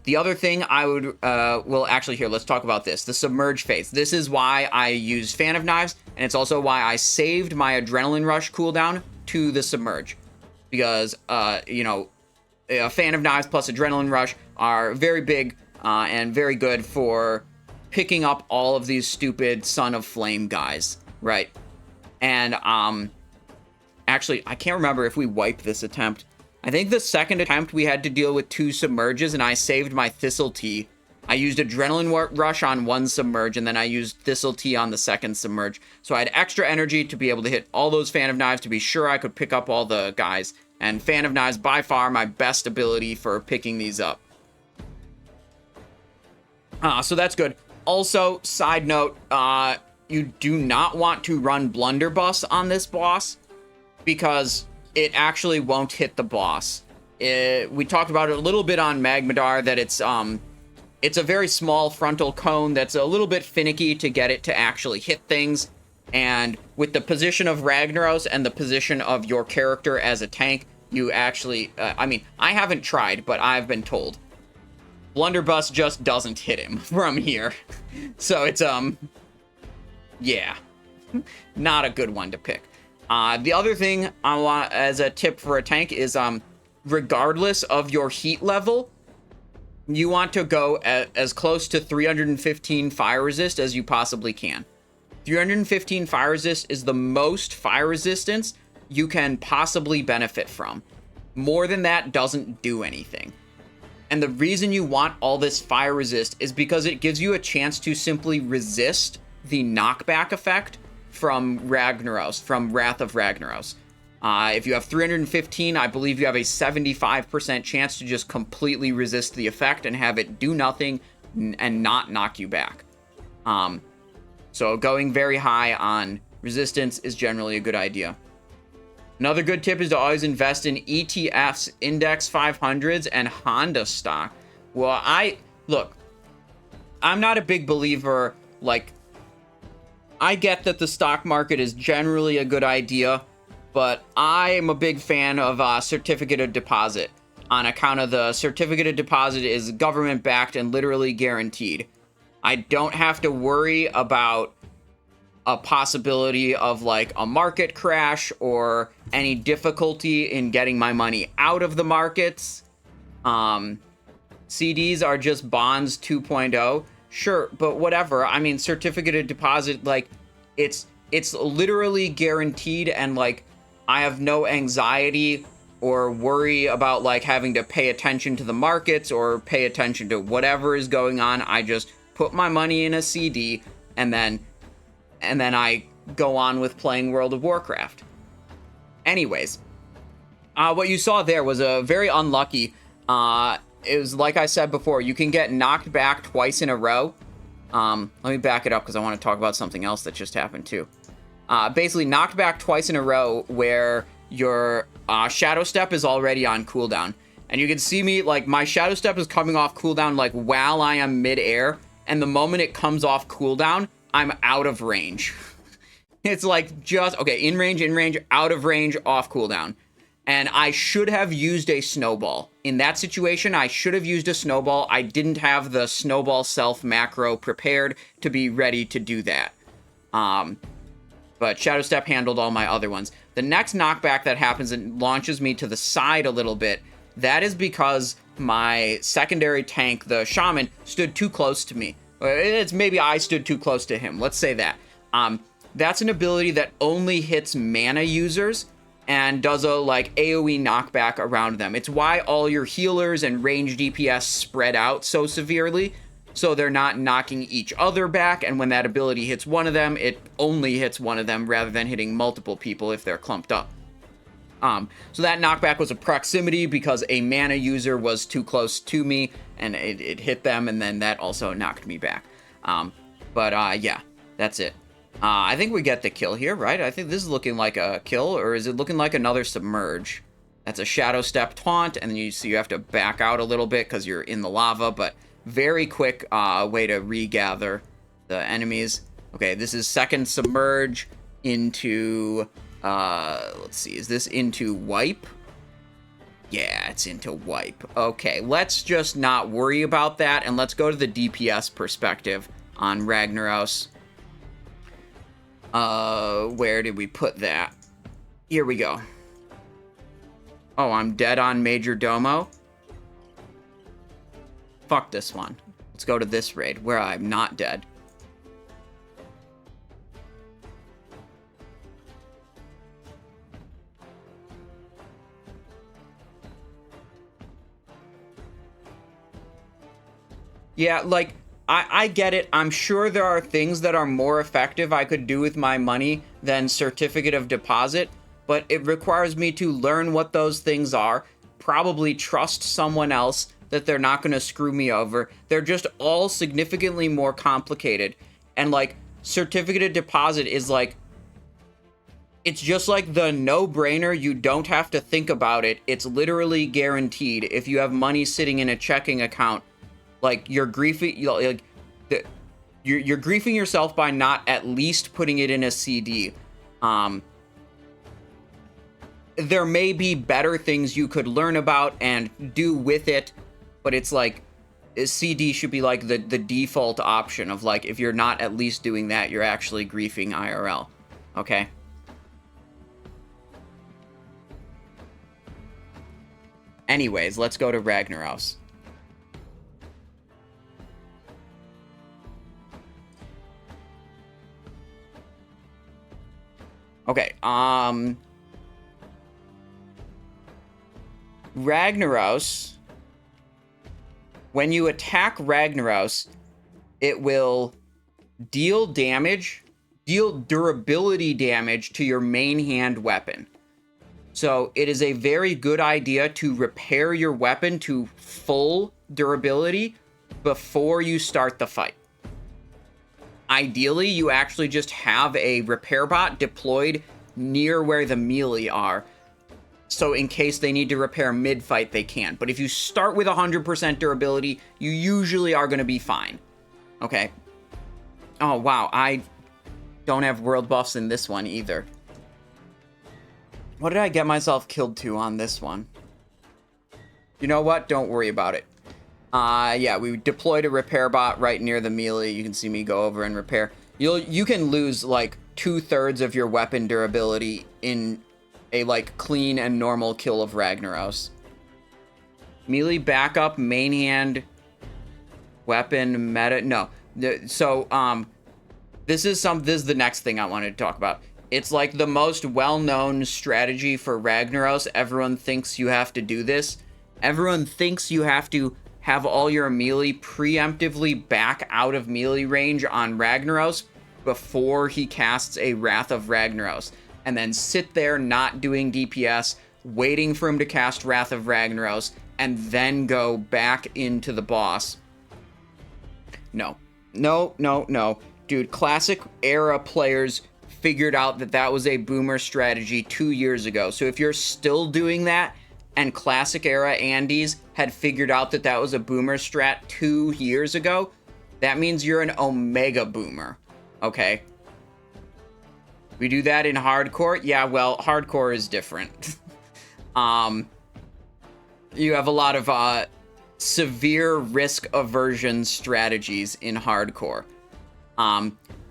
The other thing I would, here, let's talk about this. The Submerge phase. This is why I use Fan of Knives, and it's also why I saved my Adrenaline Rush cooldown to the Submerge. Because, a Fan of Knives plus Adrenaline Rush are very big and very good for picking up all of these stupid Son of Flame guys, right? And, actually, I can't remember if we wiped this attempt. I think the second attempt we had to deal with 2 submerges, and I saved my Thistle Tea. I used Adrenaline Rush on 1 submerge, and then I used Thistle Tea on the second submerge. So I had extra energy to be able to hit all those Fan of Knives to be sure I could pick up all the guys. And Fan of Knives, by far, my best ability for picking these up. So that's good. Also, side note, you do not want to run Blunderbuss on this boss, because it actually won't hit the boss. We talked about it a little bit on Magmadar, that it's a very small frontal cone that's a little bit finicky to get it to actually hit things. And with the position of Ragnaros and the position of your character as a tank, you actually, I haven't tried, but I've been told. Blunderbuss just doesn't hit him from here. So it's, yeah, not a good one to pick. The other thing I want as a tip for a tank is, regardless of your heat level, you want to go as close to 315 fire resist as you possibly can. 315 fire resist is the most fire resistance you can possibly benefit from. More than that doesn't do anything. And the reason you want all this fire resist is because it gives you a chance to simply resist the knockback effect from Ragnaros, from Wrath of Ragnaros. If you have 315, I believe you have a 75% chance to just completely resist the effect and have it do nothing and not knock you back. So going very high on resistance is generally a good idea. Another good tip is to always invest in ETFs, Index 500s, and Honda stock. Well, look, I'm not a big believer, like, I get that the stock market is generally a good idea, but I am a big fan of certificate of deposit on account of the certificate of deposit is government backed and literally guaranteed. I don't have to worry about a possibility of like a market crash or any difficulty in getting my money out of the markets. CDs are just bonds 2.0. Sure, but whatever. I mean, certificate of deposit, like, it's literally guaranteed, and like, I have no anxiety or worry about like having to pay attention to the markets or pay attention to whatever is going on. I just put my money in a CD and then I go on with playing World of Warcraft. Anyways, what you saw there was a very unlucky. It was like I said before, you can get knocked back twice in a row. Let me back it up because I want to talk about something else that just happened too. Basically, knocked back twice in a row where your Shadow Step is already on cooldown. And you can see me, like, my Shadow Step is coming off cooldown, like, while I am mid-air. And the moment it comes off cooldown, I'm out of range. It's like just, okay, in range, out of range, off cooldown. And I should have used a snowball. In that situation, I should have used a snowball. I didn't have the snowball self macro prepared to be ready to do that. But Shadow Step handled all my other ones. The next knockback that happens and launches me to the side a little bit, that is because my secondary tank, the Shaman, stood too close to me. It's maybe I stood too close to him. Let's say that. That's an ability that only hits mana users and does a like AoE knockback around them. It's why all your healers and range DPS spread out so severely, so they're not knocking each other back, and when that ability hits one of them, it only hits one of them rather than hitting multiple people if they're clumped up. So that knockback was a proximity because a mana user was too close to me, and it hit them, and then that also knocked me back. Yeah, that's it. I think we get the kill here, right? I think this is looking like a kill, or is it looking like another submerge? That's a Shadow Step taunt, and then you see you have to back out a little bit because you're in the lava, but very quick way to regather the enemies. Okay, this is second submerge into, let's see, is this into wipe? Yeah, it's into wipe. Okay, let's just not worry about that, and let's go to the DPS perspective on Ragnaros. Where did we put that? Here we go. Oh, I'm dead on Majordomo. Fuck this one. Let's go to this raid where I'm not dead. Yeah, like, I get it. I'm sure there are things that are more effective I could do with my money than certificate of deposit, but it requires me to learn what those things are, probably trust someone else that they're not going to screw me over. They're just all significantly more complicated. And, like, certificate of deposit is, like, it's just like the no-brainer. You don't have to think about it. It's literally guaranteed. If you have money sitting in a checking account, like, you're griefing, you're griefing yourself by not at least putting it in a CD. There may be better things you could learn about and do with it, but it's like, a CD should be like the default option of like, if you're not at least doing that, you're actually griefing IRL. Okay? Anyways, let's go to Ragnaros. Okay, Ragnaros, when you attack Ragnaros, it will deal durability damage to your main hand weapon. So it is a very good idea to repair your weapon to full durability before you start the fight. Ideally, you actually just have a repair bot deployed near where the melee are. So in case they need to repair mid-fight, they can. But if you start with 100% durability, you usually are going to be fine. Okay. Oh, wow. I don't have world buffs in this one either. What did I get myself killed to on this one? You know what? Don't worry about it. Yeah, we deployed a repair bot right near the melee. You can see me go over and repair. You can lose like 2/3 of your weapon durability in a like clean and normal kill of Ragnaros. Melee backup, main hand, weapon, meta. No. So this is the next thing I wanted to talk about. It's like the most well-known strategy for Ragnaros. Everyone thinks you have to do this. Everyone thinks you have to have all your melee preemptively back out of melee range on Ragnaros before he casts a Wrath of Ragnaros. And then sit there not doing DPS, waiting for him to cast Wrath of Ragnaros, and then go back into the boss. No. Dude, classic era players figured out that that was a boomer strategy 2 years ago. So if you're still doing that, and classic era Andes had figured out that that was a boomer strat 2 years ago, that means you're an Omega boomer, okay? We do that in hardcore? Yeah, well, hardcore is different. You have a lot of severe risk aversion strategies in hardcore.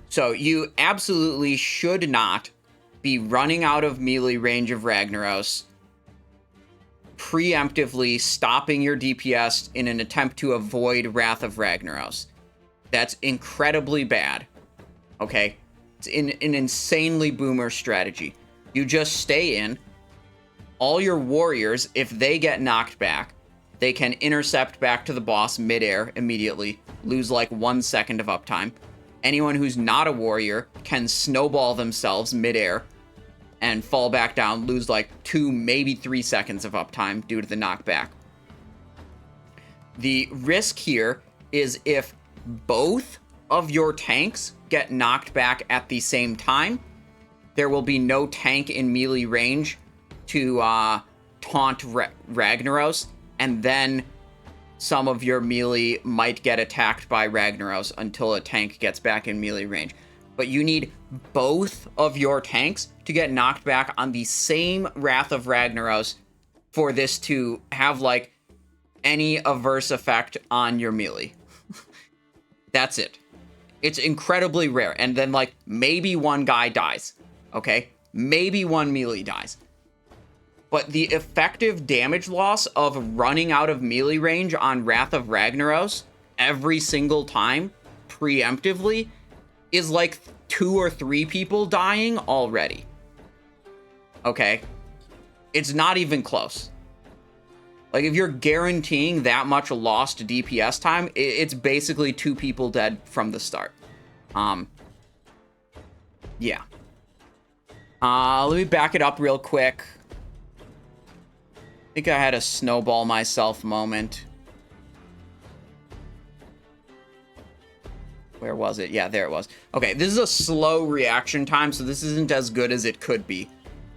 So you absolutely should not be running out of melee range of Ragnaros, preemptively stopping your DPS in an attempt to avoid Wrath of Ragnaros. That's incredibly bad. Okay? It's an insanely boomer strategy. You just stay in. All your warriors, if they get knocked back, they can intercept back to the boss midair immediately, lose like 1 second of uptime. Anyone who's not a warrior can snowball themselves midair and fall back down, lose like 2, maybe 3 seconds of uptime due to the knockback. The risk here is if both of your tanks get knocked back at the same time, there will be no tank in melee range to taunt Ragnaros, and then some of your melee might get attacked by Ragnaros until a tank gets back in melee range. But you need both of your tanks to get knocked back on the same Wrath of Ragnaros for this to have, like, any averse effect on your melee. That's it. It's incredibly rare. And then, like, maybe one guy dies, okay? Maybe one melee dies. But the effective damage loss of running out of melee range on Wrath of Ragnaros every single time, preemptively, is like 2 or 3 people dying already. Okay? It's not even close. Like, if you're guaranteeing that much lost DPS time, it's basically 2 people dead from the start. Yeah. Let me back it up real quick. I think I had a snowball myself moment. Where was it? Yeah, there it was. Okay, this is a slow reaction time, so this isn't as good as it could be.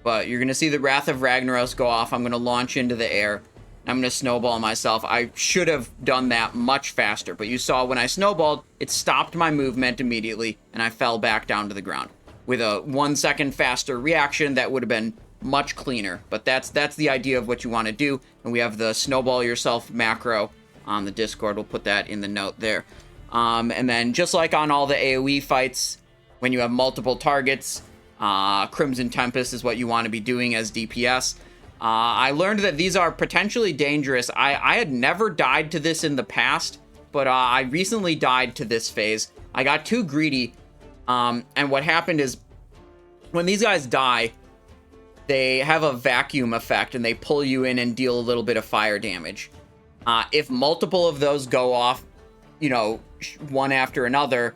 But you're going to see the Wrath of Ragnaros go off. I'm going to launch into the air. I'm going to snowball myself. I should have done that much faster, but you saw when I snowballed, it stopped my movement immediately, and I fell back down to the ground. With a 1 second faster reaction, that would have been much cleaner, but that's the idea of what you want to do. And we have the snowball yourself macro on the Discord. We'll put that in the note there. And then just like on all the AoE fights, when you have multiple targets, Crimson Tempest is what you want to be doing as DPS. I learned that these are potentially dangerous. I had never died to this in the past, but I recently died to this phase. I got too greedy, and what happened is when these guys die, they have a vacuum effect, and they pull you in and deal a little bit of fire damage. If multiple of those go off, you know, one after another,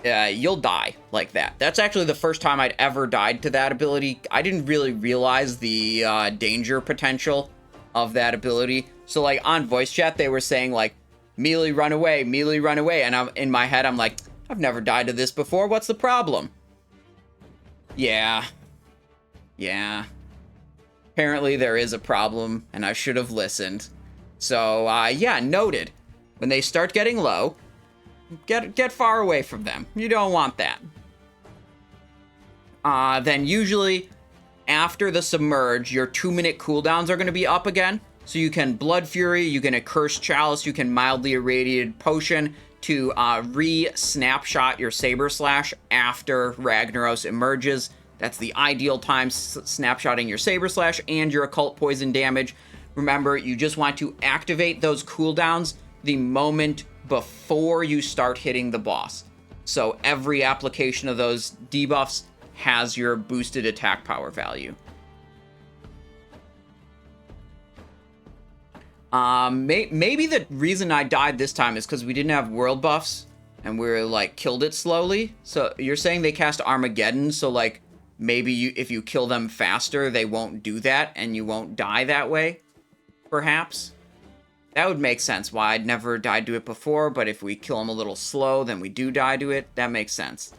you'll die like that. That's actually the first time I'd ever died to that ability. I didn't really realize the danger potential of that ability. So, like, on voice chat, they were saying, like, melee run away, and in my head, I'm like, I've never died to this before. What's the problem? Yeah. Yeah. Apparently there is a problem, and I should have listened. So, yeah, noted. When they start getting low, get far away from them. You don't want that. Then usually, after the Submerge, your 2-minute cooldowns are going to be up again. So you can Blood Fury, you can Accursed Chalice, you can Mildly Irradiated Potion to re-snapshot your Saber Slash after Ragnaros emerges. That's the ideal time, snapshotting your Saber Slash and your Occult Poison damage. Remember, you just want to activate those cooldowns the moment before you start hitting the boss. So every application of those debuffs has your boosted attack power value. Maybe the reason I died this time is because we didn't have world buffs and we were like killed it slowly. So you're saying they cast Armageddon, so like maybe if you kill them faster, they won't do that and you won't die that way? Perhaps? That would make sense why I'd never died to it before, but if we kill them a little slow, then we do die to it. That makes sense.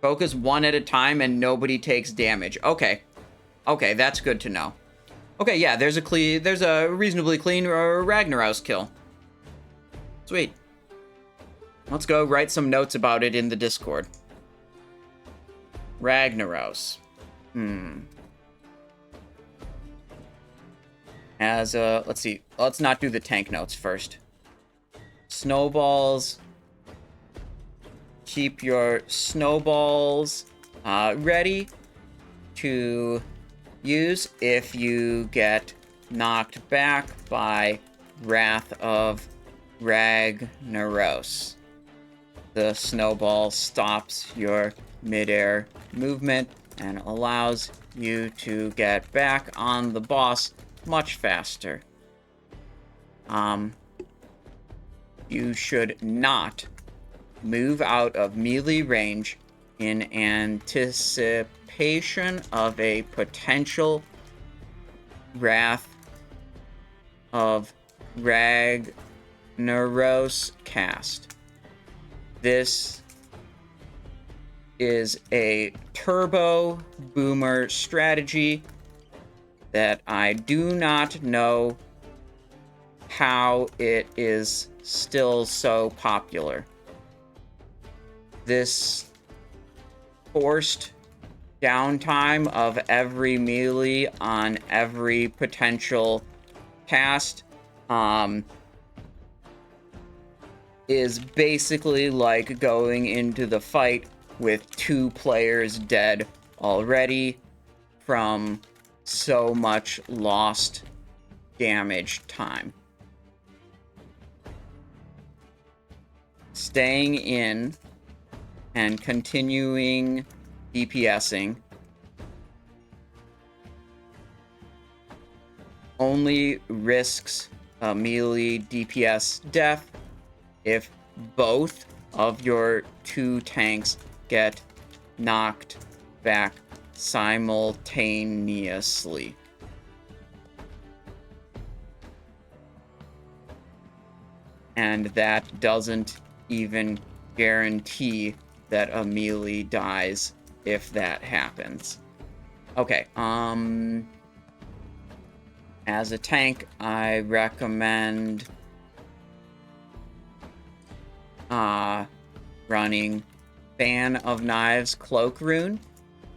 Focus one at a time and nobody takes damage. Okay. Okay, that's good to know. Okay, yeah, there's a reasonably clean Ragnaros kill. Sweet. Let's go write some notes about it in the Discord. Ragnaros. Let's see. Let's not do the tank notes first. Snowballs. Keep your snowballs ready to use if you get knocked back by Wrath of Ragnaros. The snowball stops your midair movement and allows you to get back on the boss much faster. You should not move out of melee range in anticipation of a potential Wrath of Ragnaros cast. This is a turbo boomer strategy that I do not know how it is still so popular. This forced downtime of every melee on every potential cast is basically like going into the fight with 2 players dead already from so much lost damage time. Staying in and continuing DPSing only risks a melee DPS death if both of your 2 tanks get knocked back simultaneously. And that doesn't even guarantee that a melee dies if that happens. Okay, as a tank, I recommend running Fan of Knives Cloak Rune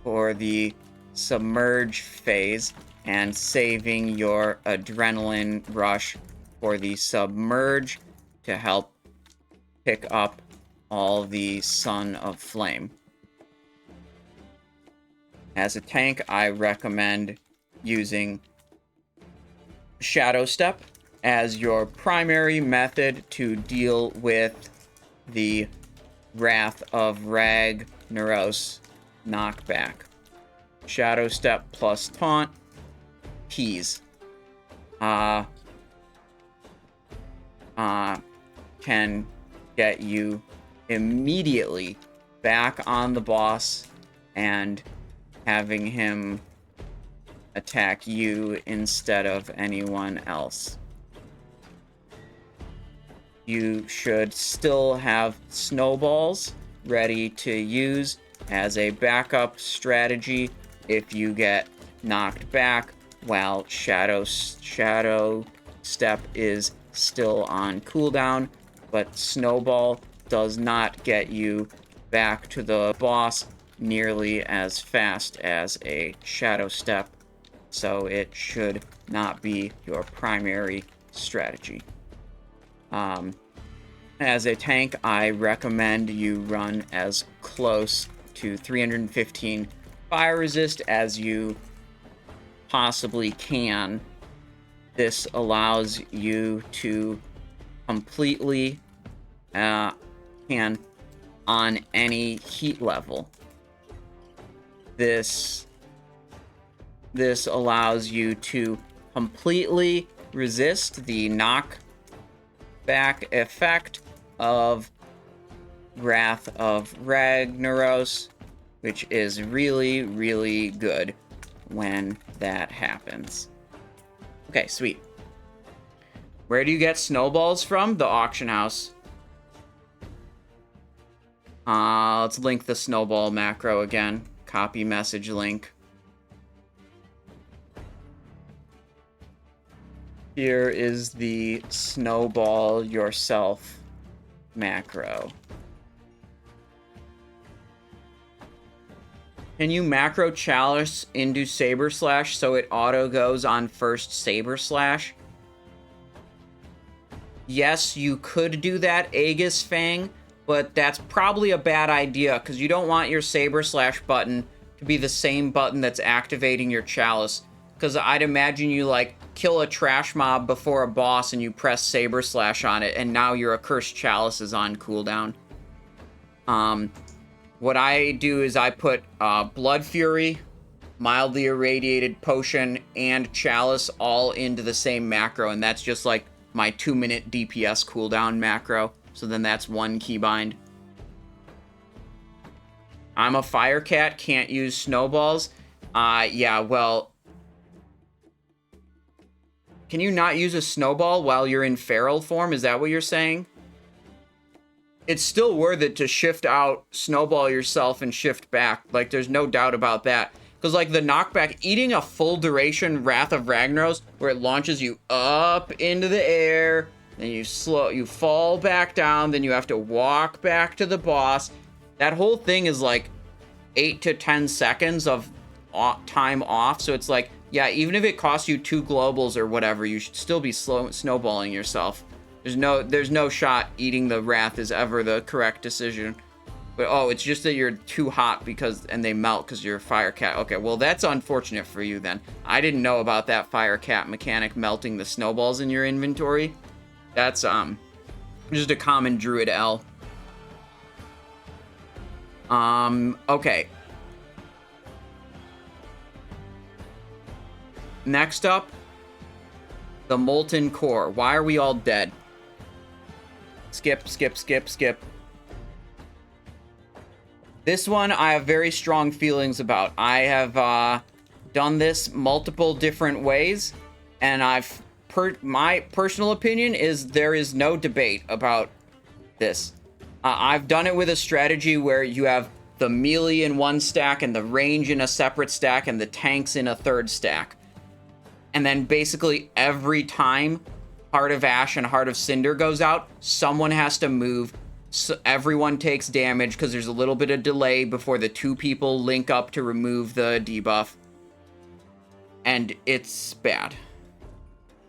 for the Submerge phase and saving your Adrenaline Rush for the Submerge to help pick up all the Son of Flame. As a tank, I recommend using Shadow Step as your primary method to deal with the Wrath of Ragnaros knockback. Shadow Step plus Taunt, Keys. Can get you immediately back on the boss and having him attack you instead of anyone else. You should still have snowballs ready to use as a backup strategy if you get knocked back while Shadow Step is still on cooldown, but Snowball does not get you back to the boss nearly as fast as a Shadow Step, so it should not be your primary strategy. As a tank, I recommend you run as close to 315 fire resist as you possibly can. This allows you to completely can on any heat level. This allows you to completely resist the knockback effect of Wrath of Ragnaros, which is really, really good when that happens. Okay, sweet. Where do you get snowballs from? The auction house. Let's link the snowball macro again. Copy message link. Here is the snowball yourself macro. Can you macro Chalice into Saber Slash so it auto goes on first Saber Slash? Yes, you could do that, Aegis Fang, but that's probably a bad idea because you don't want your Saber Slash button to be the same button that's activating your Chalice. Because I'd imagine you, like, kill a trash mob before a boss and you press Saber Slash on it, and now your Accursed Chalice is on cooldown. What I do is I put Blood Fury, Mildly Irradiated Potion, and Chalice all into the same macro, and that's just, like, my 2-minute DPS cooldown macro. So then that's one keybind. I'm a Fire Cat, can't use snowballs. Yeah, well... Can you not use a snowball while you're in feral form? Is that what you're saying? It's still worth it to shift out, snowball yourself, and shift back. Like, there's no doubt about that. Because, like, the knockback, eating a full duration Wrath of Ragnaros, where it launches you up into the air, then you fall back down, then you have to walk back to the boss. That whole thing is, like, 8 to 10 seconds of time off, so it's like, yeah, even if it costs you 2 globals or whatever, you should still be snowballing yourself. There's no shot eating the Wrath is ever the correct decision. But, oh, it's just that you're too hot and they melt because you're a Fire Cat. Okay, well, that's unfortunate for you then. I didn't know about that Fire Cat mechanic melting the snowballs in your inventory. That's, just a common Druid L. Okay. Next up, the Molten Core. Why are we all dead? Skip. This one I have very strong feelings about. I have done this multiple different ways, and my personal opinion is there is no debate about this. I've done it with a strategy where you have the melee in one stack and the range in a separate stack and the tanks in a third stack. And then basically every time Heart of Ash and Heart of Cinder goes out, someone has to move. So everyone takes damage because there's a little bit of delay before the 2 people link up to remove the debuff. And it's bad.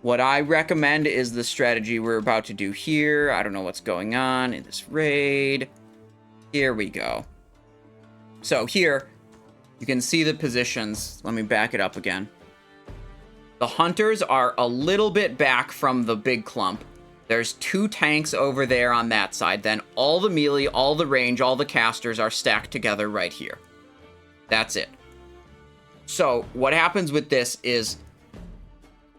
What I recommend is the strategy we're about to do here. I don't know what's going on in this raid. Here we go. So here, you can see the positions. Let me back it up again. The hunters are a little bit back from the big clump. There's 2 tanks over there on that side. Then all the melee, all the range, all the casters are stacked together right here. That's it. So what happens with this is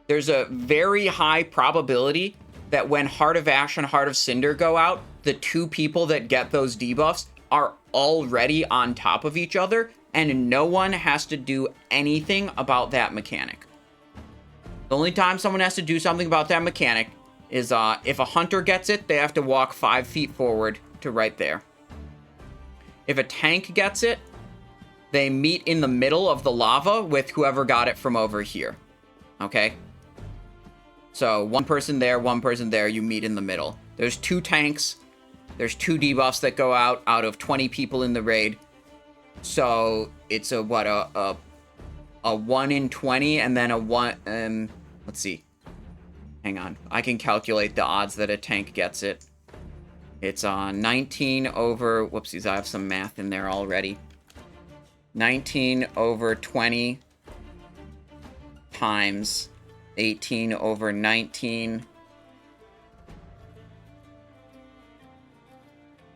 there's a very high probability that when Heart of Ash and Heart of Cinder go out, the 2 people that get those debuffs are already on top of each other, and no one has to do anything about that mechanic. The only time someone has to do something about that mechanic is if a hunter gets it, they have to walk 5 feet forward to right there. If a tank gets it, they meet in the middle of the lava with whoever got it from over here. Okay? So, one person there, you meet in the middle. There's 2 tanks. There's 2 debuffs that go out of 20 people in the raid. So, it's a 1 in 20, and then a 1, let's see. Hang on. I can calculate the odds that a tank gets it. It's 19 over, whoopsies, I have some math in there already. 19 over 20 times 18 over 19.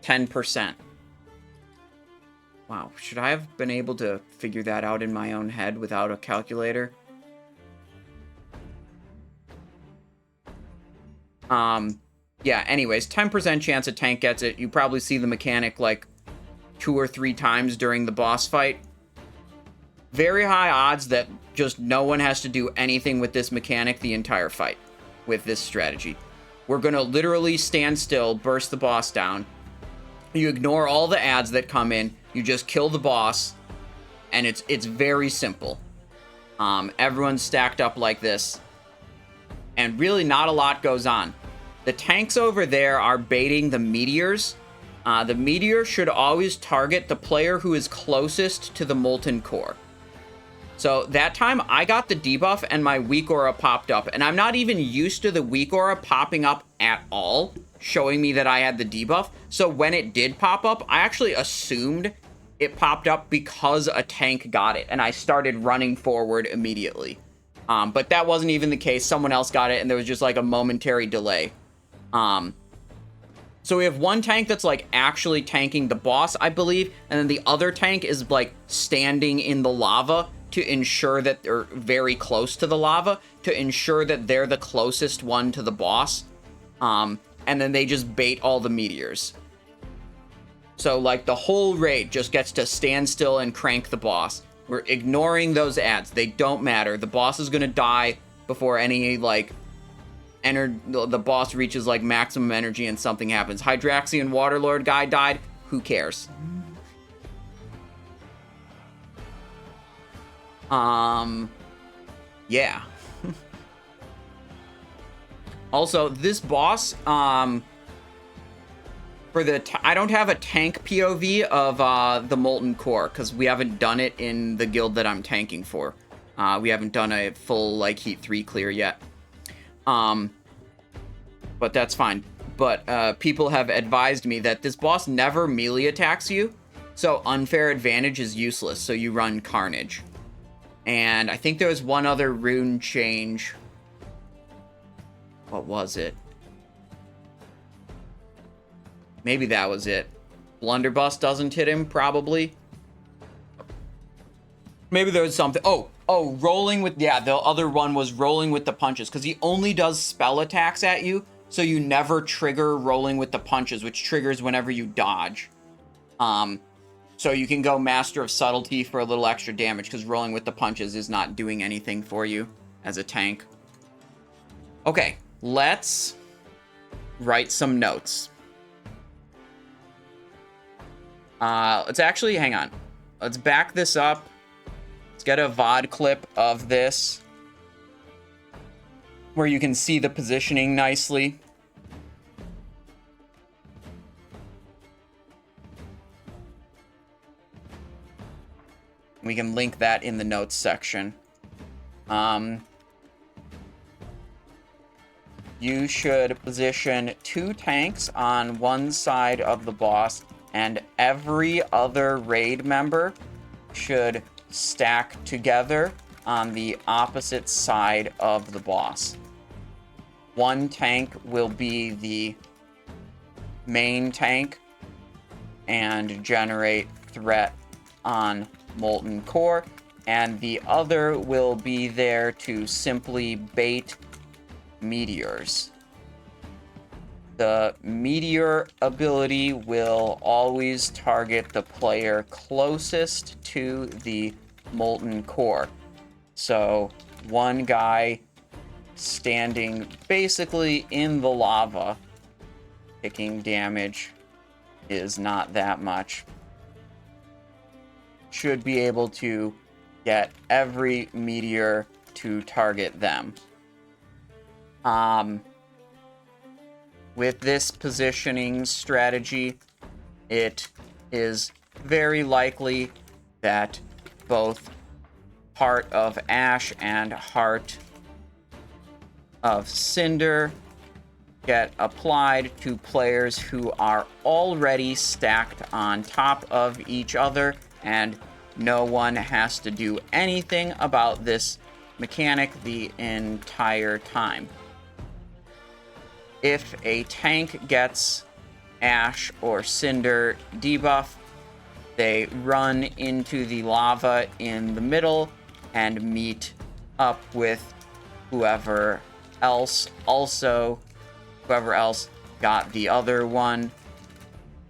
10%. Wow, should I have been able to figure that out in my own head without a calculator? Yeah, anyways, 10% chance a tank gets it. You probably see the mechanic like 2 or 3 times during the boss fight. Very high odds that just no one has to do anything with this mechanic the entire fight with this strategy. We're gonna literally stand still, burst the boss down. You ignore all the ads that come in. You just kill the boss, and it's very simple. Everyone's stacked up like this, and really not a lot goes on. The tanks over there are baiting the meteors. The meteor should always target the player who is closest to the Molten Core. So that time I got the debuff and my weak aura popped up, and I'm not even used to the weak aura popping up at all, showing me that I had the debuff. So when it did pop up, I actually assumed it popped up because a tank got it, and I started running forward immediately. But that wasn't even the case. Someone else got it, and there was just like a momentary delay. So we have one tank that's like actually tanking the boss, I believe, and then the other tank is like standing in the lava to ensure that they're very close to the lava, to ensure that they're the closest one to the boss. And then they just bait all the meteors. So like the whole raid just gets to stand still and crank the boss. We're ignoring those ads. They don't matter. The boss is gonna die before any like the boss reaches like maximum energy and something happens. Hydraxian Waterlord guy died. Who cares? Yeah. Also, this boss, for I don't have a tank POV of the Molten Core, because we haven't done it in the guild that I'm tanking for. We haven't done a full, like, Heat 3 clear yet. But that's fine. But people have advised me that this boss never melee attacks you, so unfair advantage is useless, so you run Carnage. And I think there was one other rune change. What was it? Maybe that was it. Blunderbuss doesn't hit him, probably. Maybe there was something. Oh, rolling with... Yeah, the other one was rolling with the punches, because he only does spell attacks at you, so you never trigger rolling with the punches, which triggers whenever you dodge. So you can go Master of Subtlety for a little extra damage, because rolling with the punches is not doing anything for you as a tank. Okay, let's write some notes. Let's actually, hang on. Let's back this up. Let's get a VOD clip of this where you can see the positioning nicely. We can link that in the notes section. You should position 2 tanks on one side of the boss, and every other raid member should stack together on the opposite side of the boss. One tank will be the main tank and generate threat on Molten Core, and the other will be there to simply bait meteors. The meteor ability will always target the player closest to the Molten Core. So one guy standing basically in the lava, taking damage, is not that much. should be able to get every meteor to target them. With this positioning strategy, it is very likely that both Heart of Ash and Heart of Cinder get applied to players who are already stacked on top of each other, and no one has to do anything about this mechanic the entire time. If a tank gets Ash or Cinder debuff, they run into the lava in the middle and meet up with whoever else got the other one,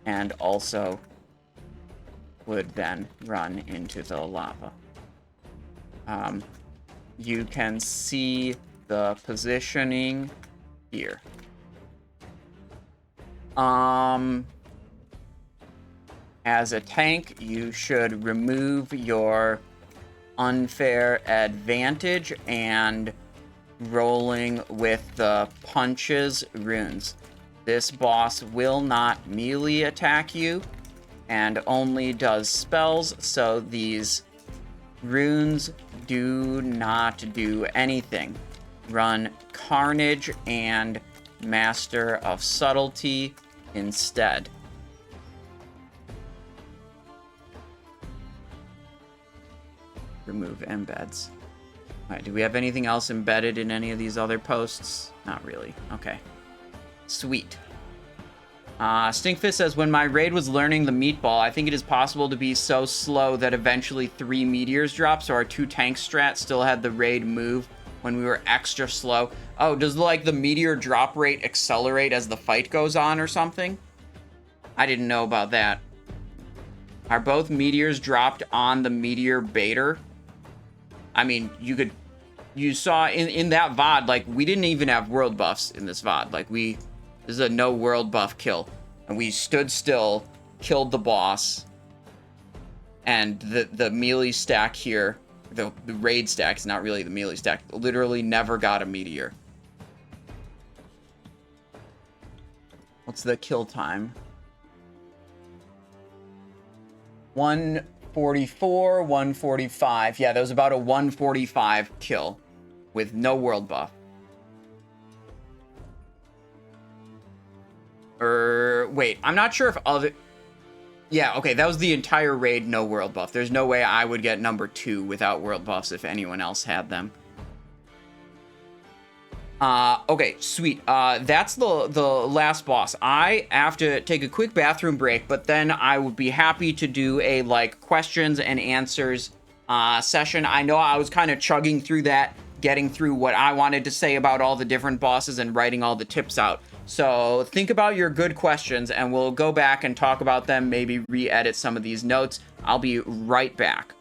and also would then run into the lava. You can see the positioning here. As a tank, you should remove your unfair advantage and rolling with the punches runes. This boss will not melee attack you and only does spells, so these runes do not do anything. Run Carnage and Master of Subtlety instead. Remove embeds. All right, do we have anything else embedded in any of these other posts? Not really. Okay. Sweet. Stinkfist says, when my raid was learning the meatball, I think it is possible to be so slow that eventually 3 meteors drop, so our 2 tank strats still had the raid move when we were extra slow. Oh, does like the meteor drop rate accelerate as the fight goes on or something? I didn't know about that. Are both meteors dropped on the meteor baiter? I mean, you saw in that VOD, like, we didn't even have world buffs in this VOD. Like, this is a no world buff kill. And we stood still, killed the boss, and the melee stack here, the raid stack is not really the melee stack, literally never got a meteor. What's the kill time? 144, 145. Yeah, that was about a 145 kill with no world buff. Wait, I'm not sure if other... Yeah, okay, that was the entire raid, no world buff. There's no way I would get number 2 without world buffs if anyone else had them. Okay, sweet. That's the last boss. I have to take a quick bathroom break, but then I would be happy to do a, like, questions and answers session. I know I was kind of chugging through that, getting through what I wanted to say about all the different bosses and writing all the tips out. So think about your good questions, and we'll go back and talk about them, maybe re-edit some of these notes. I'll be right back.